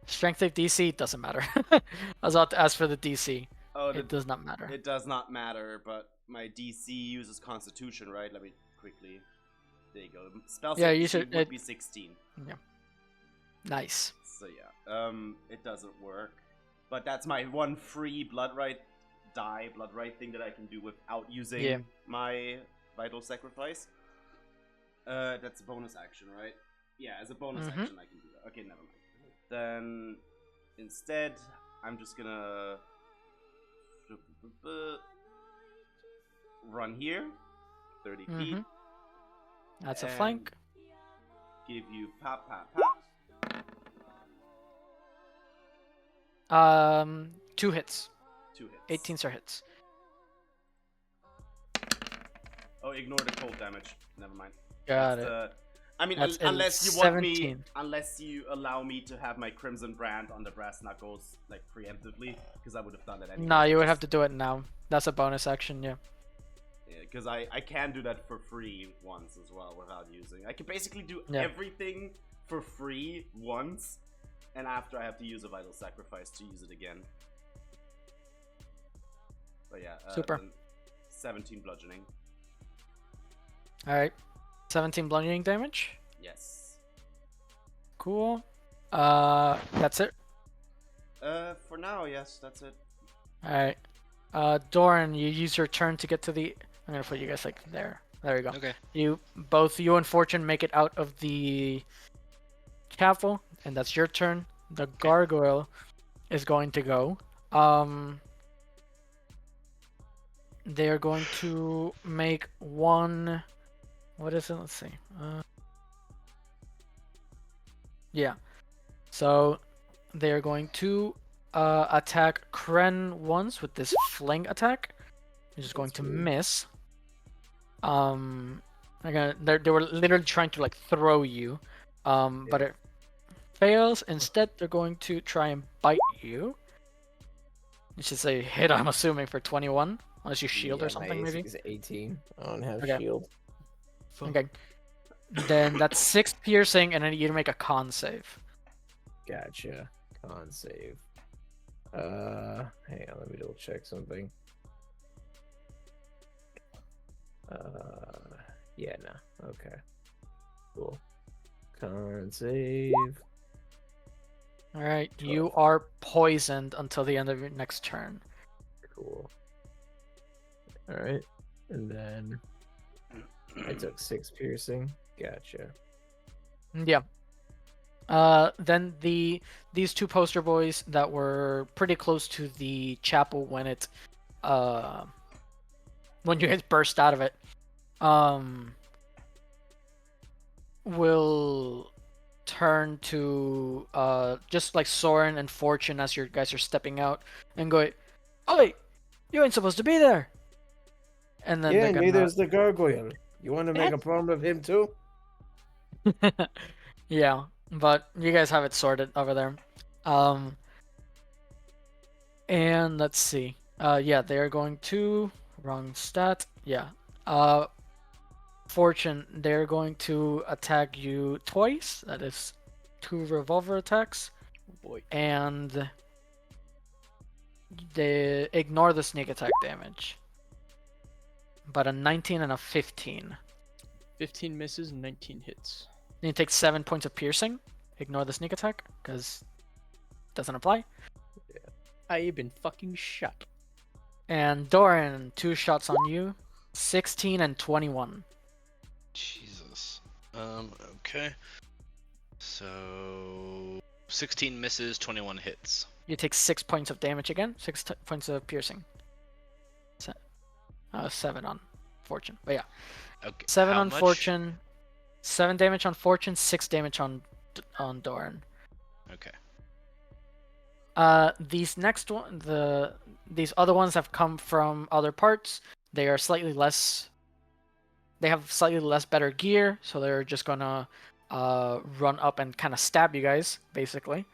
Strength save DC doesn't matter. I was about to ask for the DC. Oh, It does not matter. It does not matter, but my DC uses Constitution, right? Let me quickly. There you go. Spell Yeah, save you DC should- would it- be 16. Nice. So yeah, it doesn't work. But that's my one free blood right thing that I can do without using my vital sacrifice. That's a bonus action, right? Yeah, as a bonus action I can do that. Okay, never mind. Then instead, I'm just gonna run here, 30 feet. That's a and flank. Give you pop, pop, pop. 2 hits. 2 hits. 18 are hits. Oh, ignore the cold damage. Never mind. Got That's it. I mean, That's unless you want me, 17. unless you allow me to have my Crimson Brand on the Brass Knuckles, like, preemptively, because I would have done that anyway. No, you would have to do it now. That's a bonus action, yeah. Yeah, because I can do that for free once as well without using. I can basically do Yeah. everything for free once, and after I have to use a Vital Sacrifice to use it again. But yeah, Super. then 17 bludgeoning. Alright. 17 bludgeoning damage. Yes. Cool. That's it. For now, yes, that's it. Alright. Doran, you use your turn to get to the. I'm gonna put you guys like there. There we go. Okay. Both you and Fortune make it out of the chapel, and that's your turn. The gargoyle is going to go. They're going to make one. What is it? Let's see. Yeah. So they're going to attack Kren once with this fling attack, which is going to miss. They were literally trying to like throw you, but it fails. Instead, they're going to try and bite you. Which is a hit, I'm assuming, for 21, unless you shield or something, my AC maybe. is 18. I don't have Okay. shield. Okay. Then that's 6 piercing, and then you make a con save. Gotcha. Con save. Hang on, let me double check something. Yeah, no. Okay. Cool. Con save. All right, you are poisoned until the end of your next turn. Cool. All right, and then I took 6 piercing. Gotcha. Yeah. Then these 2 poster boys that were pretty close to the chapel when it when you guys burst out of it, will turn to just like Soren and Fortune as your guys are stepping out and go, "Oh wait, you ain't supposed to be there." And then Yeah, they're gonna... neither's the gargoyle. You want to make a problem of him too? Yeah, but you guys have it sorted over there. And let's see. Yeah, they're going to wrong stat. Yeah. Fortune, they're going to attack you twice. That is 2 revolver attacks. Boy. And they ignore the sneak attack damage. But a 19 and a 15. 15 misses, 19 hits. Then you take 7 points of piercing. Ignore the sneak attack, because it doesn't apply. I have been fucking shot. And Doran, 2 shots on you. 16 and 21. Jesus. Okay. So 16 misses, 21 hits. You take 6 points of damage again. Points of piercing. 7 on fortune. But yeah, Okay. 7 how on much? fortune, 7 damage on fortune, 6 damage on Doran. Okay. These next one, these other ones have come from other parts. They are slightly less. They have slightly less better gear, so they're just gonna run up and kind of stab you guys, basically.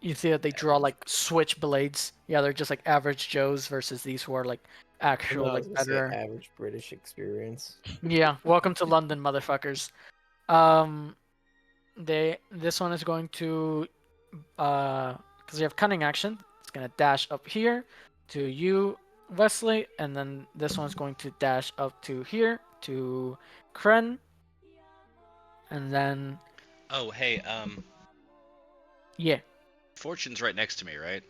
You see that they draw like switchblades. Yeah, they're just like average Joes versus these who are like actual I was like gonna say better. average British experience. Yeah, welcome to London, motherfuckers. This one is going to because you have cunning action. It's gonna dash up here to you, Wesley, and then this one's going to dash up to here to Kren, and then Oh, hey, yeah, Fortune's right next to me, right?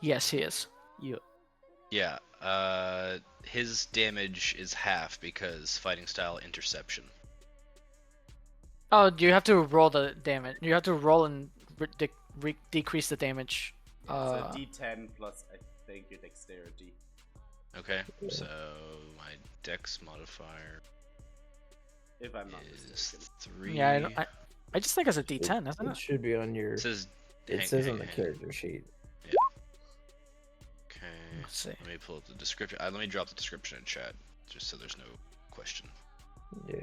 yes, he is. Yeah. His damage is half because fighting style interception. Oh, you have to roll the damage. You have to roll and decrease the damage. It's a D10 plus, I think, your dexterity. Okay. So my dex modifier If I'm not is mistaken. 3. Yeah, I just think it's a D10, isn't It it? should be on your. It says. It says on the character sheet. Okay. Let's see. Let me pull up the description. Let me drop the description in chat, just so there's no question. Yeah.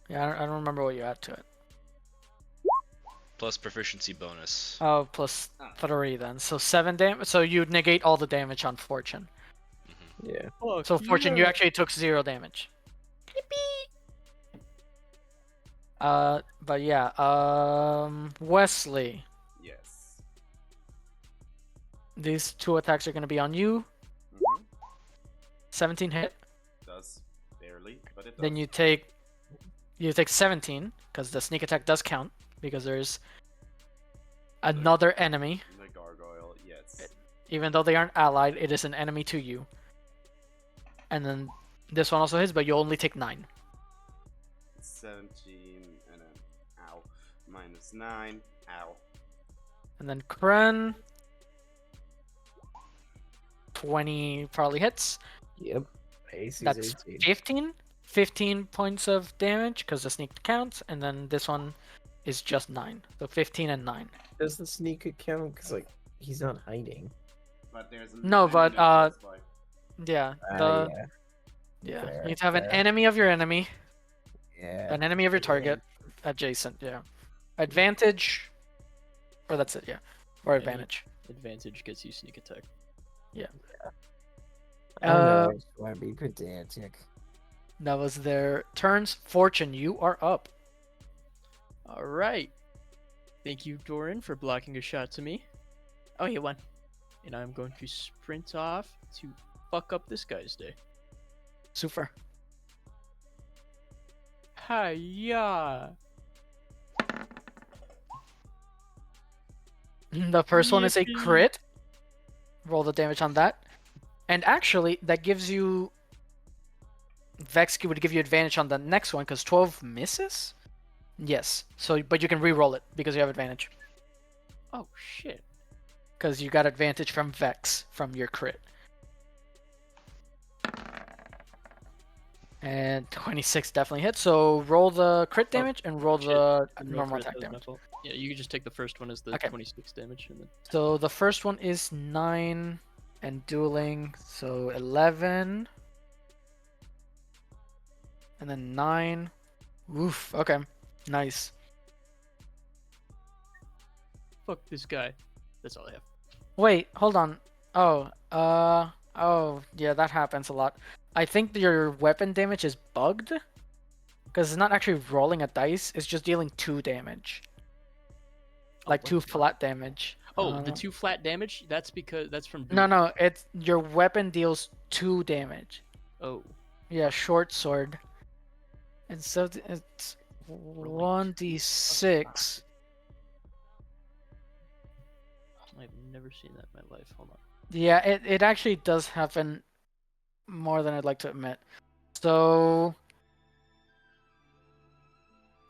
Yeah, I don't remember what you add to it. Plus proficiency bonus. Oh, plus 3 then. So 7 damage. So you negate all the damage on Fortune. Yeah. So Fortune, you actually took 0 damage. But yeah, Wesley. Yes. These 2 attacks are gonna be on you. 17 hit. Does barely, but it does. Then you take 17 because the sneak attack does count because there's another enemy. The gargoyle, yes. Even though they aren't allied, it is an enemy to you. And then this one also hits, but you only take 9. 17 and then ow. Minus 9. Ow. And then Kren, 20 probably hits. Yep. AC That's is 18. 15. 15 points of damage because the sneak counts, and then this one is just 9. So 15 and 9. Does the sneak count? Because like he's not hiding. But there's No, but, that's why. Yeah. Yeah. Yeah. Fair, You need to have an fair. enemy of your enemy, Yeah. an enemy of your target, adjacent. Yeah. Advantage. Or that's it. Yeah. Or Any- advantage. Advantage gets you sneak attack. I don't know. I just want to be pedantic. That was their turns. Fortune, you are up. All right. Thank you, Doran, for blocking a shot to me. Oh, he won. And I'm going to sprint off to fuck up this guy's day. Super. Hiya! The first one is a Yippee. crit. Roll the damage on that. And actually, that gives you... Vex would give you advantage on the next one, because 12 misses? Yes. So, but you can re-roll it, because you have advantage. Oh, shit. Because you got advantage from Vex, from your crit. And 26 definitely hits, so roll the crit damage and roll shit. the I normal rolled for it, attack that was my damage. fault. Yeah, you can just take the first one as the Okay. 26 damage, and then So the first one is 9 and dueling, so 11. And then 9. Oof, okay. Nice. fuck this guy. That's all I have. Wait, hold on. Oh, yeah, that happens a lot. I think your weapon damage is bugged. Because it's not actually rolling a dice, it's just dealing 2 damage. Like what 2 the flat damage. Oh, the 2 flat damage? That's because that's from No, dueling. no, it's your weapon deals 2 damage. Oh, Yeah, short sword. And so it's 1d6. I've never seen that in my life. Hold on. Yeah, it actually does happen more than I'd like to admit. So,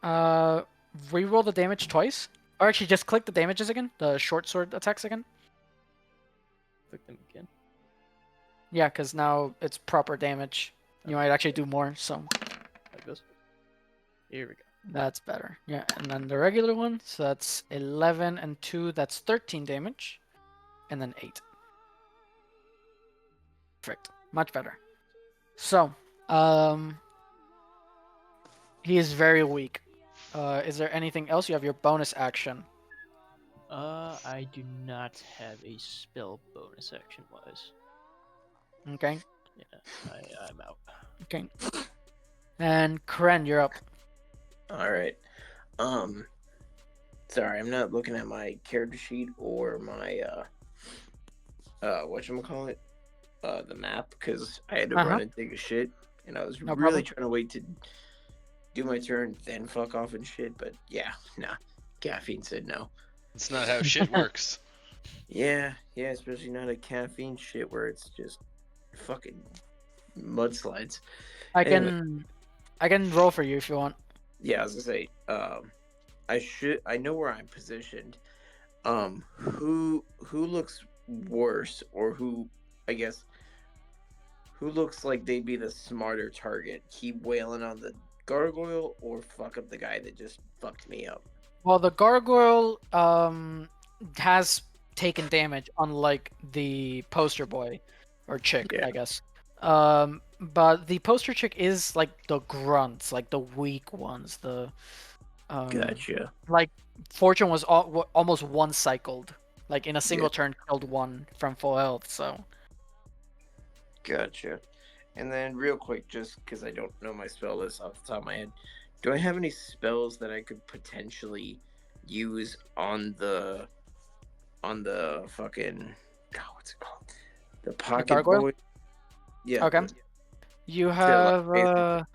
reroll the damage twice. Or actually, just click the damages again. The short sword attacks again. Click them again. Yeah, because now it's proper damage. You might actually do more, so Like this. Here we go. that's better. Yeah, and then the regular one, so that's 11 and 2, that's 13 damage. And then 8. Perfect. Much better. So, he is very weak. Is there anything else? You have your bonus action. I do not have a spell bonus action wise. Okay. Yeah, I'm out. Okay. And Kren, you're up. All right. Sorry, I'm not looking at my character sheet or my whatchamacallit, the map, because I had to Uh-huh. run and take a shit, and I was No really problem. trying to wait to do my turn, then fuck off and shit. But yeah, nah, caffeine said no. That's not how shit works. Yeah, especially not a caffeine shit where it's just fucking mudslides. I Anyway. can roll for you if you want. Yeah, I was gonna say, I know where I'm positioned. Who looks worse, or who, I guess, who looks like they'd be the smarter target? Keep wailing on the gargoyle, or fuck up the guy that just fucked me up? Well, the gargoyle has taken damage, unlike the poster boy or chick, Yeah. I guess. But the poster chick is like the grunts, like the weak ones. The Gotcha. like Fortune was almost one cycled, like in a single Yeah. turn killed one from full health. So Gotcha. And then, real quick, just because I don't know my spell list off the top of my head, do I have any spells that I could potentially use on the fucking, God, what's it called? The pocket gargoyle? boy. Yeah. Okay. You To, like, have basically-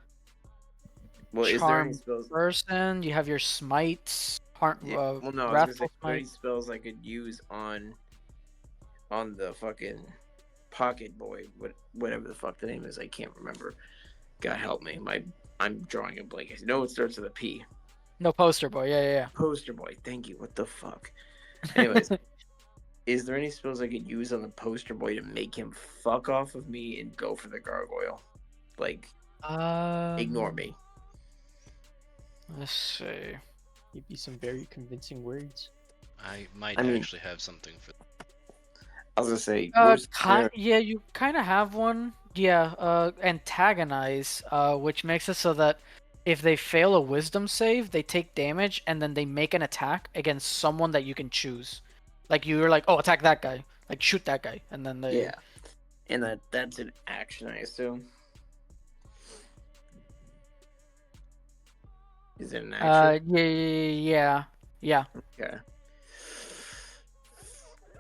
well, is there any charm spells? person. You have your smites. Yeah. Well, no, I was gonna Wrathful say, are there any smite. spells I could use on the fucking pocket boy, whatever the fuck the name is, I can't remember. God help me, I'm drawing a blank. I know it starts with a P. No poster boy. Yeah. Poster boy. Thank you. What the fuck? Anyways, is there any spells I could use on the poster boy to make him fuck off of me and go for the gargoyle? Like, ignore me. Let's see. Give you some very convincing words. I might I mean- actually have something for I was gonna say, worst scenario- Yeah, you kind of have one. Yeah, antagonize, which makes it so that if they fail a wisdom save, they take damage, and then they make an attack against someone that you can choose. Like you're like, oh, attack that guy, like shoot that guy, and then they. Yeah, and that's an action, I assume. Is it an action? Yeah. Okay.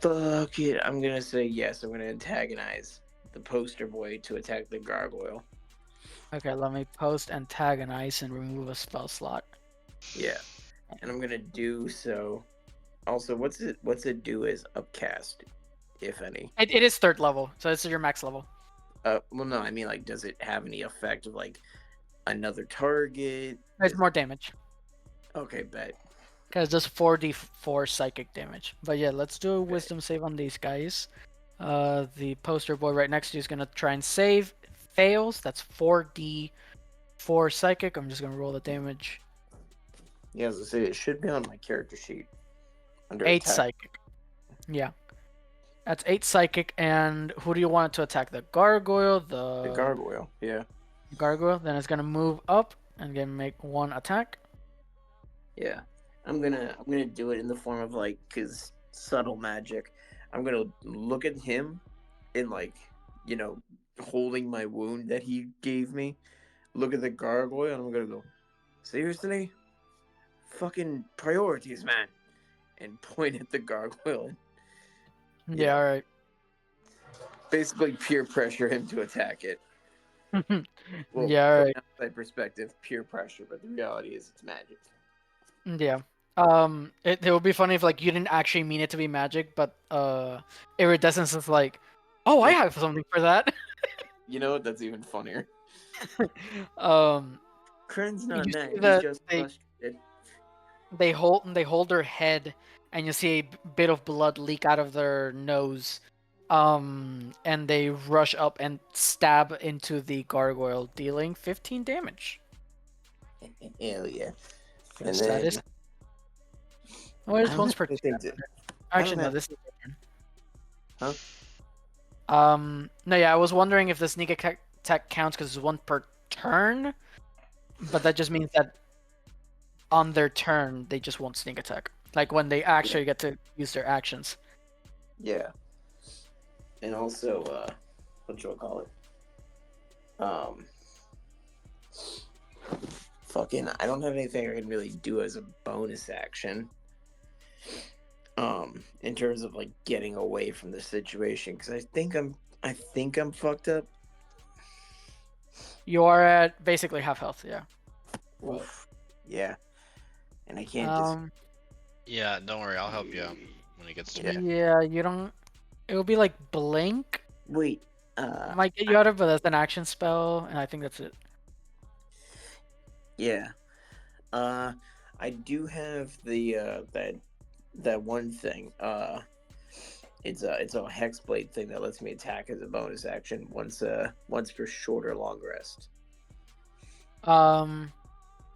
Fuck it. I'm gonna say yes. I'm gonna antagonize the poster boy to attack the gargoyle. Okay, let me post antagonize and remove a spell slot. Yeah, and I'm gonna do so. Also, what's it do as upcast, if any? It is 3rd level, so it's your max level. Well, no, I mean, like, does it have any effect of like another target? It's more damage. Okay, bet. Because it's just 4d4 psychic damage. But yeah, let's do a wisdom save on these guys. The poster boy right next to you is gonna try and save. Fails. That's 4d4 psychic. I'm just gonna roll the damage. Yeah, as I say, it should be on my character sheet. Under 8 attack. psychic. Yeah. That's 8 psychic. And who do you want to attack? The gargoyle? The gargoyle. Yeah. Gargoyle. Then it's gonna move up and gonna make 1 attack. Yeah. I'm gonna do it in the form of, like, cause subtle magic. I'm gonna look at him and, like, holding my wound that he gave me. Look at the gargoyle and I'm gonna go, seriously? Fucking priorities, man. And point at the gargoyle. Yeah, alright. Basically peer pressure him to attack it. Well, Yeah, from alright. an outside perspective, peer pressure, but the reality is it's magic. Yeah. It would be funny if like you didn't actually mean it to be magic, but iridescence is like, oh, I have something for that. You know what? That's even funnier. Kren's not You mad. see He's that just frustrated. they hold their head, and you see a bit of blood leak out of their nose, And they rush up and stab into the gargoyle, dealing 15 damage. Hell yeah. And Yes, that then is. Oh, it's I don't once have per anything turn. to. Actually, no, have- this is different. Huh? No, yeah, I was wondering if the sneak attack counts because it's one per turn, but that just means that on their turn they just won't sneak attack. Like when they actually get to use their actions. Yeah. And also, what you call it? Fucking, I don't have anything I can really do as a bonus action. In terms of like getting away from the situation, because I think I'm fucked up. You are at basically half health, yeah. Oof. Yeah. And I can't just. Yeah, don't worry, I'll help you out when it gets to Yeah. me. Yeah, you don't. It will be like blink. Wait. Might get you out of, but that's an action spell, and I think that's it. Yeah. I do have the that one thing. It's a hexblade thing that lets me attack as a bonus action once for short or long rest.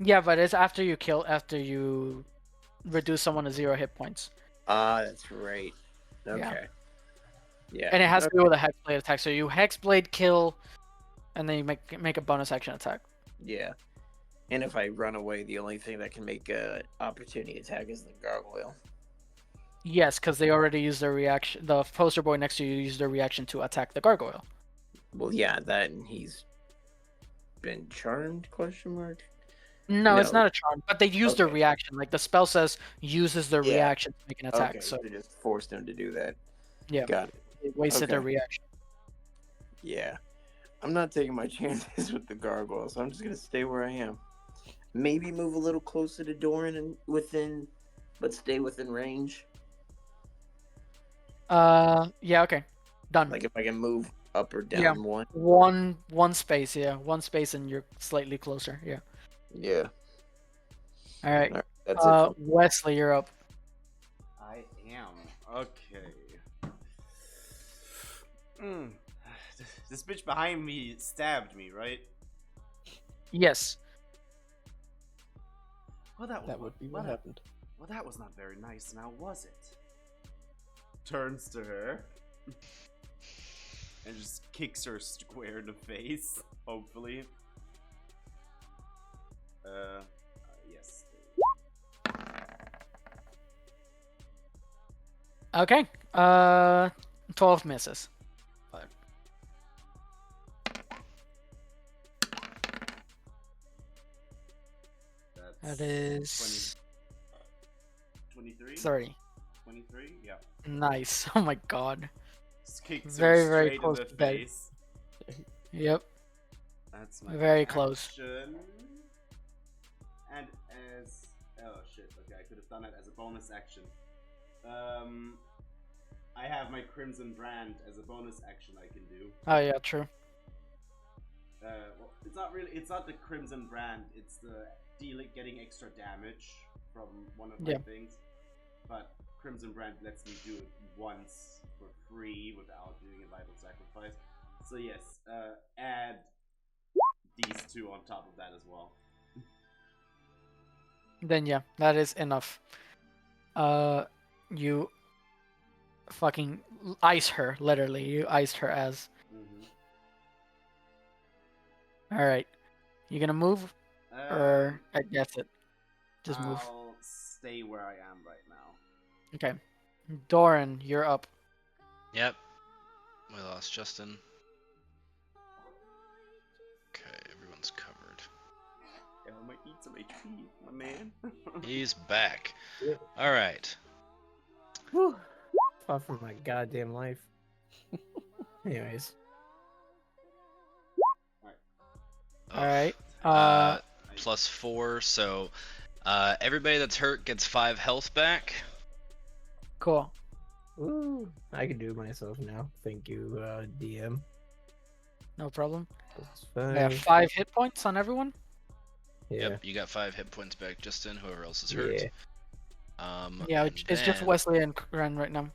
Yeah, but it's after you reduce someone to 0 hit points. That's right. Yeah. Okay. Yeah. And it has to Okay. do with a hexblade attack. So you hexblade kill, and then you make a bonus action attack. Yeah. And if I run away, the only thing that can make a opportunity attack is the gargoyle. Yes, because they already used their reaction. The poster boy next to you used their reaction to attack the gargoyle. Well, yeah, that and he's been charmed? Question mark. No, it's No. not a charm, but they used their Okay. reaction. Like the spell says, uses their Yeah. reaction to make an attack. Okay, So so just forced him to do that. yeah, Got it. they wasted their Okay. reaction. Yeah. I'm not taking my chances with the gargoyle, so I'm just gonna stay where I am. Maybe move a little closer to Doran and but stay within range. Yeah, okay, done. Like if I can move up or down Yeah. one. One space, yeah, one space, and you're slightly closer. Yeah. Yeah. All right. Alright, that's it. Wesley, you're up. I am. Okay. This bitch behind me stabbed me, right? Yes. Well, That would be what happened. Well, that was not very nice, now was it? Turns to her and just kicks her square in the face. Hopefully. Yes. Okay. 12 misses. That's That is 23? 30. 23? Yeah. Nice. Oh my god. Just kicks Very, her very straight close in the to dead. face. Yep. That's my Very close. action. And as shit, okay, I could have done it as a bonus action. I have my Crimson Brand as a bonus action I can do. Oh yeah, true. Well, it's not the Crimson Brand, it's the getting extra damage from one of my Yeah. things. But Crimson Brand lets me do it once for free without doing a vital sacrifice. So yes, add these two on top of that as well. Then yeah, that is enough. You fucking ice her, literally. You iced her as. All right. You gonna move, or I guess it. Just move. I'll stay where I am right now. Okay. Doran, you're up. Yep. We lost Justin. Okay, everyone's covered. Yeah, I might need some HP, my man. He's back. Yeah. Alright. Whew. Fought for my goddamn life. Anyways. All right. +4, so everybody that's hurt gets 5 health back. Cool. Ooh, I can do it myself now. Thank you, DM. No problem. That's fine. I have 5 hit points on everyone. Yeah. Yep, you got 5 hit points back, Justin. Whoever else is hurt. Yeah. Yeah, and it's just then- Wesley and Ren right now.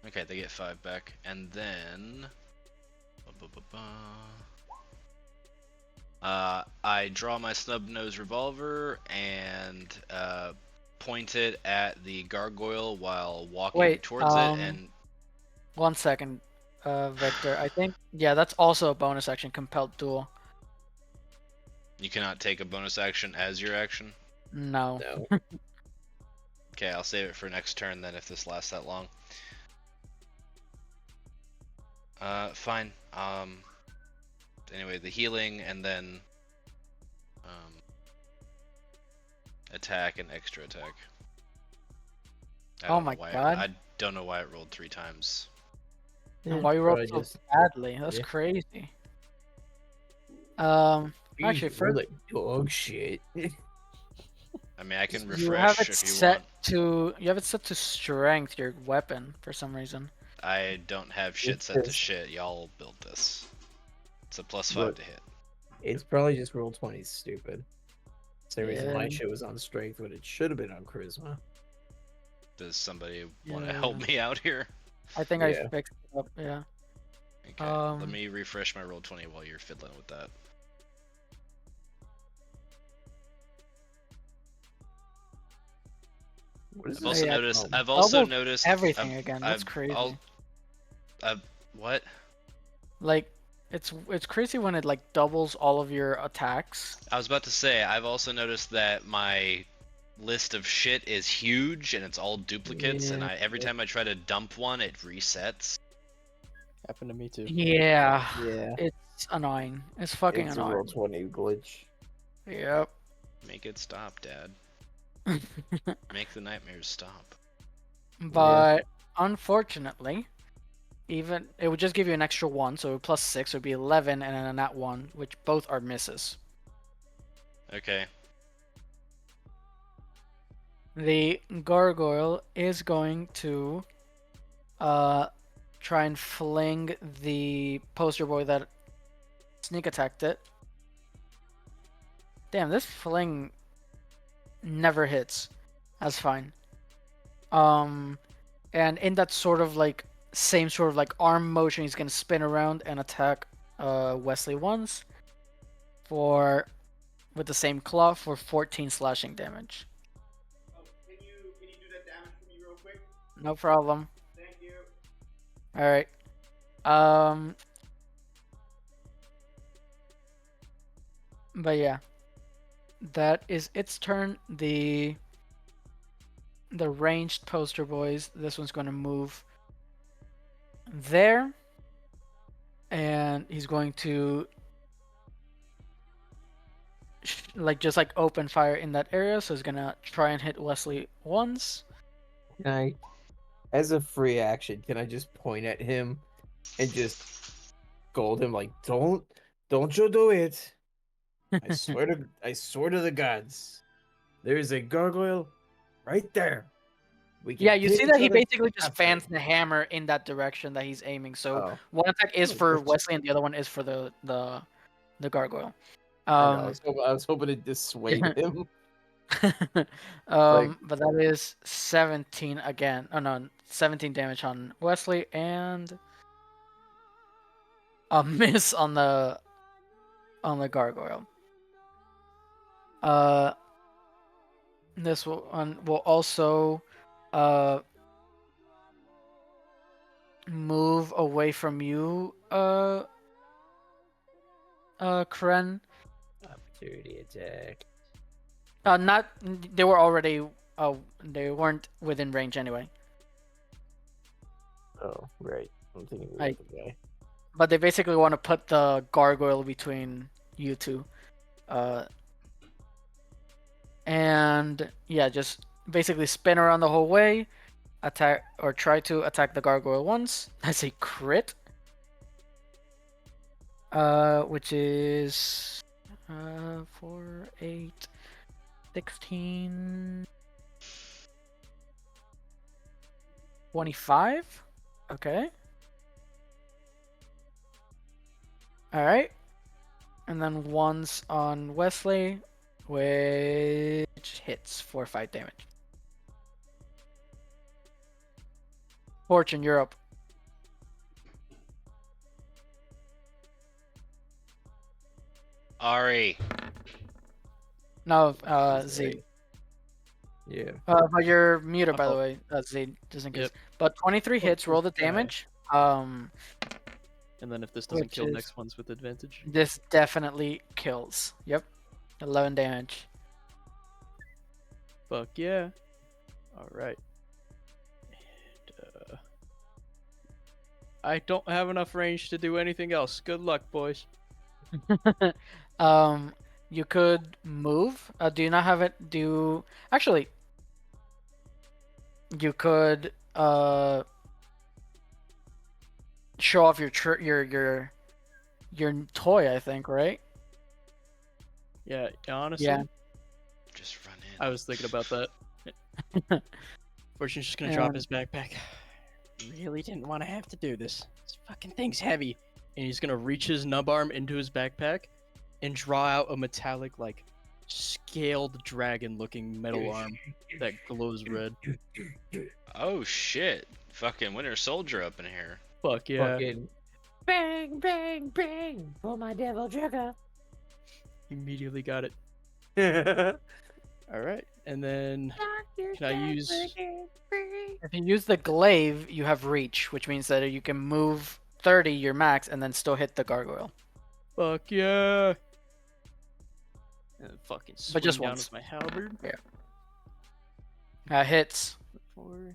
Okay, they get 5 back, and then. I draw my snub nose revolver and point it at the gargoyle while walking Wait, towards it, and 1 second, Victor. I think that's also a bonus action, compelled duel. you cannot take a bonus action as your action. No. No. Okay, I'll save it for next turn then if this lasts that long. Fine. Anyway, the healing and then attack and extra attack. I Oh don't know my why God. I don't know why it rolled 3 times. And why you rolled Probably so just- badly? That's yeah. crazy. Actually, You're first like dog shit. I mean, I can you have refresh it if you set want. to strength, your weapon, for some reason. I don't have shit It's set to just- shit. Y'all built this. It's a +5 Look. to hit. It's probably just roll 20 stupid. Same reason my Yeah. shit was on strength when it should have been on charisma. Does somebody want Yeah. to help me out here? I think I Yeah. fixed it up. Yeah. Okay, let Um, me refresh my roll 20 while you're fiddling with that. What is I've this? also Yeah, noticed. um, I've also doubled noticed everything I've- again. That's I've- crazy. what? Like, it's crazy when it like doubles all of your attacks. I was about to say. I've also noticed that my list of shit is huge and it's all duplicates, and every time I try to dump one, it resets. Happened to me too. Yeah. Yeah. It's annoying. It's fucking It's a roll annoying. 20 glitch. Yep. Make it stop, Dad. Make the nightmares stop. But unfortunately, even it would just give you an extra 1, so +6 would be 11, and then a nat 1, which both are misses. Okay. The gargoyle is going to try and fling the poster boy that sneak attacked it. Damn, this fling never hits. That's fine. And in that sort of like same sort of like arm motion, he's gonna spin around and attack Wesley once with the same claw for 14 slashing damage. Oh, can you do that damage for me real quick? No problem. Thank you. All right. But yeah, that is its turn. The ranged poster boys. This one's going to move there, and he's going to just open fire in that area. So he's gonna try and hit Wesley once. Can I, as a free action, can I just point at him and just scold him like, don't you do it. I swear to the gods. There is a gargoyle right there. We can Yeah, you hit see each that he other basically just after. fans the hammer in that direction that he's aiming. So Oh, one attack is Oh, for that's- Wesley, and the other one is for the gargoyle. I know. I was hoping to dissuade him. But that is 17 again. Oh no, 17 damage on Wesley and a miss on the gargoyle. This will also move away from you, Kren. Opportunity attack. Not they were already. They weren't within range anyway. Oh, right. I'm thinking of the Like- other guy. But they basically want to put the gargoyle between you two. And yeah, just basically spin around the whole way, attack or try to attack the gargoyle once. That's a crit. Which is 4, 8, 16, 25. Okay. All right. And then once on Wesley, which hits for 5 damage. Fortune, you're up. Ari. No, Z. Yeah. But you're muted, by the Oh. way, Z, just in case. Yep. But 23 hits, roll the Okay. damage. And then if this doesn't Which kill, is- next one's with advantage. This definitely kills. Yep. 11 damage. Fuck yeah. Alright. And, I don't have enough range to do anything else. Good luck, boys. You could move. Do you not have it? Actually, you could show off your toy, I think, right? Yeah, honestly, Yeah. Just run in. I was thinking about that. Fortune's just gonna drop And- his backpack. Really didn't want to have to do this. This fucking thing's heavy. And he's gonna reach his nub arm into his backpack and draw out a metallic, like, scaled dragon-looking metal arm that glows red. Oh shit! Fucking Winter Soldier up in here. Fuck yeah. Fucking bang, bang, bang. Oh, my devil trigger. Immediately got it. Yeah. Alright, and then can I use... If you use the glaive, you have reach, which means that you can move 30, your max, and then still hit the gargoyle. Fuck yeah! And then fucking swing But just down once. with my halberd. Hits. Four.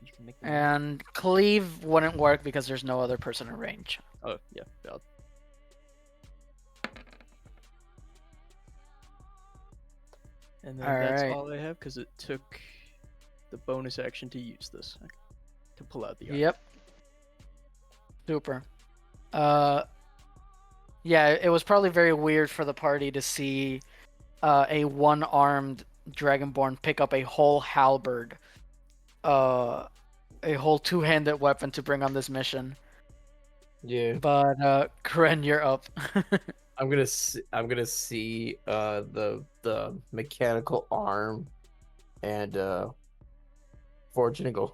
You can make them... And cleave wouldn't work because there's no other person in range. Oh, yeah, valid. And then that's Alright. all I have because it took the bonus action to use this. To pull out the arm. Yep. Super. Yeah, it was probably very weird for the party to see a one-armed dragonborn pick up a whole halberd, a whole two-handed weapon to bring on this mission. Yeah. But Kren, you're up. I'm gonna see the mechanical arm and Fortune and go,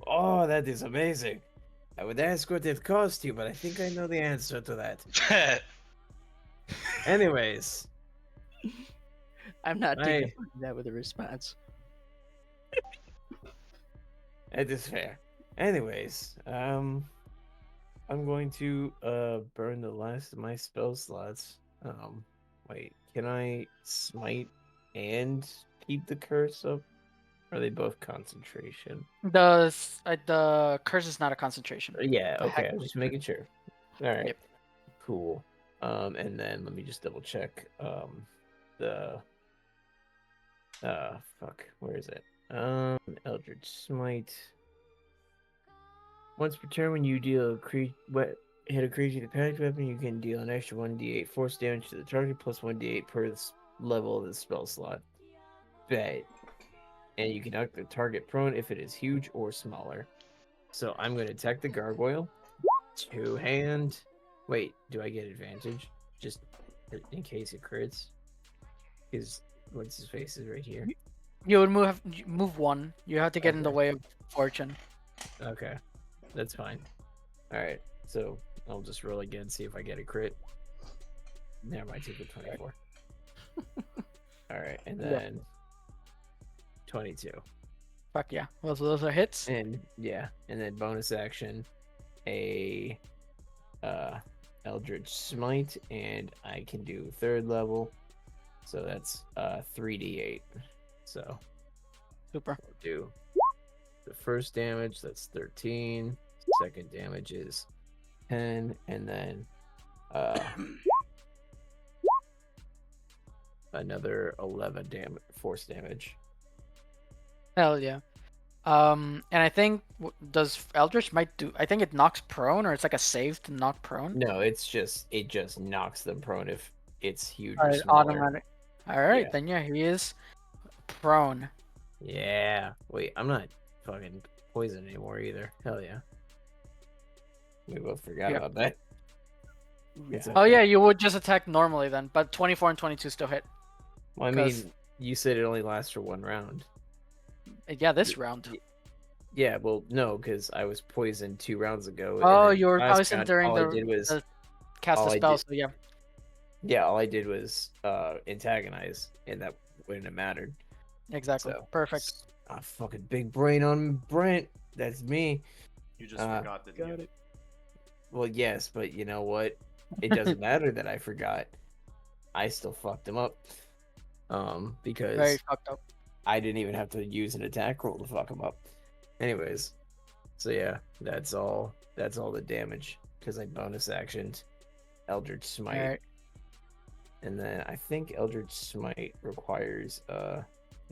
oh, that is amazing. I would ask what it cost you, but I think I know the answer to that. Anyways, I'm not I- dignifying that with a response. that is fair. Anyways, I'm going to burn the last of my spell slots. Wait, can I smite and keep the curse up? Or are they both concentration? The curse is not a concentration. Yeah, The okay, heck- I'm just making sure. All right, Yep. cool. And then let me just double check. The fuck, where is it? Eldritch Smite. Once per turn, when you deal hit a creature with a panic weapon, you can deal an extra 1d8 force damage to the target plus 1d8 per level of the spell slot. Bet. And you can knock the target prone if it is huge or smaller. So I'm going to attack the gargoyle. Two hand. Wait, do I get advantage? Just in case it crits? Because what's his face is right here. You would move one. You have to get in the Okay. way of Fortune. Okay, that's fine. All right, so I'll just roll again, see if I get a crit. Never mind, take a 24. All right, and Yeah. then 22. Fuck yeah. Well, so those are hits. And yeah, and then bonus action, a Eldritch Smite, and I can do third level, so that's 3d8. So Super. I'll do the first damage, that's 13. Second damage is 10, and then another 11 force damage. Hell yeah. And I think does Eldritch might do? I think it knocks prone, or it's like a save to knock prone. No, it just knocks them prone if it's huge All or right, smaller. automatic. All right, Yeah. then yeah, he is prone. Yeah. Wait, I'm not fucking poisoned anymore either. Hell yeah. We both forgot Yeah. about that. It's Oh okay. yeah, you would just attack normally then, but 24 and 22 still hit. Well, I 'cause- mean, you said it only lasts for one round. Yeah, this round. Yeah, well, no, because I was poisoned 2 rounds ago. and Oh, then you were last poisoned round, during all I did was the cast all a I spell, did. so yeah. Yeah, all I did was antagonize, and that wouldn't have mattered. Exactly. So Perfect. fucking big brain on Brent. That's me. You just Uh, forgot, didn't you? Well, yes, but you know what? It doesn't matter that I forgot. I still fucked him up. Very Because fucked up. I didn't even have to use an attack roll to fuck him up. Anyways, so yeah, that's all. That's all the damage because I bonus actioned Eldritch Smite, Alright. and then I think Eldritch Smite requires no,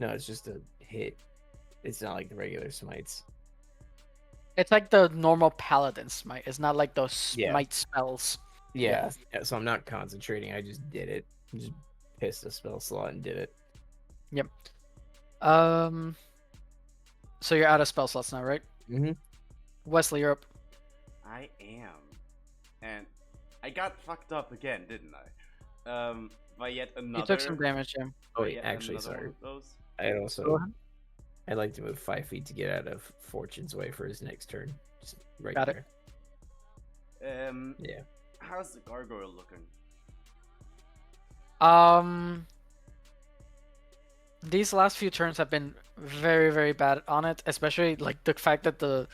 it's just a hit. It's not like the regular smites. It's like the normal paladin smite. It's not like those Yeah. smite spells. Yeah, so I'm not concentrating. I just did it. Just pissed a spell slot and did it. Yep. So you're out of spell slots now, right? Mm-hmm. Wesley, you're up. I am. And I got fucked up again, didn't I? By yet another. You took some damage, yeah. Oh by wait, yet actually, another one sorry. of those. I'd Go also ahead. I'd like to move 5 feet to get out of Fortune's way for his next turn. Just right Got it. there. Yeah. Yeah. How's the gargoyle looking? These last few turns have been very, very bad on it, especially like the fact that the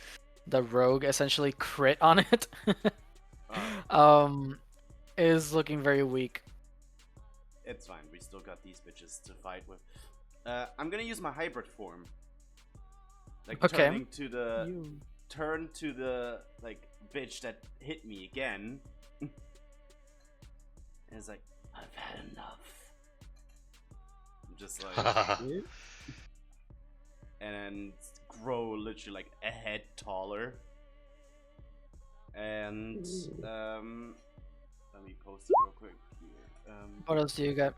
rogue essentially crit on it. Oh, Is looking very weak. it's fine. We still got these bitches to fight with. I'm gonna use my hybrid form. Like Okay. turn to the like bitch that hit me again. And it's like, I've had enough. I'm just like, and grow literally like a head taller. And let me post it real quick here. What else do you got?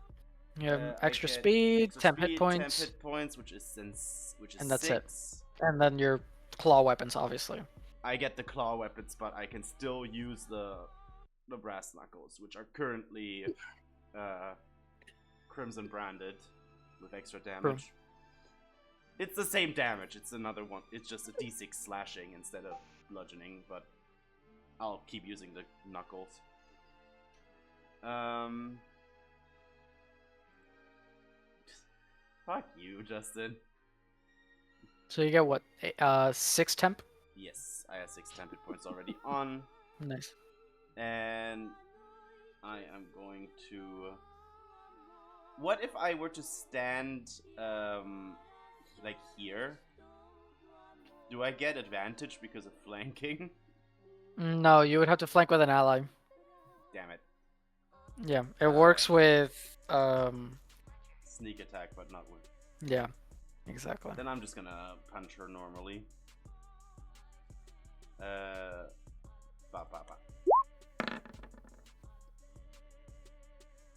You have I extra get speed, extra 10 speed, hit points, 10 hit points, which is and that's it. 6. And then your claw weapons, obviously. I get the claw weapons, but I can still use the brass knuckles, which are currently crimson branded with extra damage. It's the same damage. It's another one. It's just a d6 slashing instead of bludgeoning, but I'll keep using the knuckles. Fuck you, Justin. So you get what? 6 temp? Yes, I have 6 temp hit points already on. Nice. And I am going to. What if I were to stand, like here? Do I get advantage because of flanking? No, you would have to flank with an ally. Damn it. Yeah, it works with Sneak attack, but not with. yeah, exactly. Then I'm just gonna punch her normally.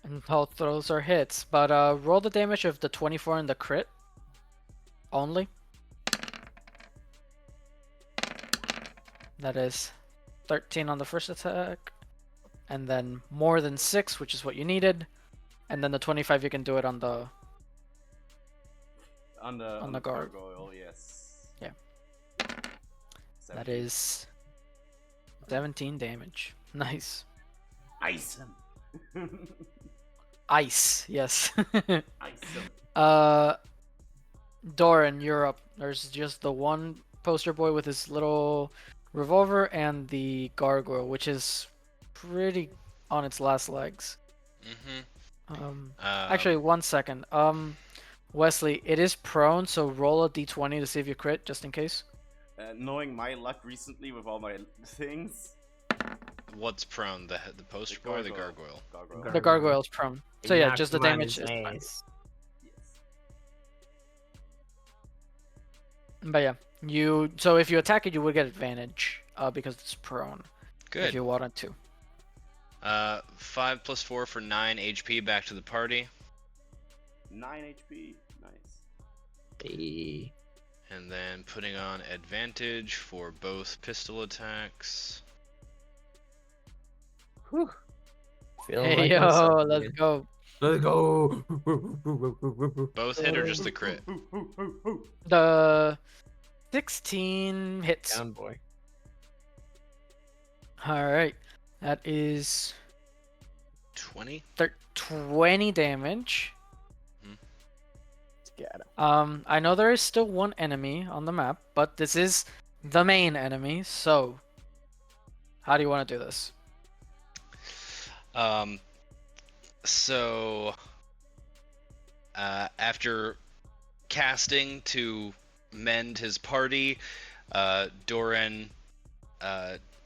And both those are hits, but roll the damage of the 24 and the crit only. That is 13 on the first attack, and then more than 6, which is what you needed, and then the 25 you can do it on the on the gargoyle, yes. Yeah. 17. That is 17 damage. Nice. Ice him. Ice, yes. Ice him. Doran, you're up. There's just the one poster boy with his little revolver and the gargoyle, which is pretty on its last legs. Actually, 1 second. Wesley, it is prone, so roll a d20 to see if you crit, just in case. Knowing my luck recently with all my things. What's prone? The poster boy or the gargoyle? The gargoyle's prone. So yeah, just the Knocked him on damage his is fine. ass. Yes. But yeah, so if you attack it, you would get advantage, because it's prone. Good. If you wanted to. 5 plus 4 for 9 HP back to the party. 9 HP. Nice. Hey. And then putting on advantage for both pistol attacks. Whew. Feeling Hey like yo, myself let's again. go. Let's go. Both hit or just the crit? The 16 hits. Down boy. All right, that is 20. 20 damage. Let's get him. I know there is still one enemy on the map, but this is the main enemy. So, how do you want to do this? So after casting to mend his party, Doran,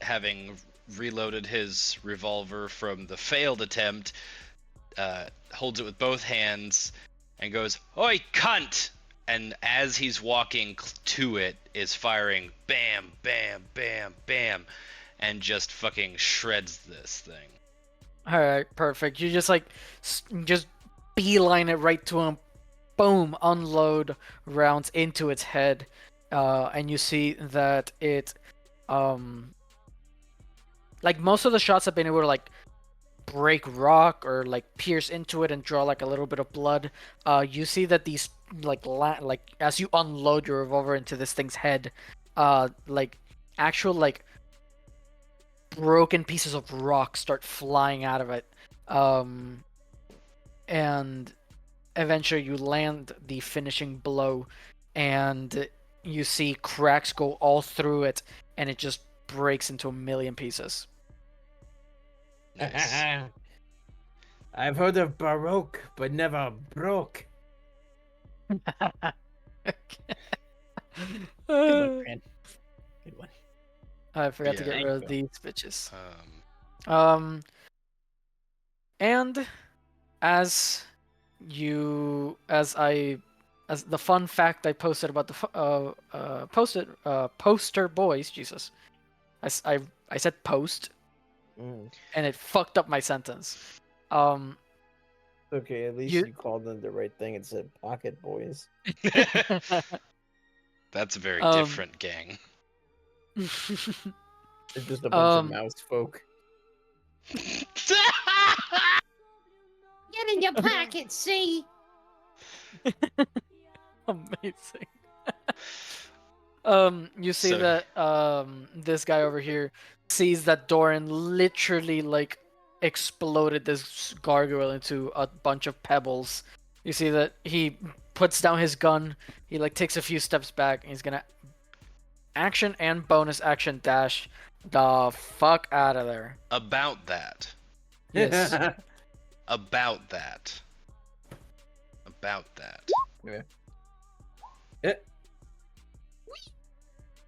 having reloaded his revolver from the failed attempt, holds it with both hands and goes, "Oi, cunt!" And as he's walking to it, is firing bam, bam, bam, bam, and just fucking shreds this thing. All right, perfect. You just like just beeline it right to him. Boom! Unload rounds into its head, and you see that it, like most of the shots have been able to like break rock or like pierce into it and draw like a little bit of blood. You see that these like as you unload your revolver into this thing's head, like actual like broken pieces of rock start flying out of it, and eventually you land the finishing blow, and you see cracks go all through it, and it just breaks into a million pieces. Nice. I've heard of Baroque, but never broke. Good one, Fran. Good one. I forgot to Yeah. get rid of these bitches. Um, And as the fun fact I posted about the poster boys, Jesus, I said post and it fucked up my sentence. Okay, at least you called them the right thing and said pocket boys. That's a very Um, different gang. They're just a bunch of Um, mouse folk. Get in your pocket, see? Amazing. You see So- that this guy over here sees that Doran literally like exploded this gargoyle into a bunch of pebbles. You see that he puts down his gun, he like takes a few steps back, and he's gonna action and bonus action dash the fuck out of there. About that. Yes. About that. About that. Yeah.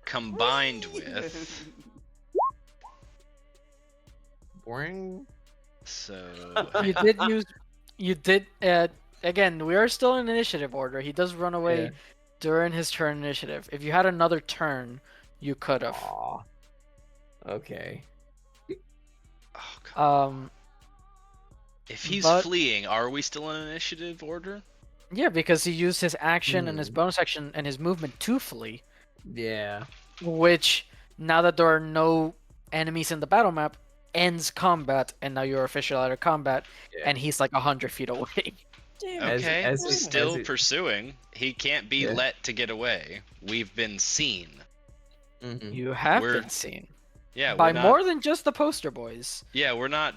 Combined with. Boring. So. You did again, we are still in initiative order. He does run away Yeah. during his turn initiative. If you had another turn, you could have. Aw. Okay. Oh, God. If If he's but- fleeing, are we still in initiative order? Yeah, because he used his action and his bonus action and his movement to flee, Yeah. which now that there are no enemies in the battle map, ends combat, and now you're officially out of combat, Yeah. and he's like 100 feet away. Damn. Okay, as it- still as it- pursuing. He can't be Yeah. let to get away. We've been seen. Mhm. You have We're- been seen Yeah, by we're not, more than just the poster boys. Yeah, we're not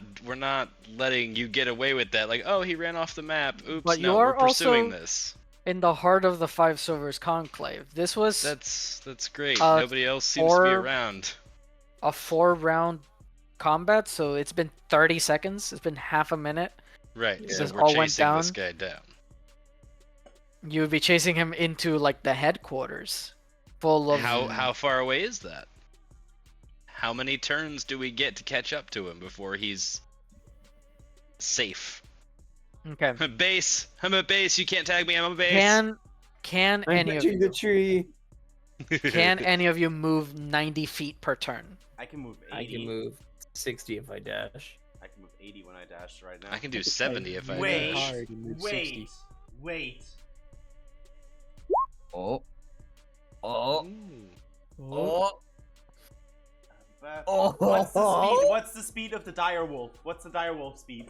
letting you get away with that. Like, oh, he ran off the map. Oops, But no, you we're are pursuing also- this. In the heart of the Five Silvers Conclave, this was That's great. Uh, Nobody else seems to be or- around. a 4-round combat, so it's been 30 seconds. It's been half a minute. Right, Yeah. so This we're all went chasing this down. guy down. You would be chasing him into like the headquarters, full of How far away is that? How many turns do we get to catch up to him before he's safe? Okay. Base! I'm a base, you can't tag me, I'm a base! Can I'm any of touching the you tree. can any of you move 90 feet per turn? I can move 80. I can move 60 if I dash. I can move 80 when I dash right now. I can do 70 if I Wait. dash. Hard to move Wait. 60. Wait. Oh. Oh. Ooh. Oh. What's the speed? What's the speed of the dire wolf? What's the dire wolf speed?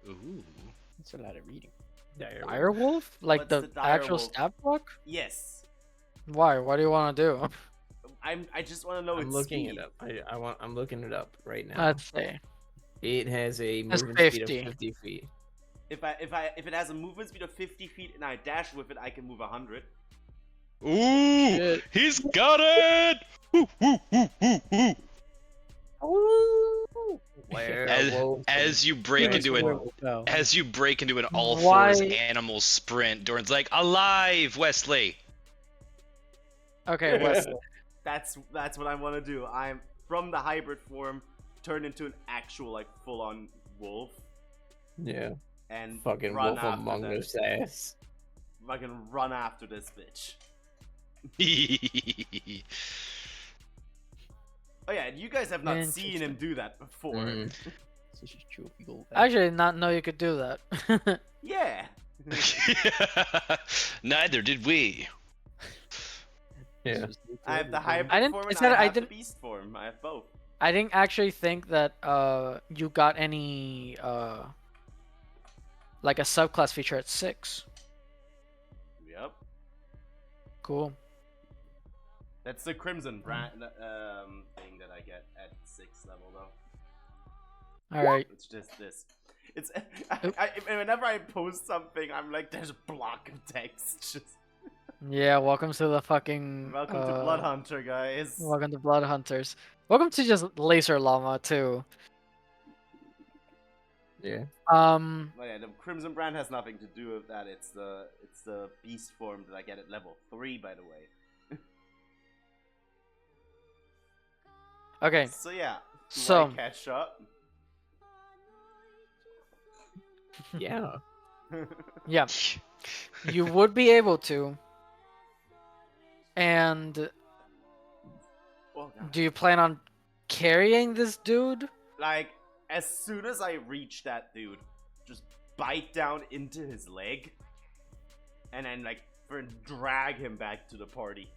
Ooh. That's a lot of reading. Direwolf? Like What's the the dire actual wolf? stab block? Yes. Why? What do you want to do? I just want to know I'm its looking speed. it up. I'm looking it up right now. Let's see. It has a That's movement speed of 50. 50 feet. If it has a movement speed of 50 feet and I dash with it, I can move 100. Ooh, Shit. he's got it! Woo, woo, woo, woo, woo. As you break That's into where an we'll go. as you break into an all Why- fours animal sprint, Doran's like, alive, Wesley. Okay, Wesley. That's what I want to do. I'm from the hybrid form, turn into an actual like full-on wolf Yeah. and Fucking run Wolf after Among this. Us ass. Fucking run after this bitch. Oh yeah, and you guys have not seen him do that before. Mhm. This is true. We go back. I actually did not know you could do that. Yeah. Neither did we. This Yeah. was the I have the equivalent. hybrid I didn't- form I and said I I have the didn't- beast form. I have both. I didn't actually think that you got any like a subclass feature at 6. Yep. Cool. That's the Crimson brand thing that I get at 6th level though. All right. It's just this. It's whenever I post something, I'm like, there's a block of text. Just Yeah. Welcome to the fucking. welcome to Blood Hunter, guys. Welcome to Blood Hunters. Welcome to just Laser Llama too. Yeah. Oh yeah, the Crimson brand has nothing to do with that. It's the beast form that I get at level 3, by the way. Okay. So yeah, do So- I catch up? Yeah. Yeah. You would be able to. And Oh, God. do you plan on carrying this dude? Like, as soon as I reach that dude, just bite down into his leg, and then like drag him back to the party.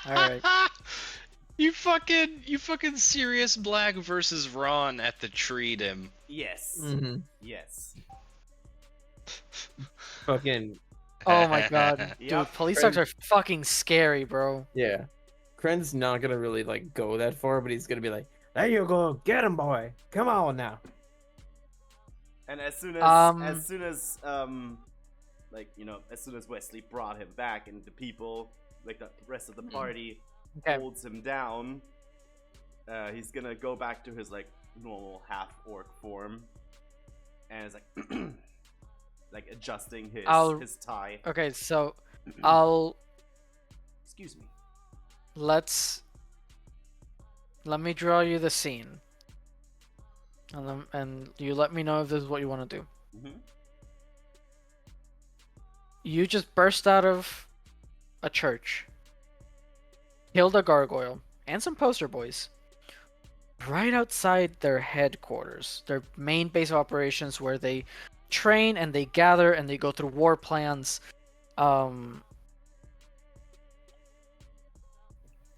Alright. You fucking Sirius Black versus Ron at the Treedom. Yes. Mm-hmm. Yes. Fucking Oh my god. Dude, Yep. police dogs are fucking scary, bro. yeah. Kren's not gonna really like go that far, but he's gonna be like, "There you go, get him, boy. Come on now." And as soon as like, you know, as soon as Wesley brought him back and the people, like the rest of the party, Okay. holds him down, he's gonna go back to his like normal half orc form, and it's like like adjusting his tie. Okay, so I'll Excuse me. let me draw you the scene. And you let me know if this is what you want to do. Mm-hmm. You just burst out of a church, killed a gargoyle and some poster boys right outside their headquarters, their main base of operations where they train and they gather and they go through war plans.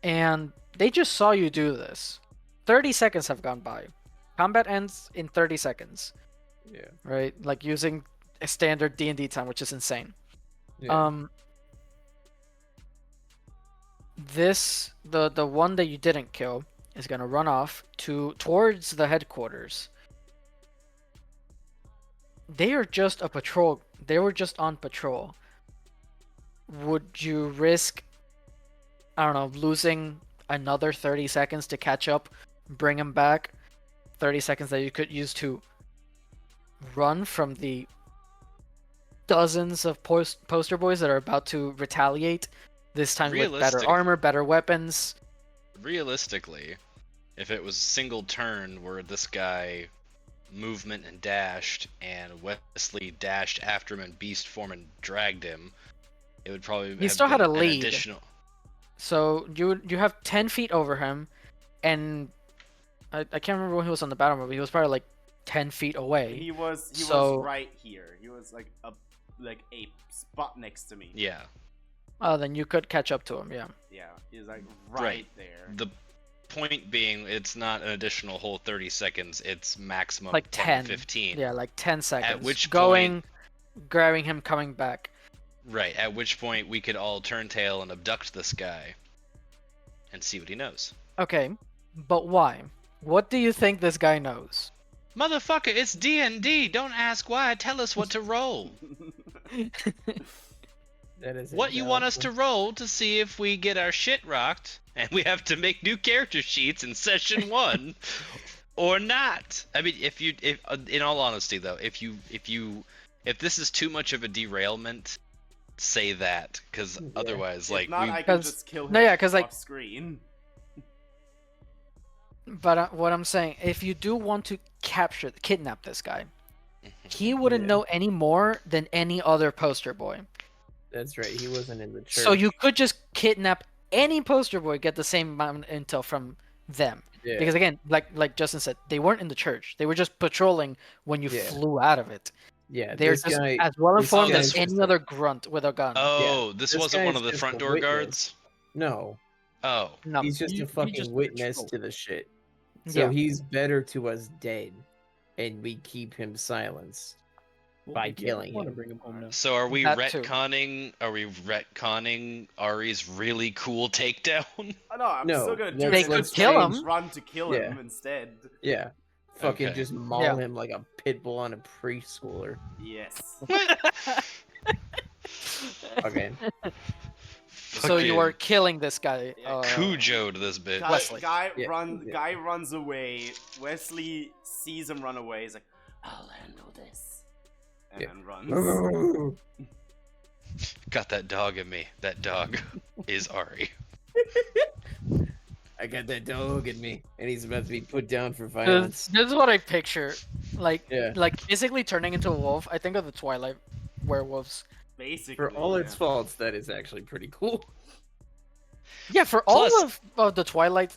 And they just saw you do this. 30 seconds have gone by. Combat ends in 30 seconds, Yeah. right? Like using a standard D&D time, which is insane. Yeah. The one that you didn't kill is gonna run off towards the headquarters. They are just a patrol. They were just on patrol. Would you risk, I don't know, losing another 30 seconds to catch up, bring them back? 30 seconds that you could use to run from the dozens of poster boys that are about to retaliate, this time with better Realistic- armor, better weapons. Realistically, if it was single turn where this guy movement and dashed, and Wesley dashed after him in beast form and dragged him, it would probably have still had been a an lead. additional. So you have 10 feet over him, and I can't remember when he was on the battlefield, but he was probably like 10 feet away. He was So- right here. He was like a spot next to me. Yeah, Oh, then you could catch up to him, yeah. Yeah, he's like right, Right. there. the point being, it's not an additional whole 30 seconds. It's maximum Like 10, 10. 15. Yeah, like 10 seconds. which going, grabbing him, coming back. Right, at which point we could all turn tail and abduct this guy and see what he knows. Okay, but why? What do you think this guy knows? Motherfucker, it's D&D. Don't ask why. Tell us what to roll. That is a What you want valid us to roll to see if we get our shit rocked and we have to make new character sheets in session 1 or not. I mean, if in all honesty though, if this is too much of a derailment, say that, because otherwise, If like, not, we I can 'Cause- just kill him no, yeah, 'cause, like- off screen. But what I'm saying, if you do want to kidnap this guy, he wouldn't Yeah. know any more than any other poster boy. That's right. He wasn't in the church. So you could just kidnap any poster boy, get the same amount of intel from them. Yeah. Because again, like Justin said, they weren't in the church. They were just patrolling when you Yeah. flew out of it. yeah, They're this just guy. as well this informed guy's as just any a- other grunt with a gun. Oh, this this wasn't one guy's of the just front a door witness. guards? No, Oh. No. he's just he- a he fucking just witness patrolled. to the shit. So Yeah. he's better to us dead, and we keep him silenced. By killing want to him. bring him home now. So are we That too. retconning Ari's really cool takedown? Oh, no, I'm No, still gonna do let's- They it. could let's kill change- him. Run to kill Yeah. him instead. Yeah, fucking Okay. just maul Yeah. him like a pit bull on a preschooler. Yes. Okay, So you are Fucking killing this guy. Yeah, Cujo to this bitch. Guy, Wesley. guy, Yeah, yeah. guy runs away. Wesley sees him run away. He's like, "I'll handle this," and Yeah. then runs. Got that dog in me. That dog is Ari. I got that dog in me, and he's about to be put down for This, violence. this is what I picture. Like, Yeah. like physically turning into a wolf. I think of the Twilight werewolves. Basically, For all yeah. its faults, that is actually pretty cool. Yeah, for all Plus- of the Twilight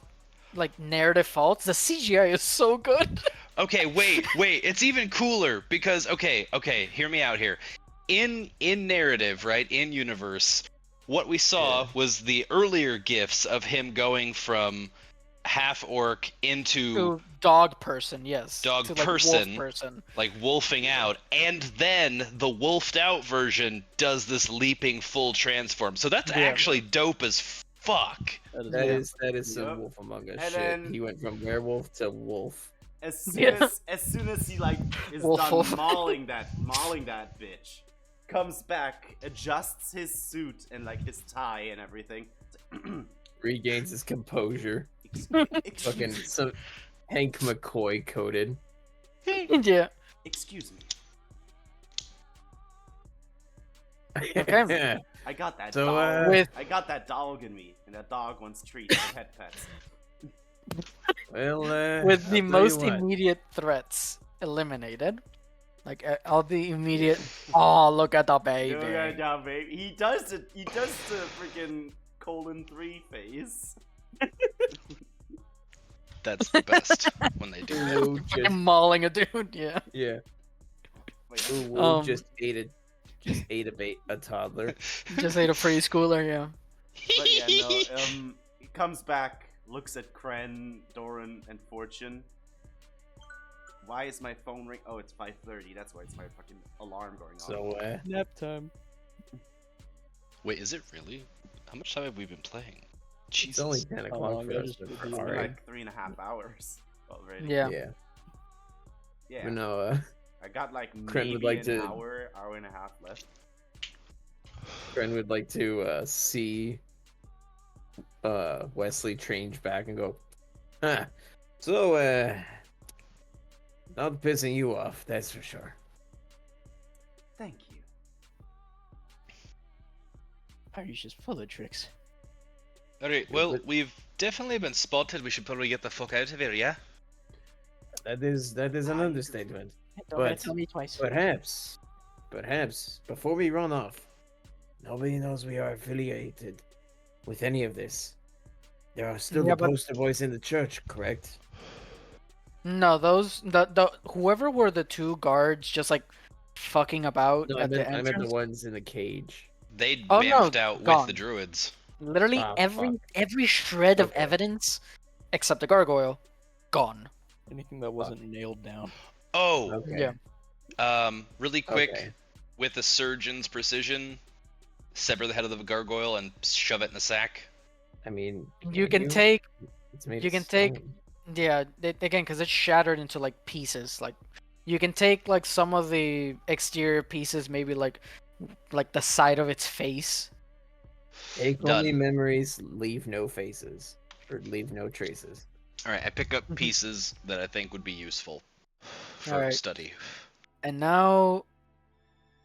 like narrative faults, the CGI is so good. Okay, wait. It's even cooler because okay, hear me out here. In narrative, right? In universe, what we saw was the earlier gifts of him going from half orc into To dog person, yes. Dog to, like, person. Wolf person. like wolfing out, and then the wolfed out version does this leaping full transform. So that's Yeah. actually dope as fuck. That is some Yep. Wolf Among Us And shit. then- He went from werewolf to wolf. As soon Yeah. as soon as he like is Wolf, done wolf. mauling that bitch, comes back, adjusts his suit and like his tie and everything. Regains his composure. Fucking some Hank McCoy coded. Yeah. Excuse me. Okay. I got that So, dog. With I got that dog in me, and that dog wants treats and pet pets. Well, with I'll the tell you most what. immediate threats eliminated. Like all the immediate oh look at the baby. Look at that baby. He does the freaking :3 phase. That's the best when they do that. Wolf Fucking just, mauling a dude, yeah. yeah. Wait, Ooh, Wolf Um, just ate a toddler. Just ate a preschooler, yeah. but yeah, no. He comes back, looks at Kren, Doran, and Fortune. Why is my phone ring? Oh, it's 5:30. That's why it's my fucking alarm going off. So, Nap time. Wait, is it really? How much time have we been playing? it's Jesus. only 10 o'clock for I us. just but did for the- It's been Ari, like 3.5 hours already. Yeah. yeah. Yeah. But no, I got like Kren maybe would like an to- hour and a half left. Kren would like to see Wesley change back and go, huh. So, not pissing you off, that's for sure. Thank you. Harry's just full of tricks. Alright, well, we've definitely been spotted. We should probably get the fuck out of here, yeah? That is an understatement. Don't have But- to tell me twice. Perhaps, before we run off, nobody knows we are affiliated with any of this. There are still Yeah, the but- poster boys in the church, correct? No, those the whoever were the two guards just like fucking about No, I at the meant entrance. the ones in the cage. They Oh, no, bamfed out with gone. the druids. Literally Ah, every shred of Okay. evidence except the gargoyle gone. Anything that wasn't nailed down. Oh, Okay. Yeah. really quick, Okay. with a surgeon's precision, sever the head of the gargoyle and shove it in the sack? I mean, You can take. It's made You of can take. stone. Yeah, again, because it's shattered into like pieces. Like, you can take like some of the exterior pieces, maybe like the side of its face. Take Done. only memories, leave no faces, or leave no traces. All right, I pick up pieces that I think would be useful for Alright. study. And now,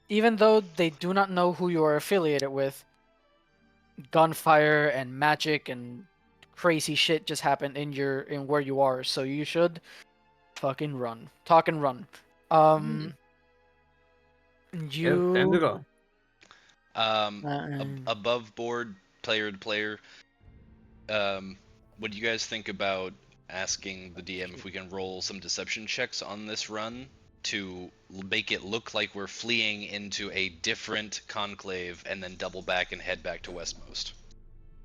even though they do not know who you are affiliated with, gunfire and magic and crazy shit just happened in where you are. So you should fucking run. Talk and run. Yep, time to You. go. Above board, player to player. What do you guys think about asking the DM if we can roll some deception checks on this run to make it look like we're fleeing into a different conclave and then double back and head back to Westmost?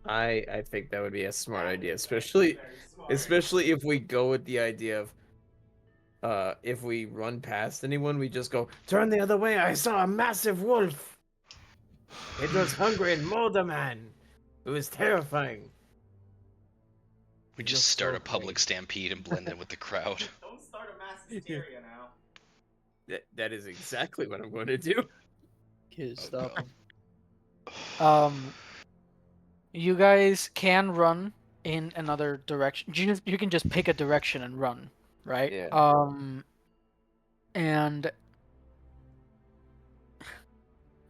I think that would be a smart idea, especially if we go with the idea of if we run past anyone, we just go, turn the other way, I saw a massive wolf. It was hungry and mauled a man. It was terrifying. We It just looks start so a public funny. stampede and blend in with the crowd. Don't start a mass hysteria now. That is exactly what I'm going to do. Kids, Oh, stop God. him. You guys can run in another direction. You can just pick a direction and run, right? Yeah. And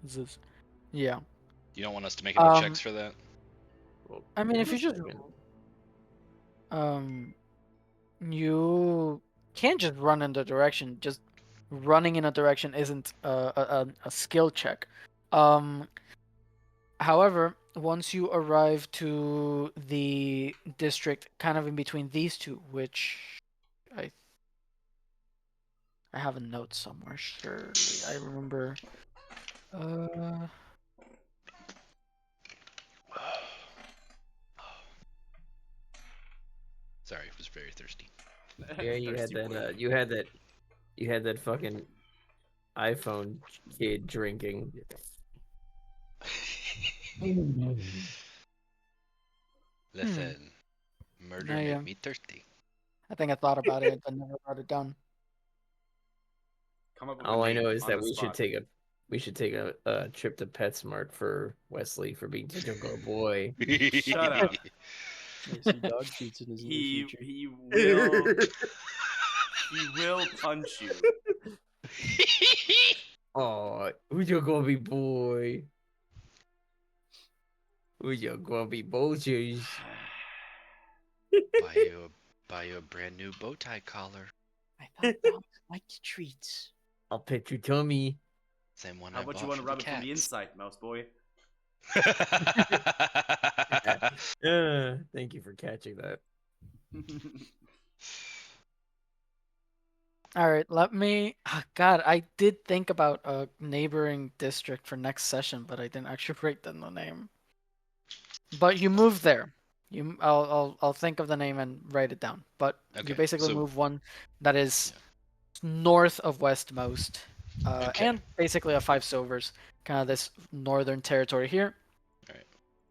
this, yeah. You don't want us to make any checks for that? Well, I mean, if give you me a just second. you can't just run in the direction. Just running in a direction isn't a skill check. However, once you arrive to the district, kind of in between these two, which I have a note somewhere. Surely I remember. Sorry, I was very thirsty. Yeah, you had Thirsty that. boy. You had that fucking iPhone kid drinking. Listen, murder I, made me thirsty. I think I thought about it, but never got it done. Come up with All a I name know is on that the spot. we should take a trip to PetSmart for Wesley for being such a good boy. Shut up. I see dog treats in his near future. He will punch you. Oh, who's your gonna be boy? Who's your gonna be boys? buy you a brand new bow tie collar. I thought dogs liked treats. I'll pet your tummy. Same one How I about bought you want for to the rub it from the cats. inside, mouse boy? Thank you for catching that. All right, let me. Oh, God, I did think about a neighboring district for next session, but I didn't actually write down the name. But you move there. I'll think of the name and write it down. But Okay, you basically so- move one that is north of Westmost, Okay. and basically a 5 silvers, kind of this northern territory here.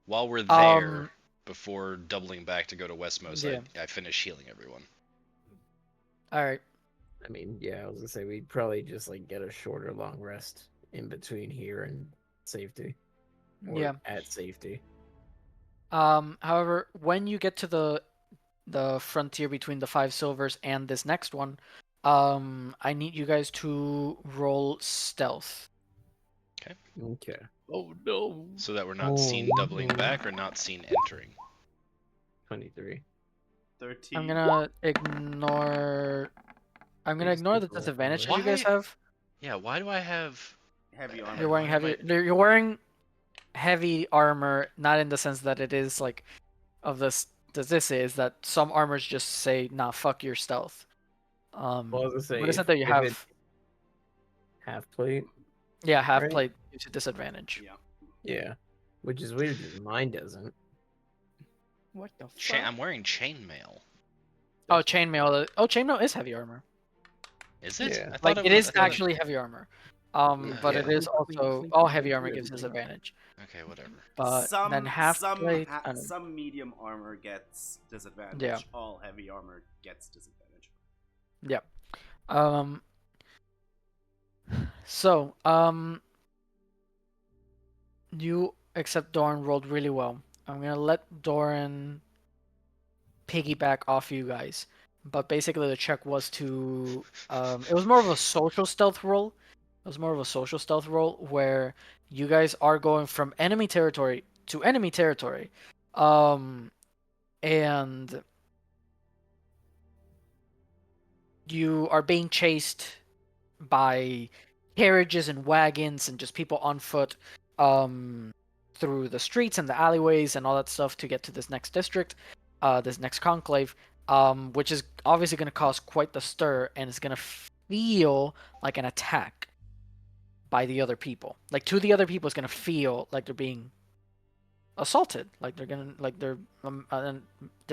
While we're there, Um, before doubling back to go to Westmost, Yeah. I finish healing everyone. All right. I mean, yeah, I was gonna say we'd probably just like get a shorter long rest in between here and safety. Or Yeah. at safety. However, when you get to the frontier between the 5 silvers and this next one, I need you guys to roll stealth. Okay. Oh no. So that we're not seen doubling back or not seen entering. 23. 13. I'm gonna ignore. I'm gonna Please ignore the just roll disadvantages forward. you guys Why? have. Yeah, why do I have... Heavy armor. You're wearing Why am heavy. I- You're wearing heavy armor, not in the sense that it is like of this. This is that some armors just say, "Nah, fuck your stealth." Well, I was gonna say, What is if- it that you if have? it- half plate? Yeah, half right? plate gives you disadvantage. Yeah. Yeah. Which is weird because mine doesn't. What the fuck? I'm wearing chainmail. Oh, chainmail. Oh, chainmail is heavy armor. Is it? Yeah. I thought Like it is I thought actually heavy armor. But Yeah. it is also all heavy armor gives disadvantage. Okay, whatever. But then half plate, I don't know. some medium armor gets disadvantage. Yeah. All heavy armor gets disadvantage. Yeah. Um. So, you except Doran rolled really well. I'm gonna let Doran piggyback off you guys. But basically, the check was to. It was more of a social stealth roll. It was more of a social stealth roll where you guys are going from enemy territory to enemy territory. And you are being chased by carriages and wagons and just people on foot through the streets and the alleyways and all that stuff to get to this next district, this next conclave, which is obviously going to cause quite the stir and it's going to feel like an attack by the other people. Like to the other people, it's going to feel like they're being assaulted, like they're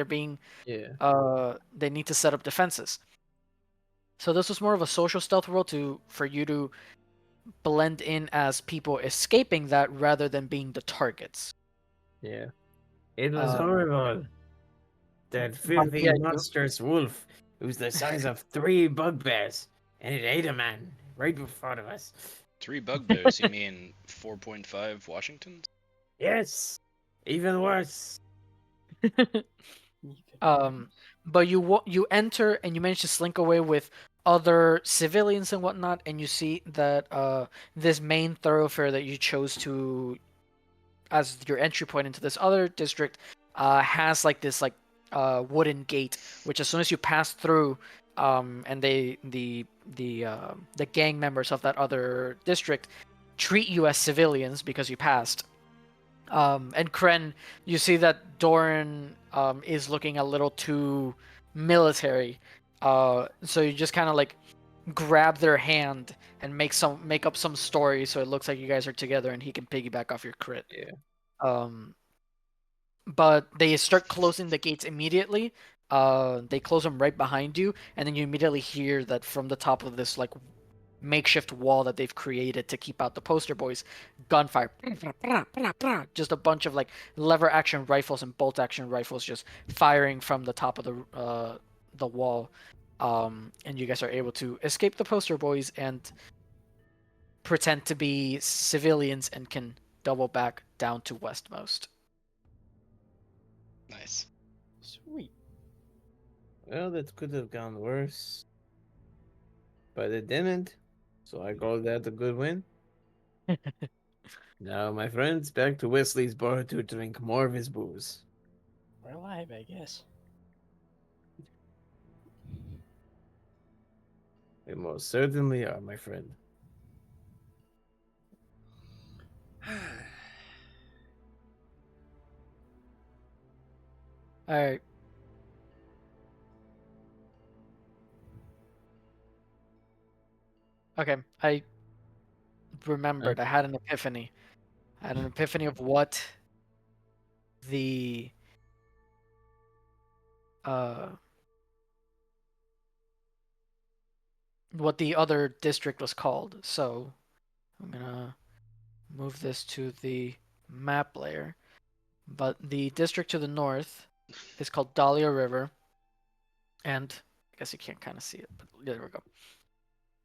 being they need to set up defenses. So this was more of a social stealth role for you to blend in as people escaping that rather than being the targets. Yeah. It was horrible. That filthy yeah, monstrous wolf. It was the size of 3 bugbears, and it ate a man right in front of us. 3 bugbears, you mean 4.5 Washingtons? Yes, even worse. But you enter and you manage to slink away with other civilians and whatnot, and you see that this main thoroughfare that you chose to as your entry point into this other district has like this wooden gate, which as soon as you pass through, and the gang members of that other district treat you as civilians because you passed. And Kren, you see that Doran is looking a little too military, so you just kind of like grab their hand and make up some story so it looks like you guys are together and he can piggyback off your crit. Yeah. But they start closing the gates immediately. They close them right behind you, and then you immediately hear that from the top of this like makeshift wall that they've created to keep out the poster boys, gunfire. Just a bunch of like lever action rifles and bolt action rifles just firing from the top of the wall. And you guys are able to escape the poster boys and pretend to be civilians and can double back down to Westmost. Nice. Sweet. Well, that could have gone worse. But it didn't. So I call that a good win. Now, my friends, back to Wesley's bar to drink more of his booze. We're alive, I guess. We most certainly are, my friend. All right. Okay, I remembered. I had an epiphany. I had an epiphany of what the what the other district was called. So I'm gonna move this to the map layer. But the district to the north is called Dahlia River, and I guess you can't kind of see it, but there we go.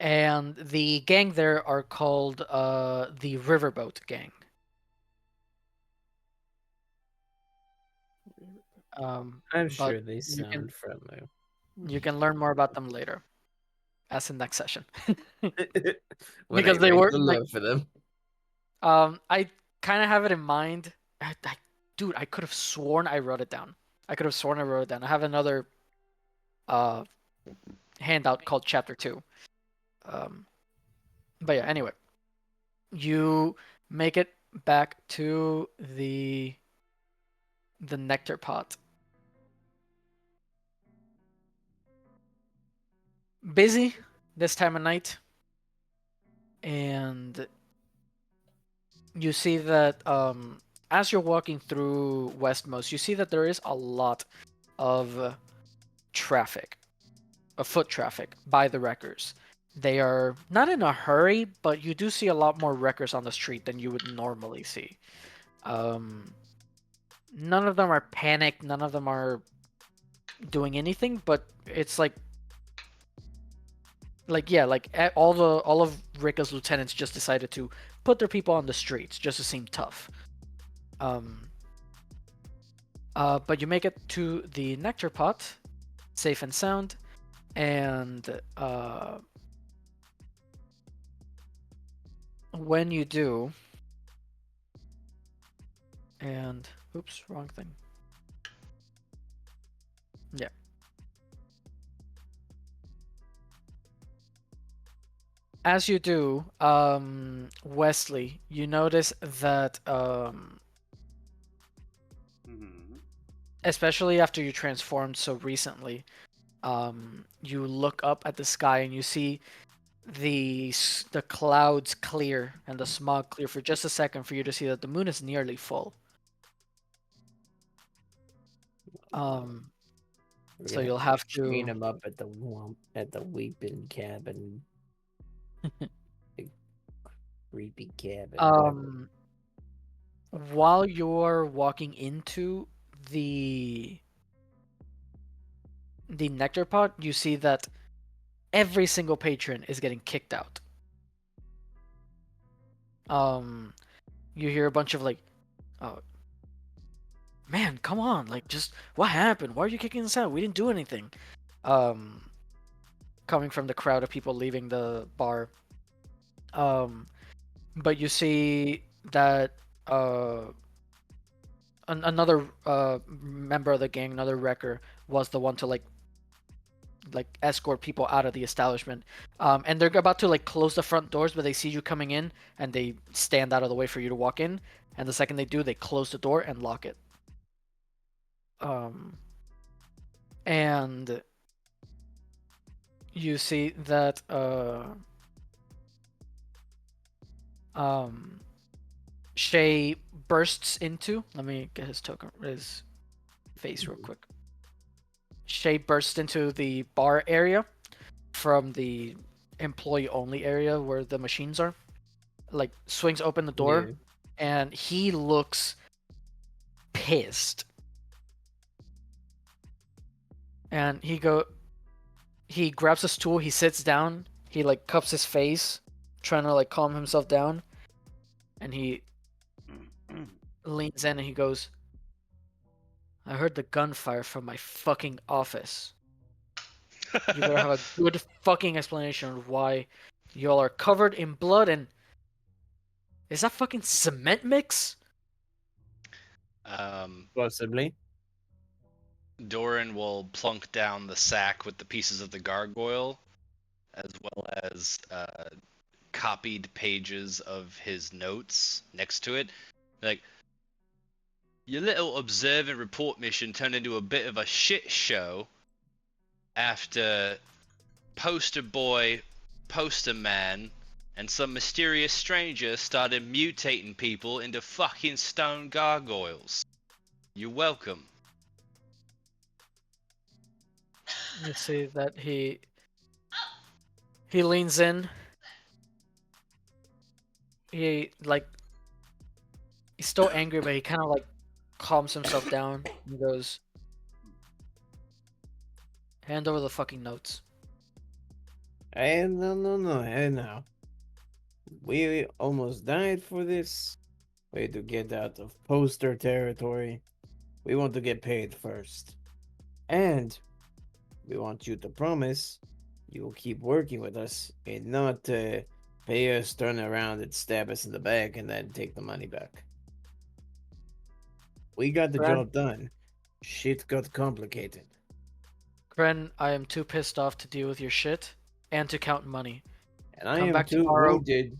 And the gang there are called the Riverboat Gang. I'm sure they you sound can friendly. you can learn more about them later, as in next session. When Because I they write were the like, love for them. I kind of have it in mind. Dude, I could have sworn I wrote it down. I have another handout called Chapter 2. But yeah, anyway. You make it back to the nectar pot. Busy this time of night. And you see that as you're walking through Westmost, you see that there is a lot of traffic, of foot traffic by the wreckers. They are not in a hurry, but you do see a lot more wreckers on the street than you would normally see. Um, None of them are panicked. None of them are doing anything. But it's like yeah, like all of Rika's lieutenants just decided to put their people on the streets just to seem tough. Um, but you make it to the nectar pot, safe and sound, and when you do, and oops, wrong thing. Yeah. As you do, Wesley, you notice that Mm-hmm. especially after you transformed so recently, you look up at the sky and you see the clouds clear and the smog clear for just a second for you to see that the moon is nearly full. Um, We're so gonna you'll have have to chain to. him up at the weeping cabin, the creepy cabin. Whatever. While you're walking into the nectar pot, you see that every single patron is getting kicked out. Um, you hear a bunch of like, "Oh, man, come on! Like, just what happened? Why are you kicking us out? We didn't do anything." Um, Coming from the crowd of people leaving the bar. Um, but you see that another member of the gang, another wrecker, was the one to like escort people out of the establishment. And they're about to like close the front doors, but they see you coming in and they stand out of the way for you to walk in. And the second they do, they close the door and lock it. Um, and you see that um, Shay bursts into. Let me get his face real quick. Shay bursts into the bar area from the employee only area where the machines are. Like swings open the door, Yeah. and he looks pissed. And he grabs a stool, he sits down, he like cups his face, trying to like calm himself down, and he leans in and he goes, "I heard the gunfire from my fucking office. You better have a good fucking explanation of why y'all are covered in blood and is that fucking cement mix?" Possibly. Doran will plunk down the sack with the pieces of the gargoyle, as well as copied pages of his notes next to it. Like, your little observe and report mission turned into a bit of a shit show after Poster Boy, Poster Man, and some mysterious stranger started mutating people into fucking stone gargoyles. You're welcome. You see that he leans in. He like he's still angry, but he kind of like calms himself down and goes, "Hand over the fucking notes." No. Hey, now. We almost died for this. We had to get out of poster territory. We want to get paid first. And we want you to promise you will keep working with us and not pay us, turn around and stab us in the back and then take the money back. We got the Brad? job done. Shit got complicated. Kren, I am too pissed off to deal with your shit and to count money. And I Come am back too tomorrow. wounded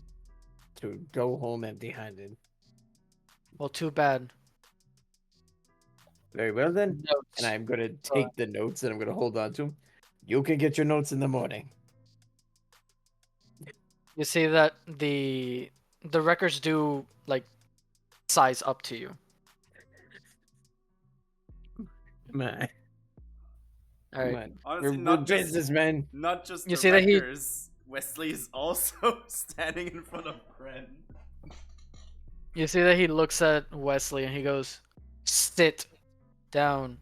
to go home empty handed. Well, too bad. Very well then. Notes. And I'm gonna take the notes and I'm gonna hold on to them. You can get your notes in the morning. You see that the records do like size up to you. Man, All right. man. Honestly, We're not just businessmen. not just You the see that he- wreckers. Wesley is also standing in front of Kren. You see that he looks at Wesley and he goes, "Sit down.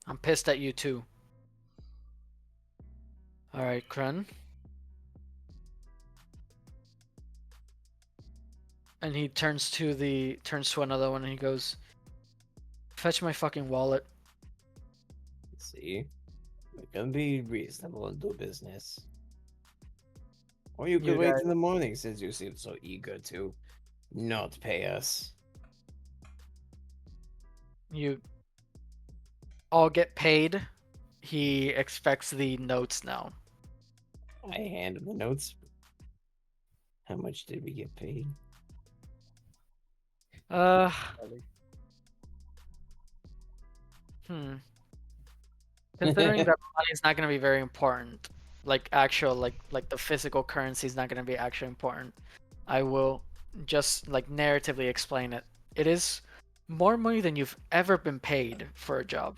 I'm pissed at you too." All right, Kren. And he turns to another one and he goes, "Fetch my fucking wallet." See, we can be reasonable and do business. Or you could You wait guys- in the morning since you seem so eager to not pay us. You all get paid. He expects the notes now. I hand him the notes. How much did we get paid? Uh, Considering that money is not going to be very important, like actual, like the physical currency is not going to be actually important, I will just like narratively explain it. It is more money than you've ever been paid for a job,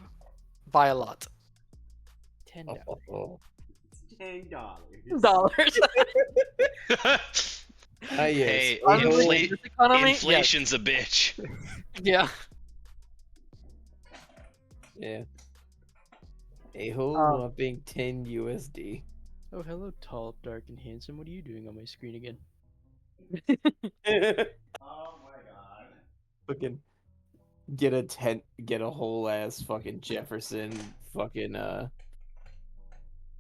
by a lot. $10. Oh. $10. Dollars. Ah, yes. Hey, Honestly, A-hole, in this economy, yes. inflation's a bitch. Yeah. yeah. A-hole Um, whopping 10 USD. Oh, hello, tall, dark, and handsome. What are you doing on my screen again? Oh my god. Fucking get a whole ass fucking Jefferson fucking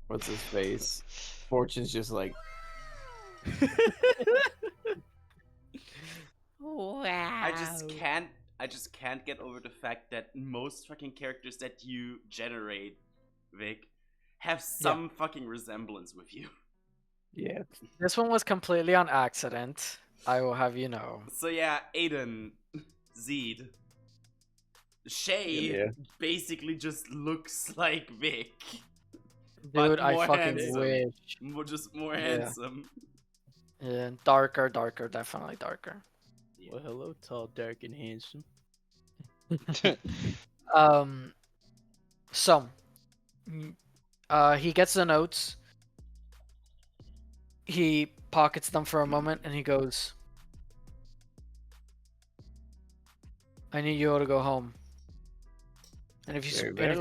what's his face? Fortune's just like Wow. I just can't get over the fact that most fucking characters that you generate, Vic, have some fucking resemblance with you. yeah. This one was completely on accident. I will have you know. So yeah, Aiden, Zeed, Shay Yeah. basically just looks like Vic, Dude, but I more fucking handsome. wish. Just more Yeah. handsome. Yeah, darker, definitely darker. Well, hello, tall, dark, and handsome. Um, so, he gets the notes. He pockets them for a moment, and he goes, "I need you all to go home. And if you Very and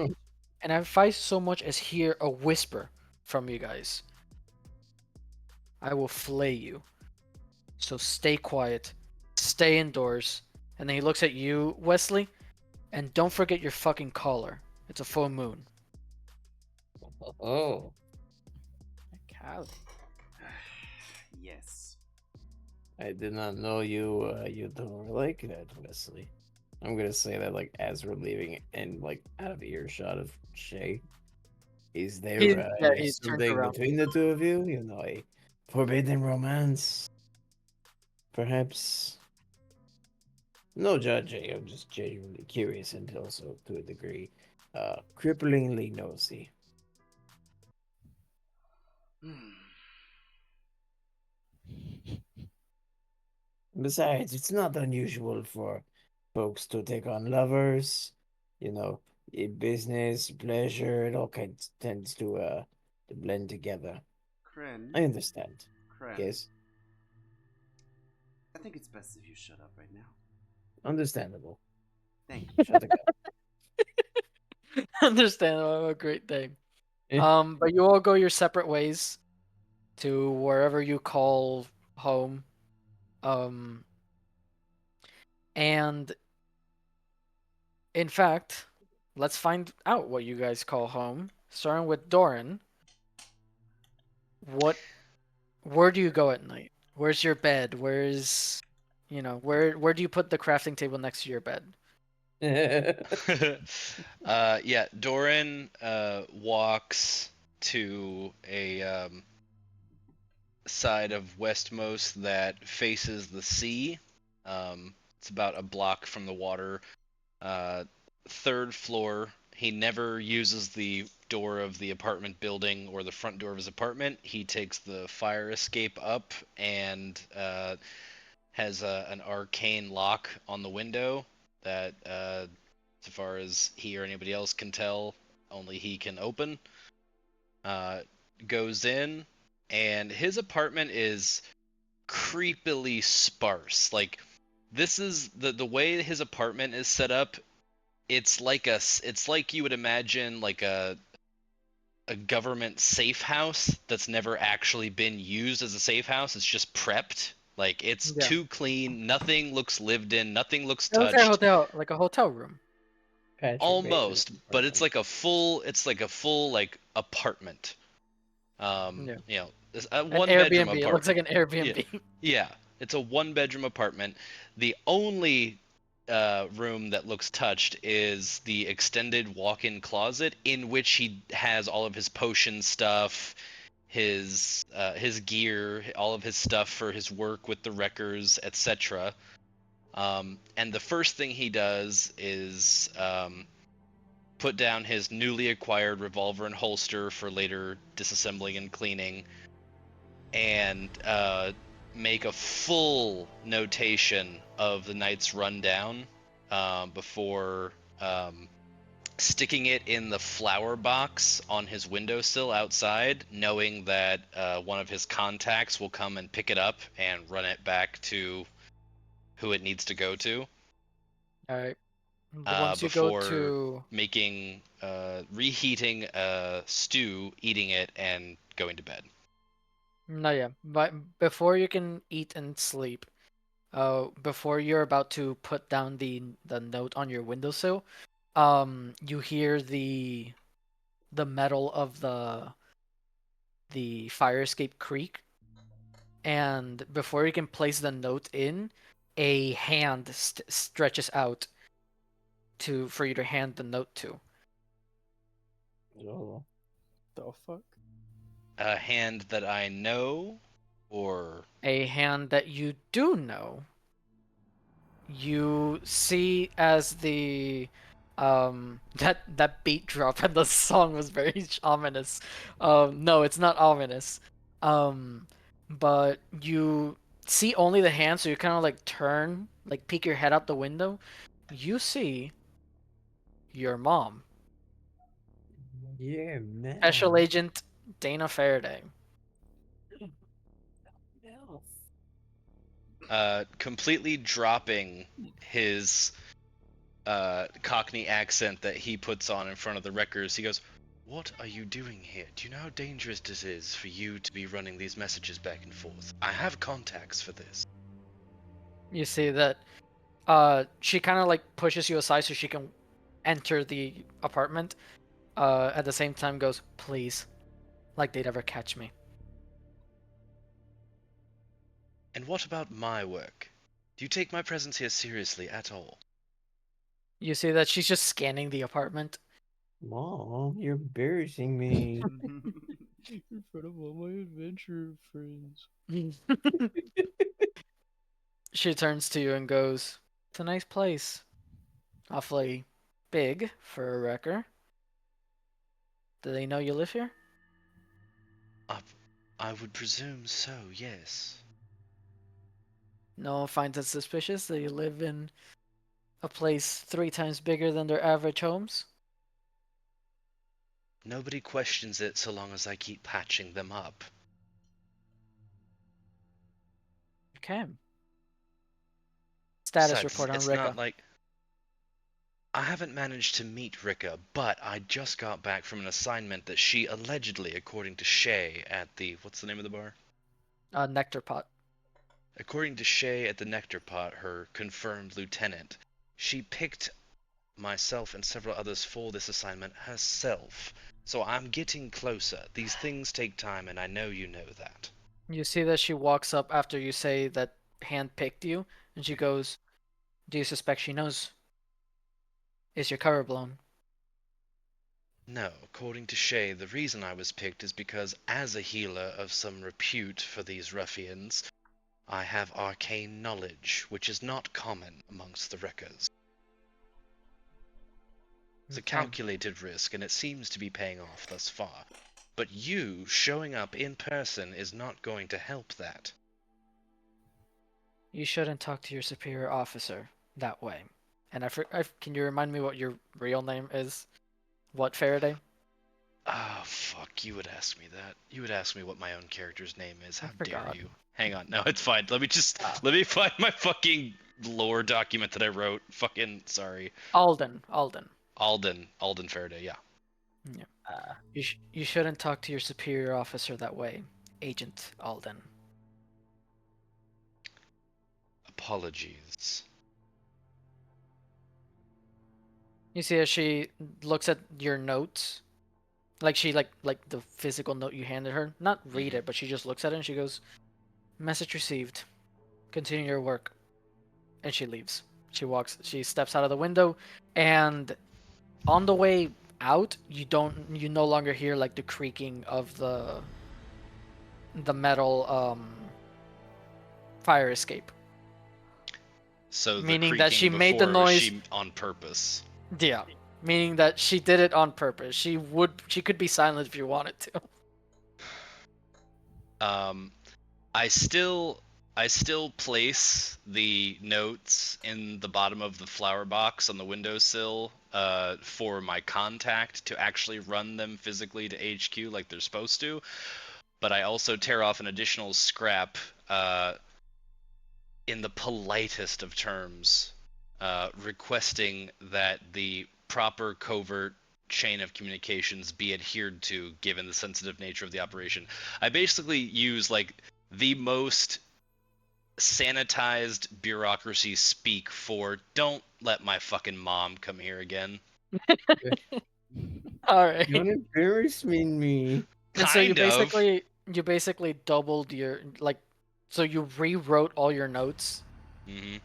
well. if I so much as hear a whisper from you guys, I will flay you. So stay quiet, stay indoors." And then he looks at you, Wesley, and don't forget your fucking collar. It's a full moon. Oh. Cow. Yes. I did not know you don't like that, Wesley. I'm gonna say that like as we're leaving and like out of earshot of Shay. Is there He's turned something around. between the two of you? You know, a forbidden romance? Perhaps? No judging, I'm just genuinely curious and also to a degree, cripplingly nosy. Besides, it's not unusual for folks to take on lovers, you know, in business, pleasure, it all kinds tends to blend together. Kren, I understand. Kren, Yes, I think it's best if you shut up right now. understandable. Thank you. Shut the Understandable, a great thing. Eh. But you all go your separate ways to wherever you call home. Um, and in fact, let's find out what you guys call home. Starting with Doran. Where do you go at night? Where's your bed? Where do you put the crafting table next to your bed? Yeah, Doran walks to a side of Westmost that faces the sea. It's about a block from the water. Third floor. He never uses the door of the apartment building or the front door of his apartment. He takes the fire escape up and has an arcane lock on the window that, so far as he or anybody else can tell, only he can open. Goes in, and his apartment is creepily sparse. Like, this is the way his apartment is set up. It's like you would imagine like a government safe house that's never actually been used as a safe house. It's just prepped. Like, it's Yeah. too clean. Nothing looks lived in. Nothing looks It looks like a touched. hotel, like a hotel room. Patrick Almost, Bateman's but it's apartment. like a full like apartment. Yeah. You know, An one bedroom Airbnb. It looks like apartment. an Airbnb. Yeah, it's a one bedroom apartment. The only room that looks touched is the extended walk-in closet in which he has all of his potion stuff, his gear, all of his stuff for his work with the wreckers, etc. And the first thing he does is put down his newly acquired revolver and holster for later disassembling and cleaning, and make a full notation of the night's rundown before sticking it in the flower box on his windowsill outside, knowing that one of his contacts will come and pick it up and run it back to who it needs to go to. All right. Once you go Before to making reheating a stew, eating it, and going to bed. no, yeah, but before you can eat and sleep, before you're about to put down the note on your windowsill, you hear the metal of the fire escape creak, and before you can place the note in, a hand stretches out for you to hand the note to. Oh. The fuck? A hand that I know, or A hand that you do know. You see as the that beat drop and the song was very ominous. No, it's not ominous. But you see only the hand, so you kind of like turn, like peek your head out the window. You see your mom, Yeah, man. Special Agent Dana Faraday. completely dropping his Cockney accent that he puts on in front of the wreckers. He goes, "What are you doing here? Do you know how dangerous it is for you to be running these messages back and forth? I have contacts for this." You see that she kind of like pushes you aside so she can enter the apartment. At the same time goes, please, like they'd ever catch me. And what about my work? Do you take my presence here seriously at all? You see that she's just scanning the apartment. Mom, you're embarrassing me. In front of all my adventure friends. She turns to you and goes, it's a nice place. Awfully big for a wrecker. Do they know you live here? I would presume so, yes. No one finds it suspicious that you live in a place 3 times bigger than their average homes? Nobody questions it so long as I keep patching them up. Okay. Status Besides, report on it's not Rika. like... I haven't managed to meet Rika, but I just got back from an assignment that she allegedly, according to Shay at the... What's the name of the bar? Nectar Pot. According to Shay at the Nectar Pot, her confirmed lieutenant, she picked myself and several others for this assignment herself. So I'm getting closer. These things take time, and I know you know that. You see that she walks up after you say that hand picked you, and she goes, do you suspect she knows? Is your cover blown? No, according to Shay, the reason I was picked is because, as a healer of some repute for these ruffians, I have arcane knowledge, which is not common amongst the wreckers. It's a Okay. calculated risk, and it seems to be paying off thus far. But you showing up in person is not going to help that. You shouldn't talk to your superior officer that way. And can you remind me what your real name is? What, Faraday? Oh, fuck. You would ask me that. You would ask me what my own character's name is. I How dare forgot. you? Hang on. No, it's fine. Let Ah. me find my fucking lore document that I wrote. Fucking, sorry. Alden. Alden Faraday, yeah. Yeah. You shouldn't talk to your superior officer that way, Agent Alden. Apologies. You see, as she looks at your notes, like she like the physical note you handed her, not read it, but she just looks at it and she goes, "Message received. Continue your work." And she leaves. She steps out of the window, and on the way out, you no longer hear like the creaking of the metal fire escape. So the Meaning that she creaking made the before, was noise. she on purpose? Yeah, meaning that she did it on purpose. She could be silent if you wanted to. I still place the notes in the bottom of the flower box on the windowsill for my contact to actually run them physically to HQ like they're supposed to. But I also tear off an additional scrap in the politest of terms, requesting that the proper covert chain of communications be adhered to given the sensitive nature of the operation. I basically use like the most sanitized bureaucracy speak for don't let my fucking mom come here again. All right. Don't embarrass me. And so Kind of. you basically doubled your like, so you rewrote all your notes. Mm-hmm.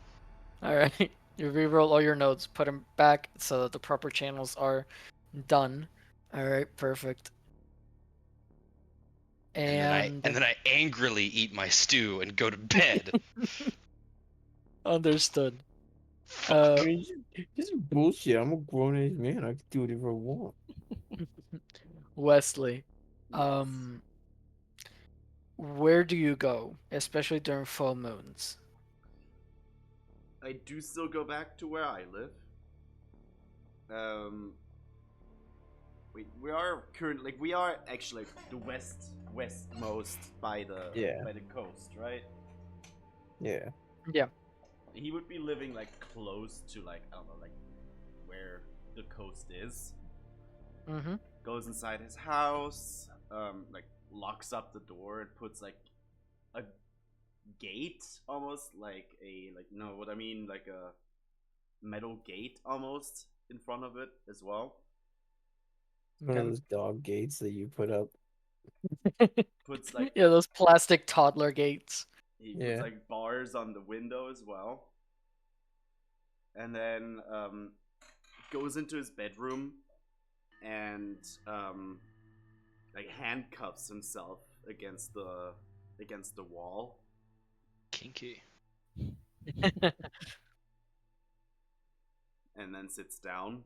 All right, you rewrote all your notes, put them back so that the proper channels are done. All right, perfect. And then I angrily eat my stew and go to bed. Understood. I mean, this is bullshit. I'm a grown ass man. I can do whatever I want. Wesley, where do you go, especially during full moons? I do still go back to where I live. We are currently we are actually the westmost by the coast, right? Yeah. Yeah. He would be living like close to like I don't know like where the coast is. Mm-hmm. Goes inside his house, like locks up the door and puts like a gate almost like a like no what I mean like a metal gate almost in front of it as well. One of those dog gates that you put up. Puts like Yeah, those plastic toddler gates. he puts Yeah. like bars on the window as well. And then goes into his bedroom and like handcuffs himself against the wall Kinky. and then sits down.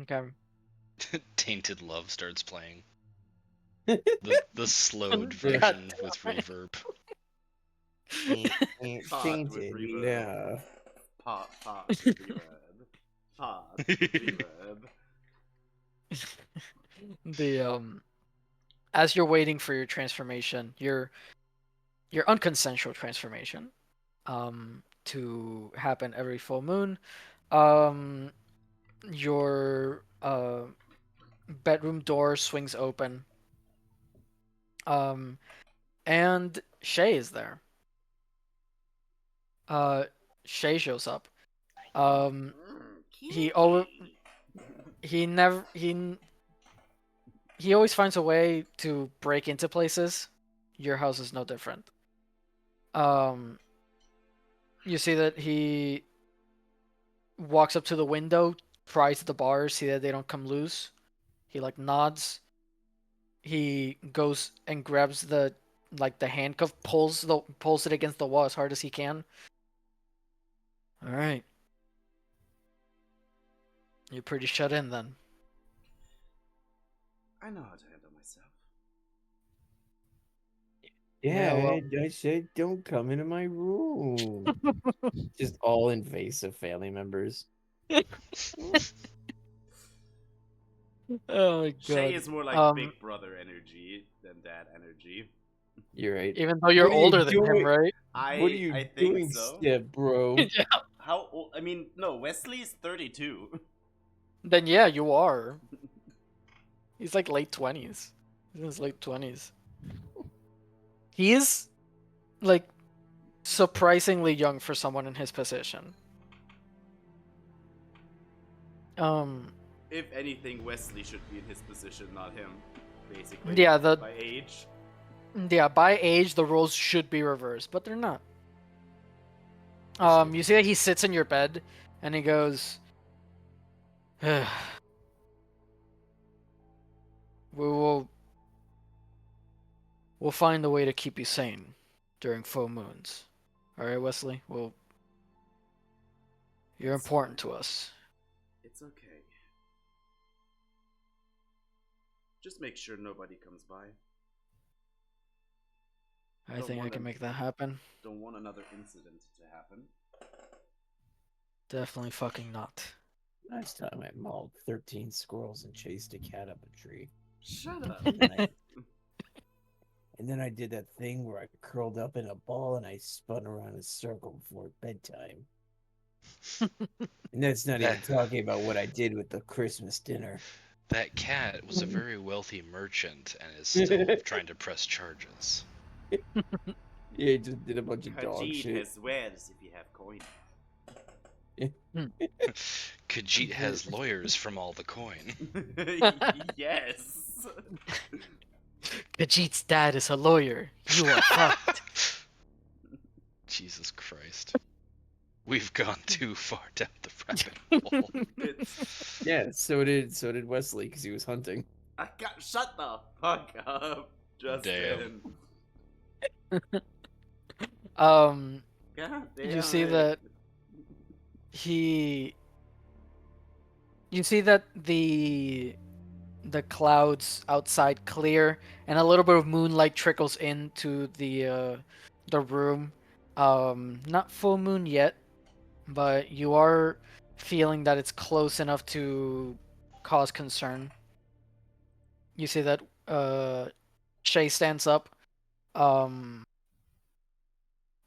Okay. Tainted Love starts playing. The slowed version with reverb. Pot with Tainted reverb. love. Pot with reverb. Pot with reverb. The as you're waiting for your transformation, your unconsensual transformation, to happen every full moon, your bedroom door swings open, and Shay is there. Shay shows up. He never he always finds a way to break into places. Your house is no different. You see that he walks up to the window, pries at the bars, see that they don't come loose. He like nods. He goes and grabs the handcuff, pulls it against the wall as hard as he can. All right. You're pretty shut in then. I know how to handle myself. Yeah, well- I said don't come into my room. Just all invasive family members. Oh my Shay god. is more like Um, big brother energy than dad energy. You're right. even though you're What are you older than him, doing? right? What are you I think doing, so. Step Bro? Yeah. How old? I mean, no. Wesley's 32. Then yeah, you are. He's like late 20s. He's in his late 20s. He is like surprisingly young for someone in his position. If anything, Wesley should be in his position, not him. Basically. Yeah, by age. by age the roles should be reversed, but they're not. You see that he sits in your bed and he goes, we will we'll find a way to keep you sane during full moons. All right, Wesley. Well, you're It's important fine. to us. It's okay. Just make sure nobody comes by. I Don't think I want can an- make that happen. Don't want another incident to happen. Definitely fucking not. Last time I mauled 13 squirrels and chased a cat up a tree. Shut up. And then I did that thing where I curled up in a ball and I spun around in a circle before bedtime. And that's not even talking about what I did with the Christmas dinner. That cat was a very wealthy merchant and is still trying to press charges. Yeah, he just did a bunch of dog Khajiit shit. has wares if you have coin. Khajiit has lawyers from all the coin. Yes. Khajiit's dad is a lawyer. You are fucked. Jesus Christ. We've gone too far down the rabbit hole. It's... Yeah, so did Wesley because he was hunting. I got shut the fuck up, Justin. Um, God damn you see it. that you see that the clouds outside clear and a little bit of moonlight trickles into the room. Not full moon yet, but you are feeling that it's close enough to cause concern. You see that Shay stands up,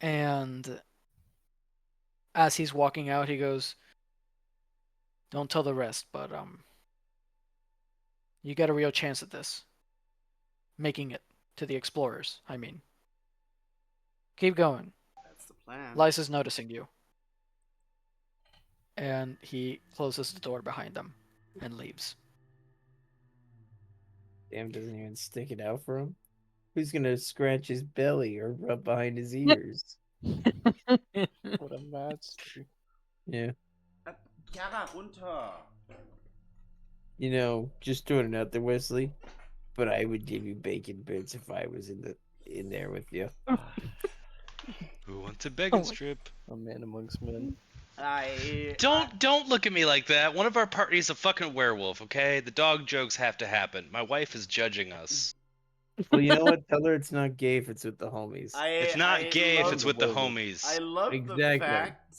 and as he's walking out, he goes, "Don't tell the rest, but you got a real chance at this. Making it to the explorers, I mean. Keep going. That's the plan. Lysa's noticing you." And he closes the door behind them and leaves. Damn, doesn't even stick it out for him. Who's gonna scratch his belly or rub behind his ears? What a monster. Yeah. Chiara, runter. You know, just throwing it out there, Wesley. But I would give you bacon bits if I was in there with you. Who wants a bacon my- strip? A man amongst men. Don't look at me like that. One of our party's a fucking werewolf, okay? The dog jokes have to happen. My wife is judging us. Well, you know what? Tell her it's not gay if it's with the homies. It's not gay if it's with the homies. I love the Exactly. fact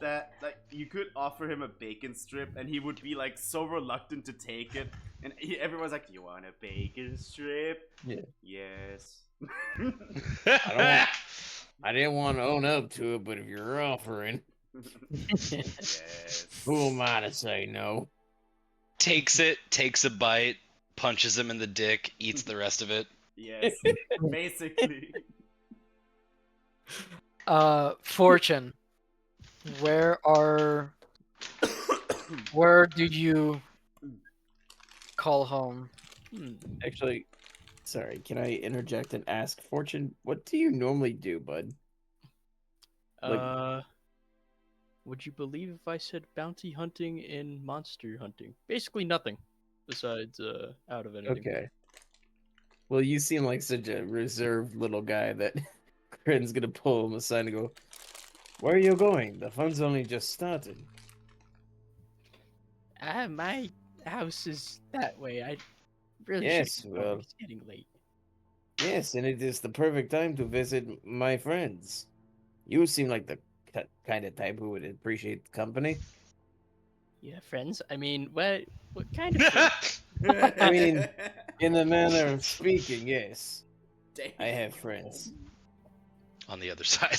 that like you could offer him a bacon strip and he would be like so reluctant to take it, and everyone's like, "You want a bacon strip?" Yeah. Yes. I didn't want to own up to it, but if you're offering, Yes. who am I to say no? Takes it, takes a bite, punches him in the dick, eats the rest of it. Yes. Basically. Fortune. Where do you call home? Actually, sorry, can I interject and ask, Fortune, what do you normally do, bud? Like- Would you believe if I said bounty hunting and monster hunting? Basically nothing, besides out of anything. Okay. Well, you seem like such a reserved little guy that Crin's gonna pull him aside and go, "Where are you going? The fun's only just started." My house is that way. I really Yes, should go. well- It's getting late. Yes, and it is the perfect time to visit my friends. You seem like the kind of type who would appreciate the company. Yeah, friends. I mean, what kind of friends? I mean, in the manner of speaking, yes. Damn. I have friends. On the other side.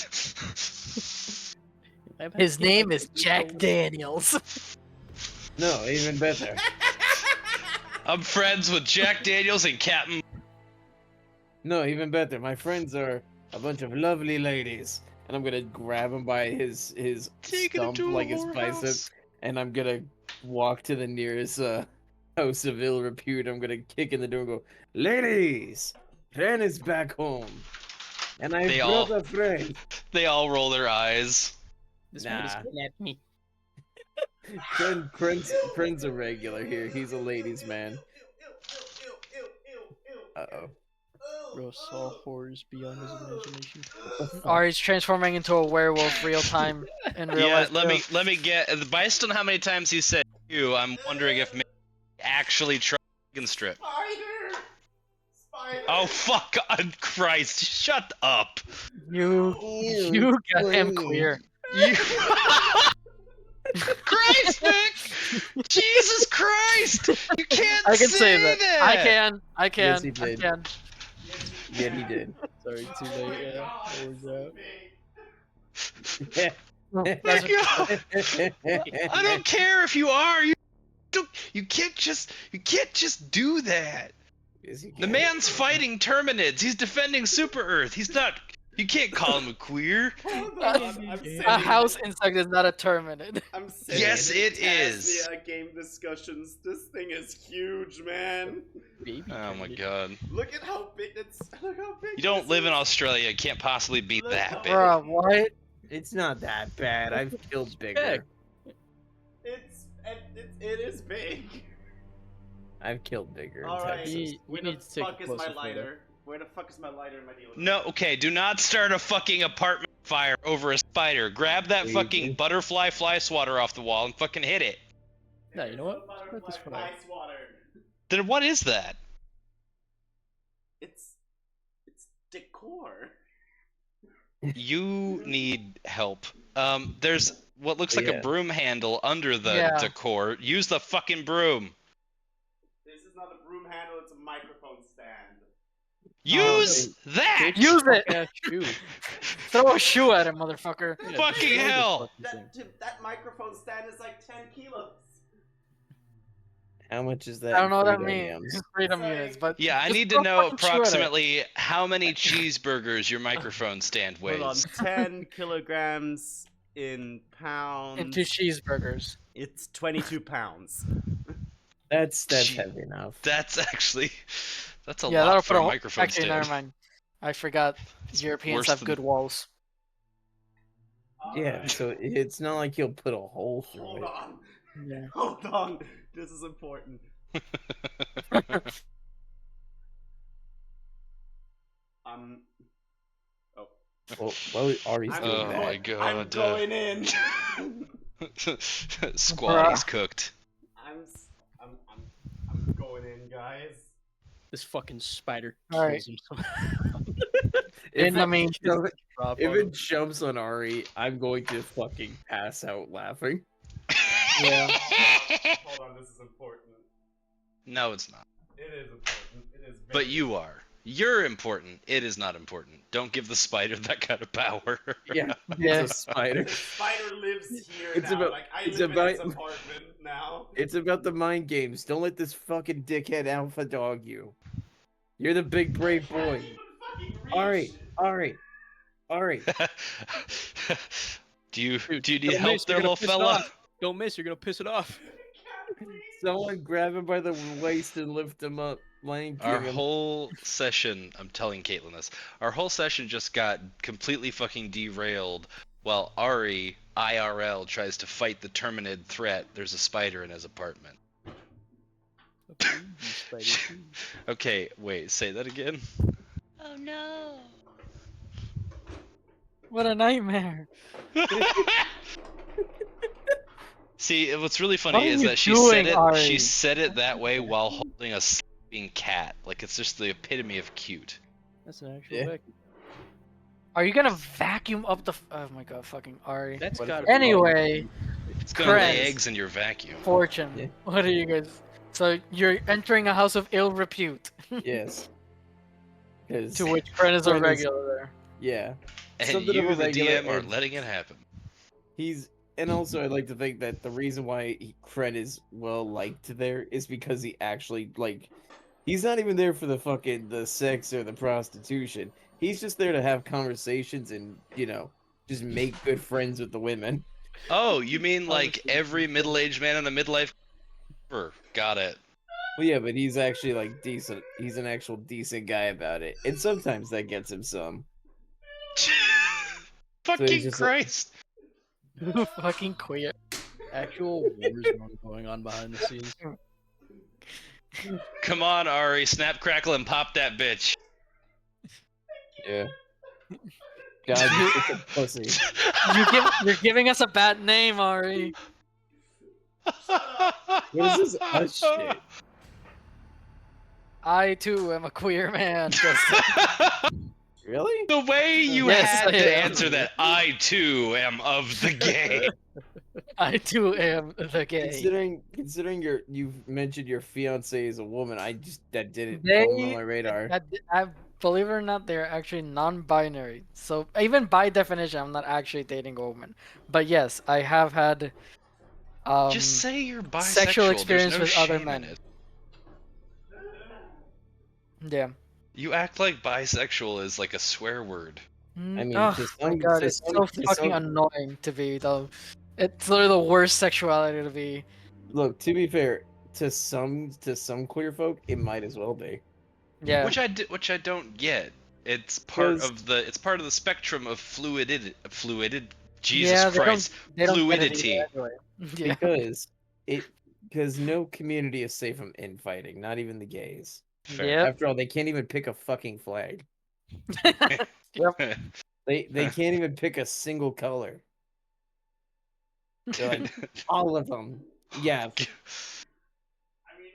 I've had His to get my name is fingers Jack cold. Daniels. No, even better. I'm friends with Jack Daniels and Captain. No, even better. My friends are a bunch of lovely ladies, and I'm gonna grab him by his Take it stump, into a like his bicep, whorehouse. and I'm gonna walk to the nearest house of ill repute. I'm gonna kick in the door and go, "Ladies, Ren is back home, and I They brought all- a friend." They all roll their eyes. This man is Nah. kidnapped me. Friend's a regular here. He's a ladies' man. Uh-oh. Ross saw horrors beyond his imagination. Ari's transforming into a werewolf real time in real Yeah, life. let me get based on how many times he said you, I'm wondering if maybe he actually tried Dragon Strip. Spider! Spider! Oh fuck God Christ, shut up. You got him clear. You Christ, Nick! Jesus Christ! You can't I can say that. that! I can. Yes, he I did. can. Yeah, he did. Sorry, too late. Yeah, horrors out. That's Yo, I don't care if you are. You can't just do that. Yes, he The can. man's fighting Terminids. He's defending Super Earth. He's not. You can't call him a queer. Hold on, I'm sitting. A house insect is not a terminid. I'm sitting Yes, in it is. Tasnia game discussions. This thing is huge, man. Baby Oh my Terminator. God. Look at how big it's. Look how big. You don't this live in is. Australia. It can't possibly be Look that how- big. Bruh, what? It's not that bad. I've killed bigger. It is big. I've killed bigger. in All right. Texas. We Where need the to take a fuck is my closer photo. lighter? Where the fuck is my lighter in my deal? No, okay. Do not start a fucking apartment fire over a spider. Grab that Please. fucking butterfly fly swatter off the wall and fucking hit it. No, you know what? Butterfly Start this fire. ice water. Then what is that? It's decor. You need help. There's what looks like Yeah. a broom handle under the Yeah. decor. Use the fucking broom. This is not a broom handle. It's a microphone stand. Use that. Use it! Yeah, shoe. Throw a shoe at him, motherfucker. Yeah, Fucking destroy this hell. fucking thing. That microphone stand is like 10 kilos. How much is that? I don't know in what that freedom means. yams? Freedom Sorry. units, but Yeah, I just need throw to a know fucking shoe at it. approximately how many cheeseburgers your microphone stand weighs. Hold on, 10 kilograms in pounds. And 2 cheeseburgers. It's 22 pounds. That's Gee. heavy enough. That's actually that's a Yeah, lot that'll for put a a microphone Actually, stand. never mind. I forgot. It's Europeans worse have than- good walls. Yeah, Alright. so it's not like you'll put a hole through Hold it. on. Yeah. Hold on. This is important. Oh. Well, Ari's I'm doing Oh that. my God. I'm going in. Squatty's cooked. I'm going in, guys. This fucking spider Alright. kills himself. And I mean, Drop if on it him. jumps on Ari, I'm going to fucking pass out laughing. yeah. Hold on, this is important. No, it's not. It is important. It is. But you are. You're important. It is not important. Don't give the spider that kind of power. Yeah, Yeah. it's a spider. The spider lives here It's now. about- Like I it's live in this about- apartment now. It's about the mind games. Don't let this fucking dickhead alpha dog you. You're the big brave Can't boy. even fucking reach. Ari. do you Dude, need don't help miss, there, you're gonna little piss it fella? off. Don't miss, you're gonna piss it off. Can't reach. Someone grab him by the waist and lift him up. Lion Our King him. whole session, I'm telling Caitlin this, our whole session just got completely fucking derailed while Ari, IRL, tries to fight the Terminid threat. There's a spider in his apartment. Okay, you spider too. Okay, wait, say that again? Oh no. What a nightmare. See, what's really What funny are is you that she said doing, it. Ari? She said it that way while holding a sleeping cat. Like it's just the epitome of cute. That's an actual Yeah. vacuum. Are you gonna vacuum up the? Oh my god, fucking Ari. That's What if gotta it- be Anyway, It's gonna lay Chris. eggs in your vacuum. Fortune. Yeah. What are you guys? So you're entering a house of ill repute, Yes. Because to which Kren is a Kren is- regular there. yeah, And something of you, a the regular, DM, are and letting it happen. and also I'd like to think that the reason why Kren is well liked there is because he actually like he's not even there for the sex or the prostitution. He's just there to have conversations and just make good friends with the women. Oh, you mean like Obviously, every middle-aged man in a midlife? Got it. Well, yeah, but he's actually like decent. He's an actual decent guy about it, and sometimes that gets him some. So he's Fucking just Christ. Fucking queer. actual war zone going on behind the scenes. Come on, Ari, snap, crackle, and pop that bitch. yeah. God, you're such a pussy. You're giving us a bad name, Ari. What is this us shit? I too am a queer man. Justin. Really? The way you Yes, had I to am. answer that, I too am of the gay. I too am the gay. Considering you've mentioned your fiance is a woman, that didn't They, go on my radar. I believe it or not, they're actually non-binary. So even by definition, I'm not actually dating a woman. But yes, I have had Just say you're bisexual. sexual experience There's no with other shame men. in it. Yeah. You act like bisexual is like a swear word. I mean, oh to my some- god, to it's some- so to fucking some- annoying to be though. It's literally the worst sexuality to be. Look, to be fair, to some queer folk, it might as well be. Yeah. Which I don't get. It's part 'Cause- of the spectrum of Jesus Yeah, they Christ, They don't get it fluidity. either anyway. Yeah. Because no community is safe from infighting, not even the gays. Fair. Yep. After all, they can't even pick a fucking flag. Yep. They can't even pick a single color. They're like all of them. Yeah. I mean,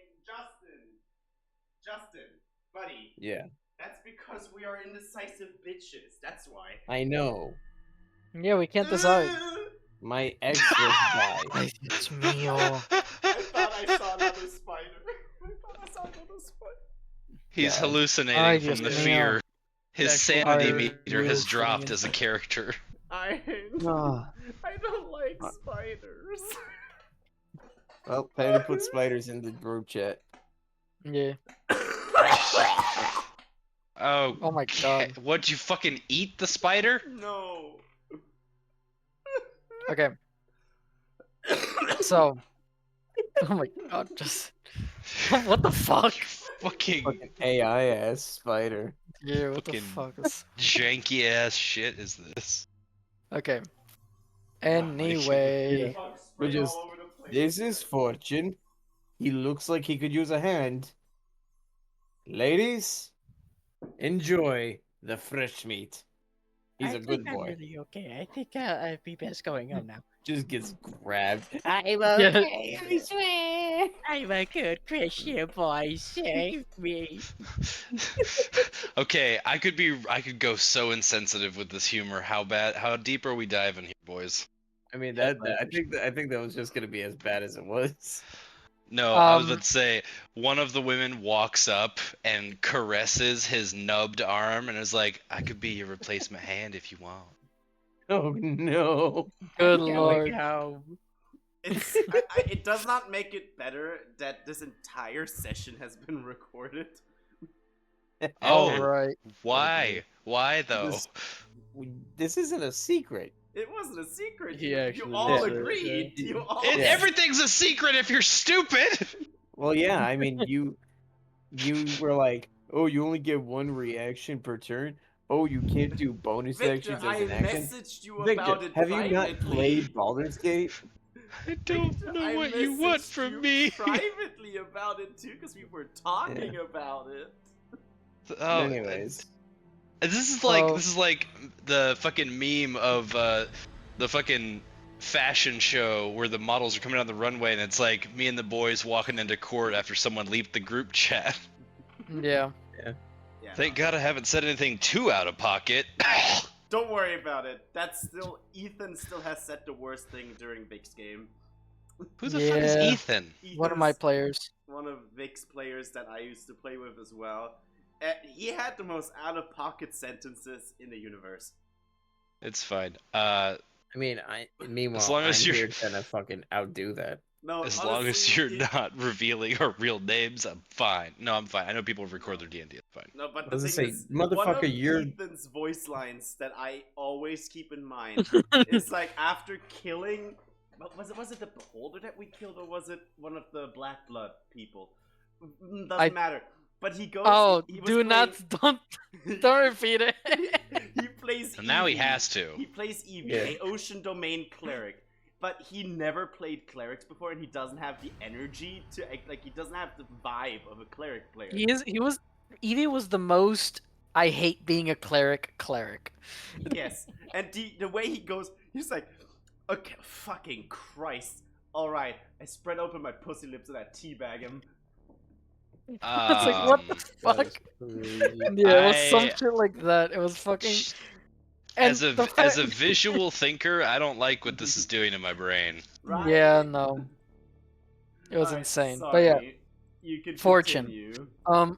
Justin, buddy. Yeah. That's because we are indecisive bitches. That's why. I know. Yeah, we can't decide. My ex was bi. It's me, oh. I thought I saw another spider. He's God. hallucinating Ay, from Dios the mío. fear. His That's sanity why meter has you dropped think- as a character. I Ah. don't like spiders. Well, time to put spiders in the group chat. Yeah. Oh, Oh my god. What'd you fucking eat the spider? No. Okay. So. Oh my god, just. What the fuck? Fucking Fucking AI ass spider. Yeah, what the Fucking- fuck is. janky ass shit is this? Okay. Anyway. We just- This is Fortune. He looks like he could use a hand. Ladies, enjoy the fresh meat. He's a good boy. I'm really okay. I think I'd be best going home now. Just gets grabbed. I'm okay, I swear. I'm a good Christian boy. Save me. Okay, I could go so insensitive with this humor. How deep are we diving here, boys? I mean Yeah, I think that was just gonna be as bad as it was. No, I was Um, about to say one of the women walks up and caresses his nubbed arm and is like, "I could be your replacement hand if you want." Oh no. Good Going lord. home. It does not make it better that this entire session has been recorded. Oh, Alright. why? Why though? This isn't a secret. It wasn't a secret. He You actually all did. agreed. You all. And Yeah. everything's a secret if you're stupid. Well, yeah, I mean, you were like, oh, you only get one reaction per turn. Oh, you can't do bonus Victor, actions I as an action. messaged you Victor, about it have you not privately. played Baldur's Gate? I don't Victor, know I what you want messaged from you me. privately about it too, because we were talking about it. Oh, Anyways, this is So- like the fucking meme of the fucking fashion show where the models are coming down the runway and it's like me and the boys walking into court after someone leaked the group chat. Yeah. Yeah. Thank God I haven't said anything too out of pocket. Don't worry about it. That's still Ethan still has said the worst thing during Big's game. Who the fuck is Yeah. Ethan? One of my Ethan's players. one of Vic's players that I used to play with as well. He had the most out-of-pocket sentences in the universe. It's fine. I mean, meanwhile, long as I'm you're- here trying to fucking outdo that. No, As honestly, long as you're not revealing our real names, I'm fine. No, I'm fine. I know people record their D&D. It's fine. No, but I the was thing gonna say, is, one of motherfucker, you're Ethan's voice lines that I always keep in mind is like after killing. Was it the beholder that we killed, or was it one of the black blood people? Doesn't matter. But he goes. Oh, he was do not don't repeat it. he plays. And now he Eevee. has to. He plays Eevee, Yeah. a ocean domain cleric. But he never played clerics before, and he doesn't have the energy to like. He doesn't have the vibe of a cleric player. Evie was the most I hate being a cleric. Yes, and the way he goes, he's like, okay, fucking Christ. All right, I spread open my pussy lips and I teabag him. It's like what the fuck? that is crazy. Yeah, it was some I- shit like that. It was fucking. And As a the as a fact- visual thinker, I don't like what this is doing to my brain. Right? Yeah, no. It was Alright, insane. Sorry. But yeah, You can Fortune. continue.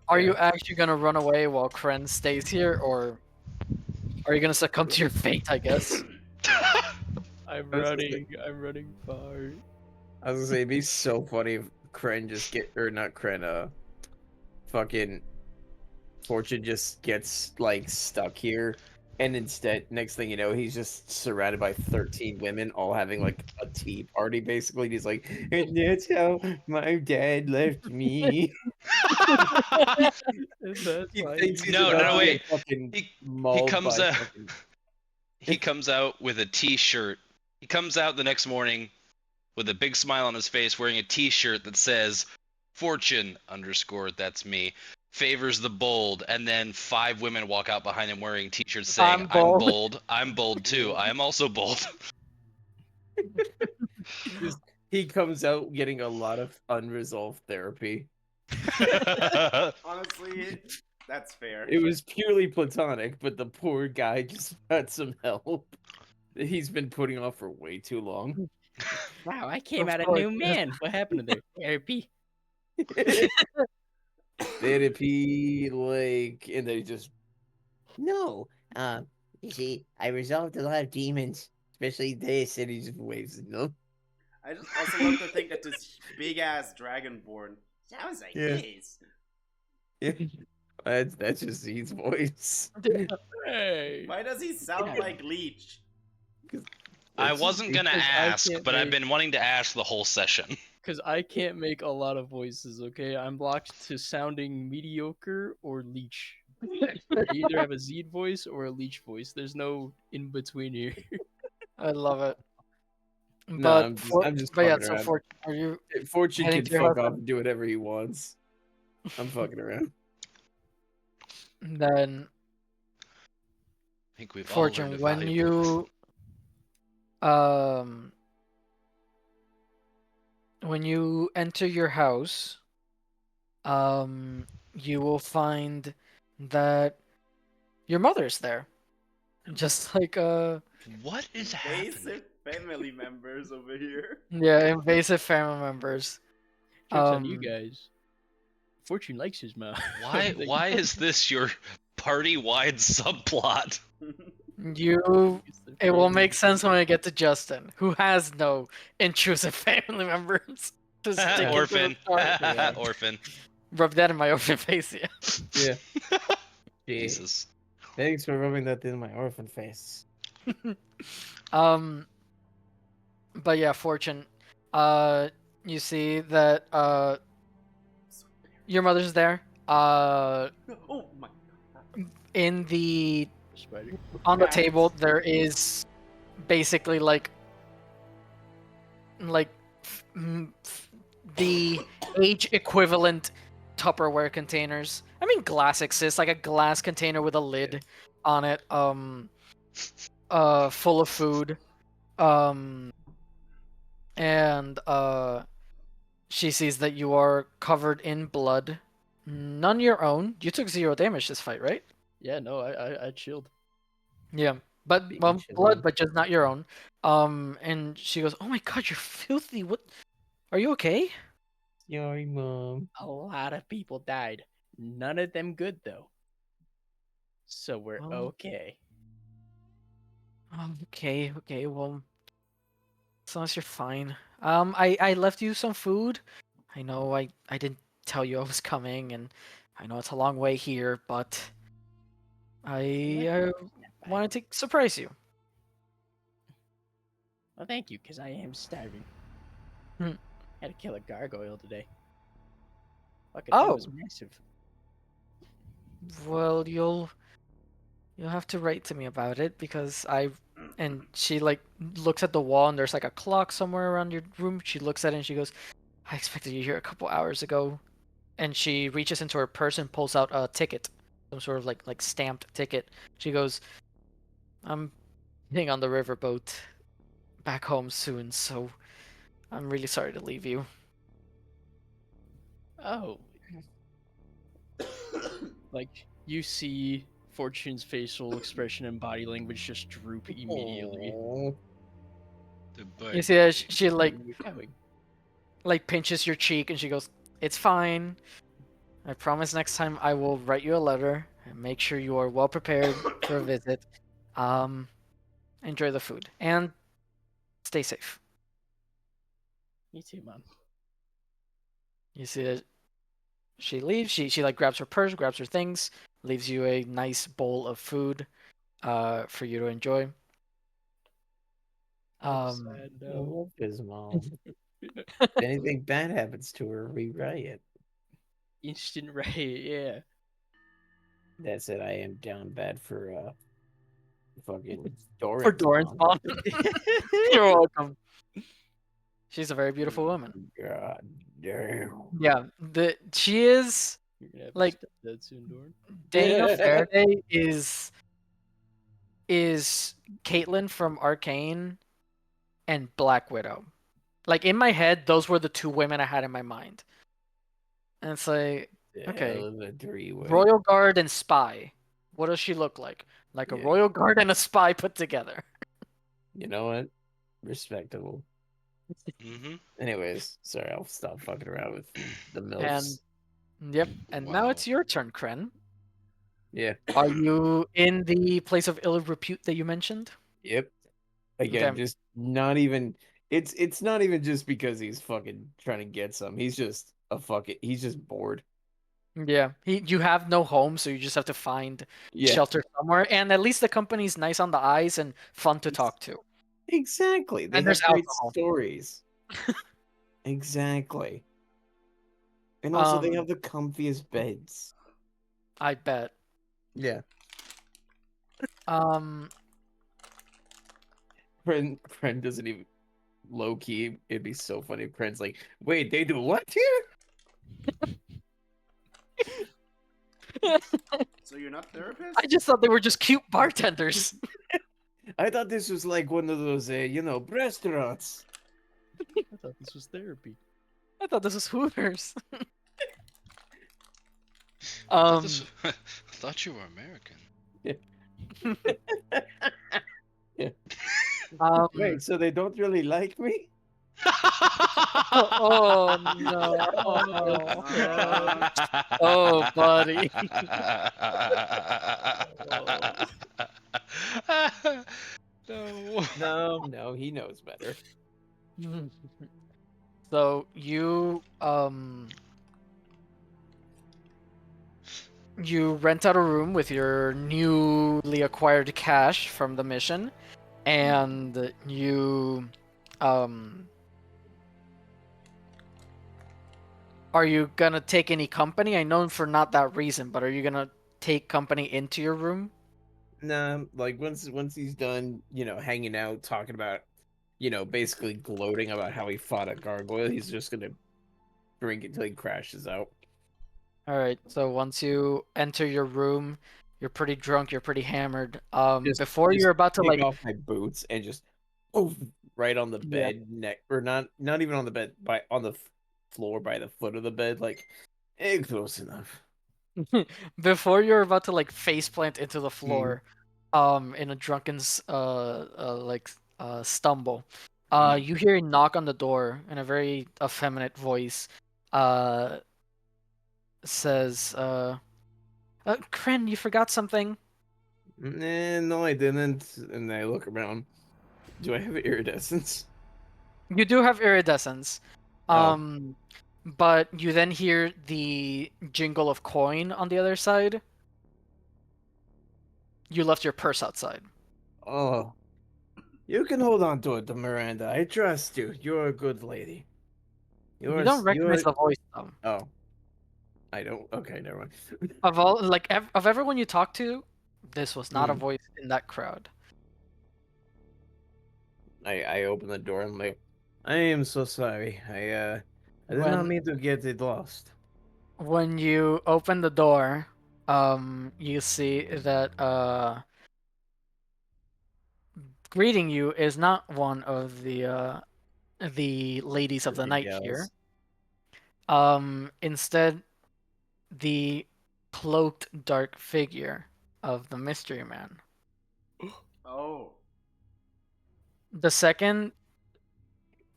are you Yeah. actually gonna run away while Kren stays here, or are you gonna succumb to your fate? I guess. I'm That's running. I'm running far. I was gonna say, it'd be so funny if Kren just not Kren, fucking Fortune just gets like stuck here, and instead, next thing you know, he's just surrounded by 13 women, all having like a tea party. Basically, he's like, "And that's how my dad left me." That's He why thinks he's No, about no, to wait. get fucking He mauled comes by out. fucking- He comes out with a T-shirt. He comes out the next morning with a big smile on his face, wearing a T-shirt that says "Fortune _ that's me favors the bold," and then 5 women walk out behind him wearing T-shirts saying I'm "I'm bold." bold. I'm bold too. I am also bold." He comes out getting a lot of unresolved therapy. Honestly, that's fair. It was purely platonic, but the poor guy just had some help that he's been putting off for way too long. Wow, I came Of out a course, new yeah. man. What happened to their therapy? Therapy, like, and then he just no. You see, I resolved a lot of demons, especially this, and he just waves at them. I just also love to think that this big ass dragonborn sounds like Yeah. his. Yeah. That's just Z's voice. Hey. Why does he sound like Leech? I That's wasn't gonna because I ask, can't but I've make- been wanting to ask the whole session. Because I can't make a lot of voices, okay? I'm blocked to sounding mediocre or leech. I either have a Zed voice or a leech voice. There's no in between here. I love it. No, But I'm just but yeah, fucking so around. Fortune, are you? Fortune Heading can to your fuck off husband. and do whatever he wants. I'm fucking around. Then I think we've all Fortune, learned a when valuable lesson. when you enter your house, you will find that your mother's there, just like What is happening? Invasive family members over here. yeah, invasive family members. Jokes on you Um, guys. Fortune likes his mom. Why Like, why is this your party-wide subplot? You it's the it will family. make sense when I get to Justin, who has no intrusive family members. To stick into the Orphan. story. Yeah. Orphan. Rub that in my orphan face, yeah. Yeah. Jesus. Thanks for rubbing that in my orphan face. But yeah, Fortune. You see that your mother's there. Oh my god. In the Spider. on the Yes. table there is basically like the age equivalent Tupperware containers. I mean, glass exists, like a glass container with a lid on it, full of food, and she sees that you are covered in blood, none your own. You took 0 damage this fight, right? Yeah, no, I chilled. Yeah, but Being well, chilled. blood, but just not your own. And she goes, "Oh my god, you're filthy! What Are you okay? Sorry, Mom. A lot of people died. None of them good though. So we're Oh. okay. Okay, okay, well, as long as you're fine. I left you some food. I know I didn't tell you I was coming, and I know it's a long way here, but I wanted to surprise you. Well, thank you, because I am starving. Hmm. Had to kill a gargoyle today. Fucking thing Oh, was massive. well, you'll have to write to me about it because and she like looks at the wall and there's like a clock somewhere around your room. She looks at it and she goes, "I expected you here a couple hours ago." And she reaches into her purse and pulls out a ticket, some sort of like stamped ticket. She goes, "I'm heading on the riverboat back home soon, so I'm really sorry to leave you." Oh, like you see Fortune's facial expression and body language just droop immediately. Oh, The You bird see that boy. she Where are you going? like pinches your cheek and she goes, "It's fine. I promise next time I will write you a letter and make sure you are well prepared for a visit. Um, enjoy the food and stay safe." Me too, Mom. You see that she leaves. She like grabs her purse, grabs her things, leaves you a nice bowl of food for you to enjoy. I'm Um, sad I now. love his mom. If anything bad happens to her, rewrite it. Instant right, yeah. That's it. I am down bad for fucking for Doran's Doran's mom. mom. You're welcome. She's a very beautiful woman. God damn. Yeah, she is You're gonna have like a stepdad soon, Doran. Dana Faraday is Caitlyn from Arcane and Black Widow. Like in my head, those were the two women I had in my mind. And it's like, okay, Hell of a three-way. Royal Guard and spy. What does she look like? Like a Yeah. Royal Guard and a spy put together. You know what? Respectable. Mm-hmm. Anyways, sorry, I'll stop fucking around with the And MILFs. yep, and now Wow. it's your turn, Kren. Yeah. Are you in the place of ill repute that you mentioned? Yep. Again, Okay. just not even it's not even just because he's fucking trying to get some. He's just he's just bored. Yeah. You have no home, so you just have to find Yeah. shelter somewhere. And at least the company's nice on the eyes and fun to talk to. Exactly. They And there's have great alcohol. stories. Exactly. And also they have the comfiest beds. I bet. Yeah. Um, Friend doesn't even low key. It'd be so funny if Friend's like, wait, they do what here? So you're not therapist? I just thought they were just cute bartenders. I thought this was like one of those restaurants. I thought this was therapy. I thought this was Hooters. I thought you were American. Wait, so they don't really like me? Oh no. Oh, buddy. No. No, he knows better. So you rent out a room with your newly acquired cash from the mission, and you are you gonna take any company? I know for not that reason, but are you gonna take company into your room? Nah, like once he's done, hanging out, talking about, basically gloating about how he fought a gargoyle, he's just gonna drink until he crashes out. All right. So once you enter your room, you're pretty drunk, you're pretty hammered. Before Just you're about to take like, off my boots and just oof, right on the yeah, bed or not even on the bed, on the floor by the foot of the bed, like, close enough. before you're about to like face plant into the Mm. floor, in a drunken stumble, You hear a knock on the door in a very effeminate voice. Uh, says, Kryn, you forgot something. No, I didn't. And I look around. Do I have iridescence? You do have iridescence. Oh. But you then hear the jingle of coin on the other side. You left your purse outside. Oh. You can hold on to it, Miranda. I trust you. You're a good lady. You don't recognize the voice though. Oh. I don't. Okay, never mind. Of all, like, of everyone you talked to, this was not a Mm. voice in that crowd. I open the door and I'm like, I am so sorry. I did not When mean to get it lost. when you open the door, you see that greeting you is not one of the ladies of the Freaking night here. gals. Instead, the cloaked dark figure of the mystery man. Oh. The second,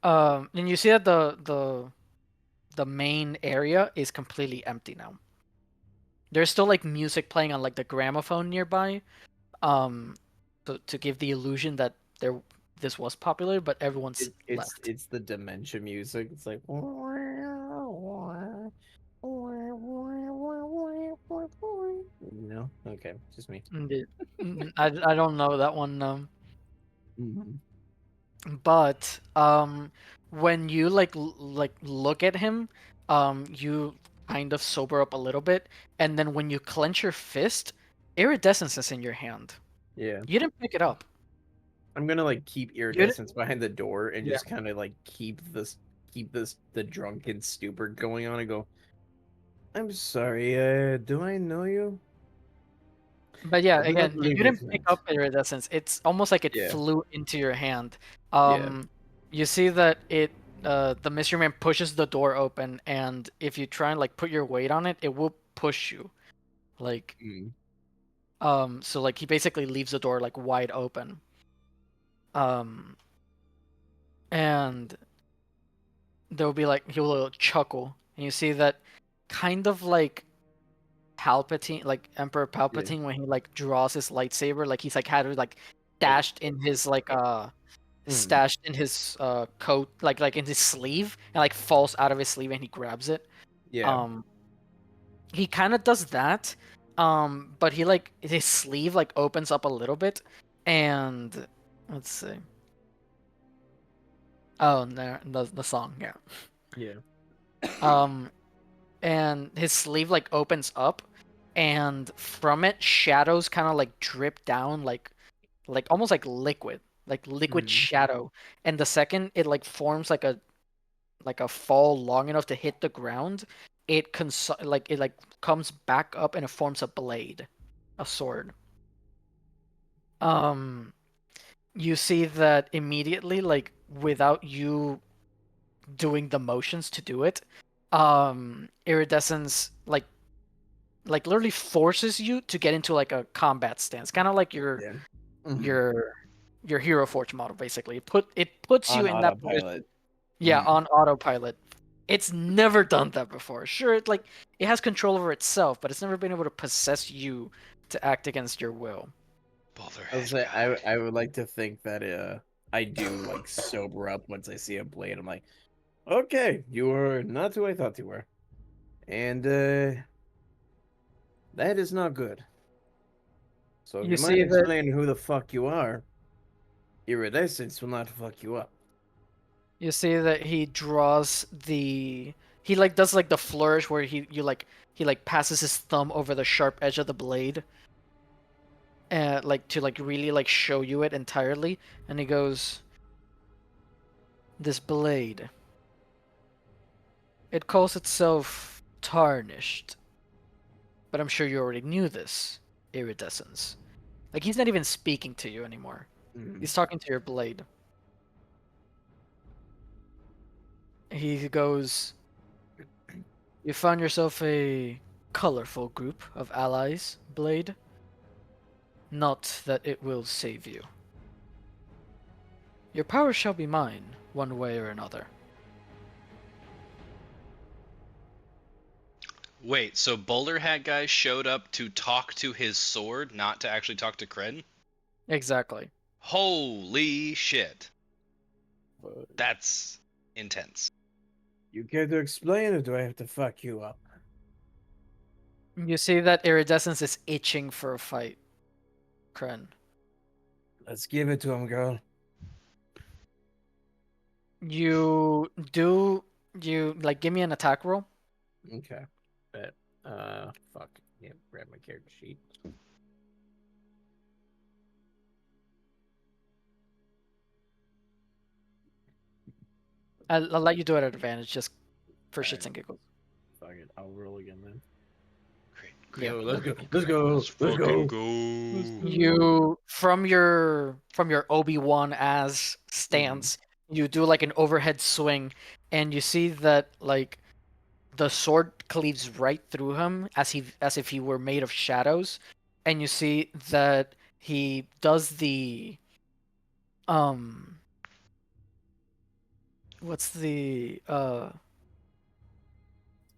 and you see that the main area is completely empty now. There's still like music playing on like the gramophone nearby, um, to give the illusion that this was popular, but everyone's left. It's the dementia music. It's like okay, just me. I don't know that one. Mhm. But when you like look at him, you kind of sober up a little bit, and then when you clench your fist, iridescence is in your hand. Yeah, You didn't pick it up. I'm gonna like keep You didn't, iridescence behind the door and yeah. just kind of like keep this the drunken stupor going on and go. I'm sorry. Do I know you? But yeah, I do not again, you believe didn't this pick meant. up iridescence. It's almost like it Yeah, flew into your hand. yeah. You see that the mystery man pushes the door open, and if you try and like put your weight on it, it will push you. Like, Mm. so like he basically leaves the door like wide open. Um, and there'll be like he'll chuckle, and you see that kind of like Palpatine, like Emperor Yeah. Palpatine, when he like draws his lightsaber, like he's like had it like Like, stashed in his like mm. coat, like in his sleeve, and like falls out of his sleeve, and he grabs it. Yeah. Um, he kind of does that, but he like his sleeve like opens up a little bit, and let's see. Oh, there the song, yeah. Yeah. Um, and his sleeve like opens up, and from it shadows kind of like drip down, like almost like liquid Mm. shadow. And the second it like forms like a fall long enough to hit the ground, it like comes back up and it forms a blade, a sword. Um, you see that immediately, like without you doing the motions to do it, iridescence like literally forces you to get into like a combat stance, kind of like Yeah. Mhm. your Hero Forge model basically. It puts you On in that position. autopilot. Yeah, Mm. on autopilot. It's never done that before. Sure, it has control over itself, but it's never been able to possess you to act against your will. I would Boulderhead say power. I would like to think that I do like sober up once I see a blade. I'm like, okay, you are not who I thought you were, and that is not good. So if You you mind see that explaining who the fuck you are, iridescence will not fuck you up. you see that he like does like the flourish where he like passes his thumb over the sharp edge of the blade, like to like really like show you it entirely, and he goes, "This blade, it calls itself tarnished, but I'm sure you already knew this, iridescence." Like he's not even speaking to you anymore. Mm. He's talking to your blade. He goes, "You found yourself a colorful group of allies, Blade. Not that it will save you. Your power shall be mine, one way or another. Wait, so Boulder Hat guy showed up to talk to his sword, not to actually talk to Kren? Exactly. Holy shit. But That's intense. you care to explain, or do I have to fuck you up? You see that Iridescence is itching for a fight, Kren. Let's give it to him, girl. You like give me an attack roll? Okay. Bet. Fuck. Yeah, grab my character sheet. I'll let you do it at advantage just for Alright. shits and giggles. Fuck it. I'll roll again then. Great. Yeah. Let's go. Let's go. Let's fucking go. You from your Obi-Wan as stance, you do like an overhead swing, and you see that like the sword cleaves right through him as if he were made of shadows, and you see that he does the what's the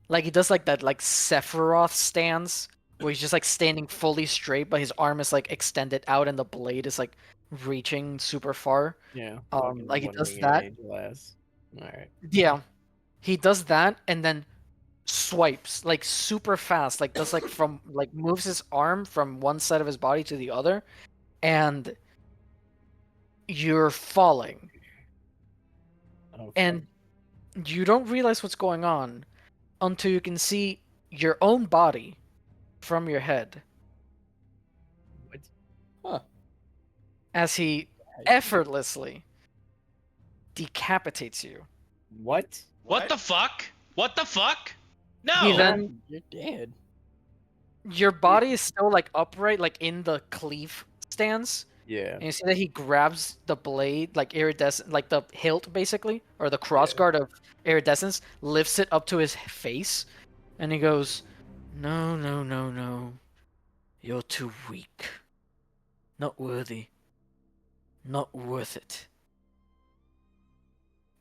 like he does like that like Sephiroth stance where he's just like standing fully straight, but his arm is like extended out and the blade is like reaching super far. Yeah. Like he One does winged that. angel ass. Alright. Yeah, he does that and then swipes like super fast, like does like from like moves his arm from one side of his body to the other, and you're falling, Oh, fuck. and you don't realize what's going on until you can see your own body from your head What? Huh. as he effortlessly decapitates you. What? What the fuck? What the fuck? No! He then You're dead. your body is still like upright, like in the cleave stance, Yeah. and you see that he grabs the blade, like iridescent, like the hilt basically, or the crossguard of iridescence, lifts it up to his face, and he goes, "No, no, no, no, you're too weak, not worthy, not worth it."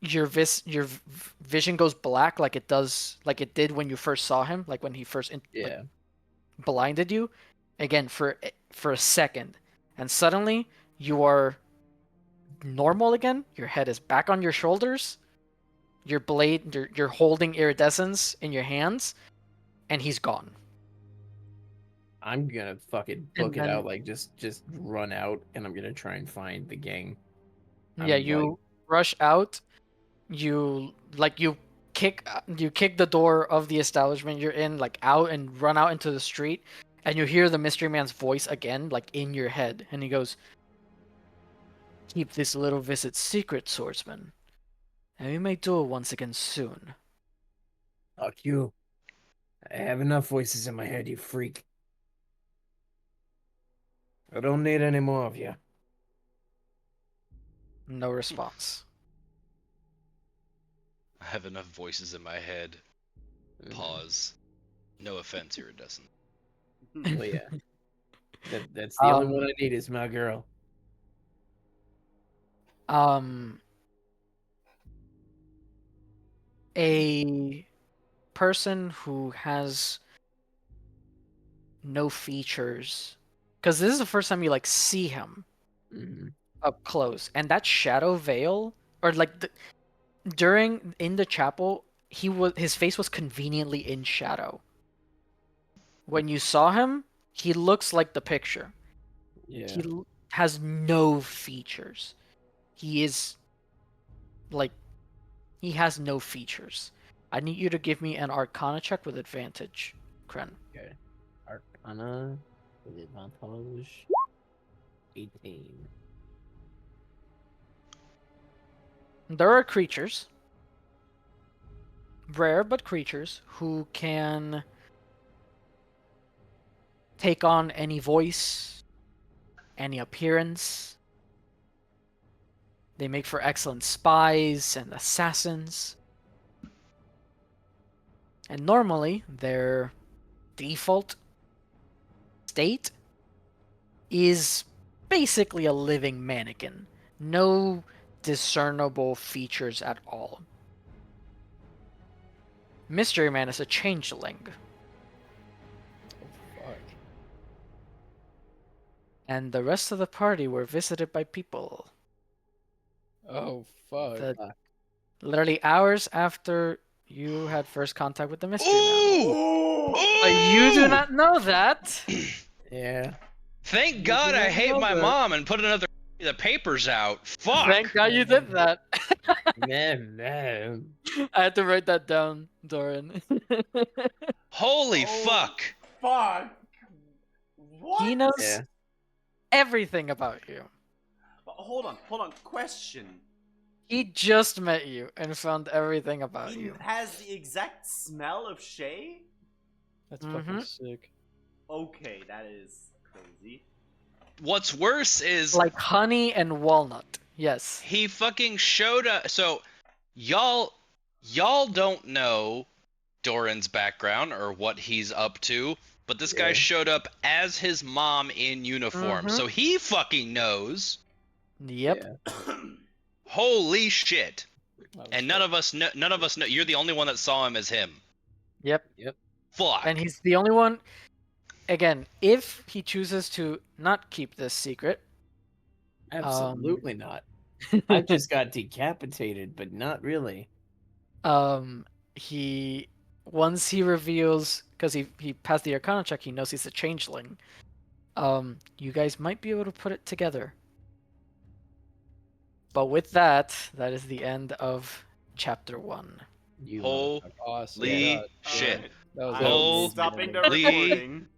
Your vision goes black like it does, like it did when you first saw him, like when he first Yeah. blinded you, again for a second, and suddenly you are normal again. Your head is back on your shoulders. Your blade, you're holding iridescence in your hands, and he's gone. I'm gonna fucking And book it then- out, like just run out, and I'm gonna try and find the gang. Yeah, I'm you rush out. You kick the door of the establishment you're in, like out, and run out into the street, and you hear the mystery man's voice again, like in your head, and he goes, "Keep this little visit secret, swordsman, and we may do it once again soon." Fuck you. I have enough voices in my head, you freak. I don't need any more of you. No response. I have enough voices in my head. Pause. No offense, Iridescent. Oh yeah. That's the only Um, one I need is my girl. A person who has no features, because this is the first time you like see him Mhm. up close, and that shadow veil, or like during in the chapel, his face was conveniently in shadow. When you saw him, he looks like the picture. Yeah. He has no features. He is like he has no features. I need you to give me an Arcana check with advantage, Kren. Okay. Arcana with advantage. 18. There are creatures, rare but creatures, who can take on any voice, any appearance. They make for excellent spies and assassins. And normally, their default state is basically a living mannequin. No discernible features at all. Mystery Man is a changeling, Fuck. and the rest of the party were visited by people. Oh fuck. The- Literally hours after you had first contact with the Mystery Man. Ooh! But you do Ooh! not know that. Yeah. Thank You God do I not hate know my that. mom and put another the papers out. Fuck! Thank God you did that. Man. I had to write that down, Doran. Holy Oh, fuck! Fuck. What? He knows Yeah. everything about you. Hold on. Question. He just met you and found everything about He you. has the exact smell of Shay? That's Mhm. fucking sick. Okay, that is crazy. What's worse is Like honey and walnut. Yes. he fucking showed up. So y'all don't know Doran's background or what he's up to, but this guy Yeah. showed up as his mom in uniform, Mhm. so he fucking knows. Yep. Yeah. Holy shit! That was And none of us know. You're the only one that saw him as him. Yep. Fuck. And he's the only one. Again, if he chooses to not keep this secret, Absolutely not. I just got decapitated, but not really. he once he reveals, because he passed the Arcana check, he knows he's a changeling. You guys might be able to put it together. But with that, that is the end of chapter 1. You Holy motherfucker. Awesome. shit. Alright, That was I'm Holy stopping the Lee recording.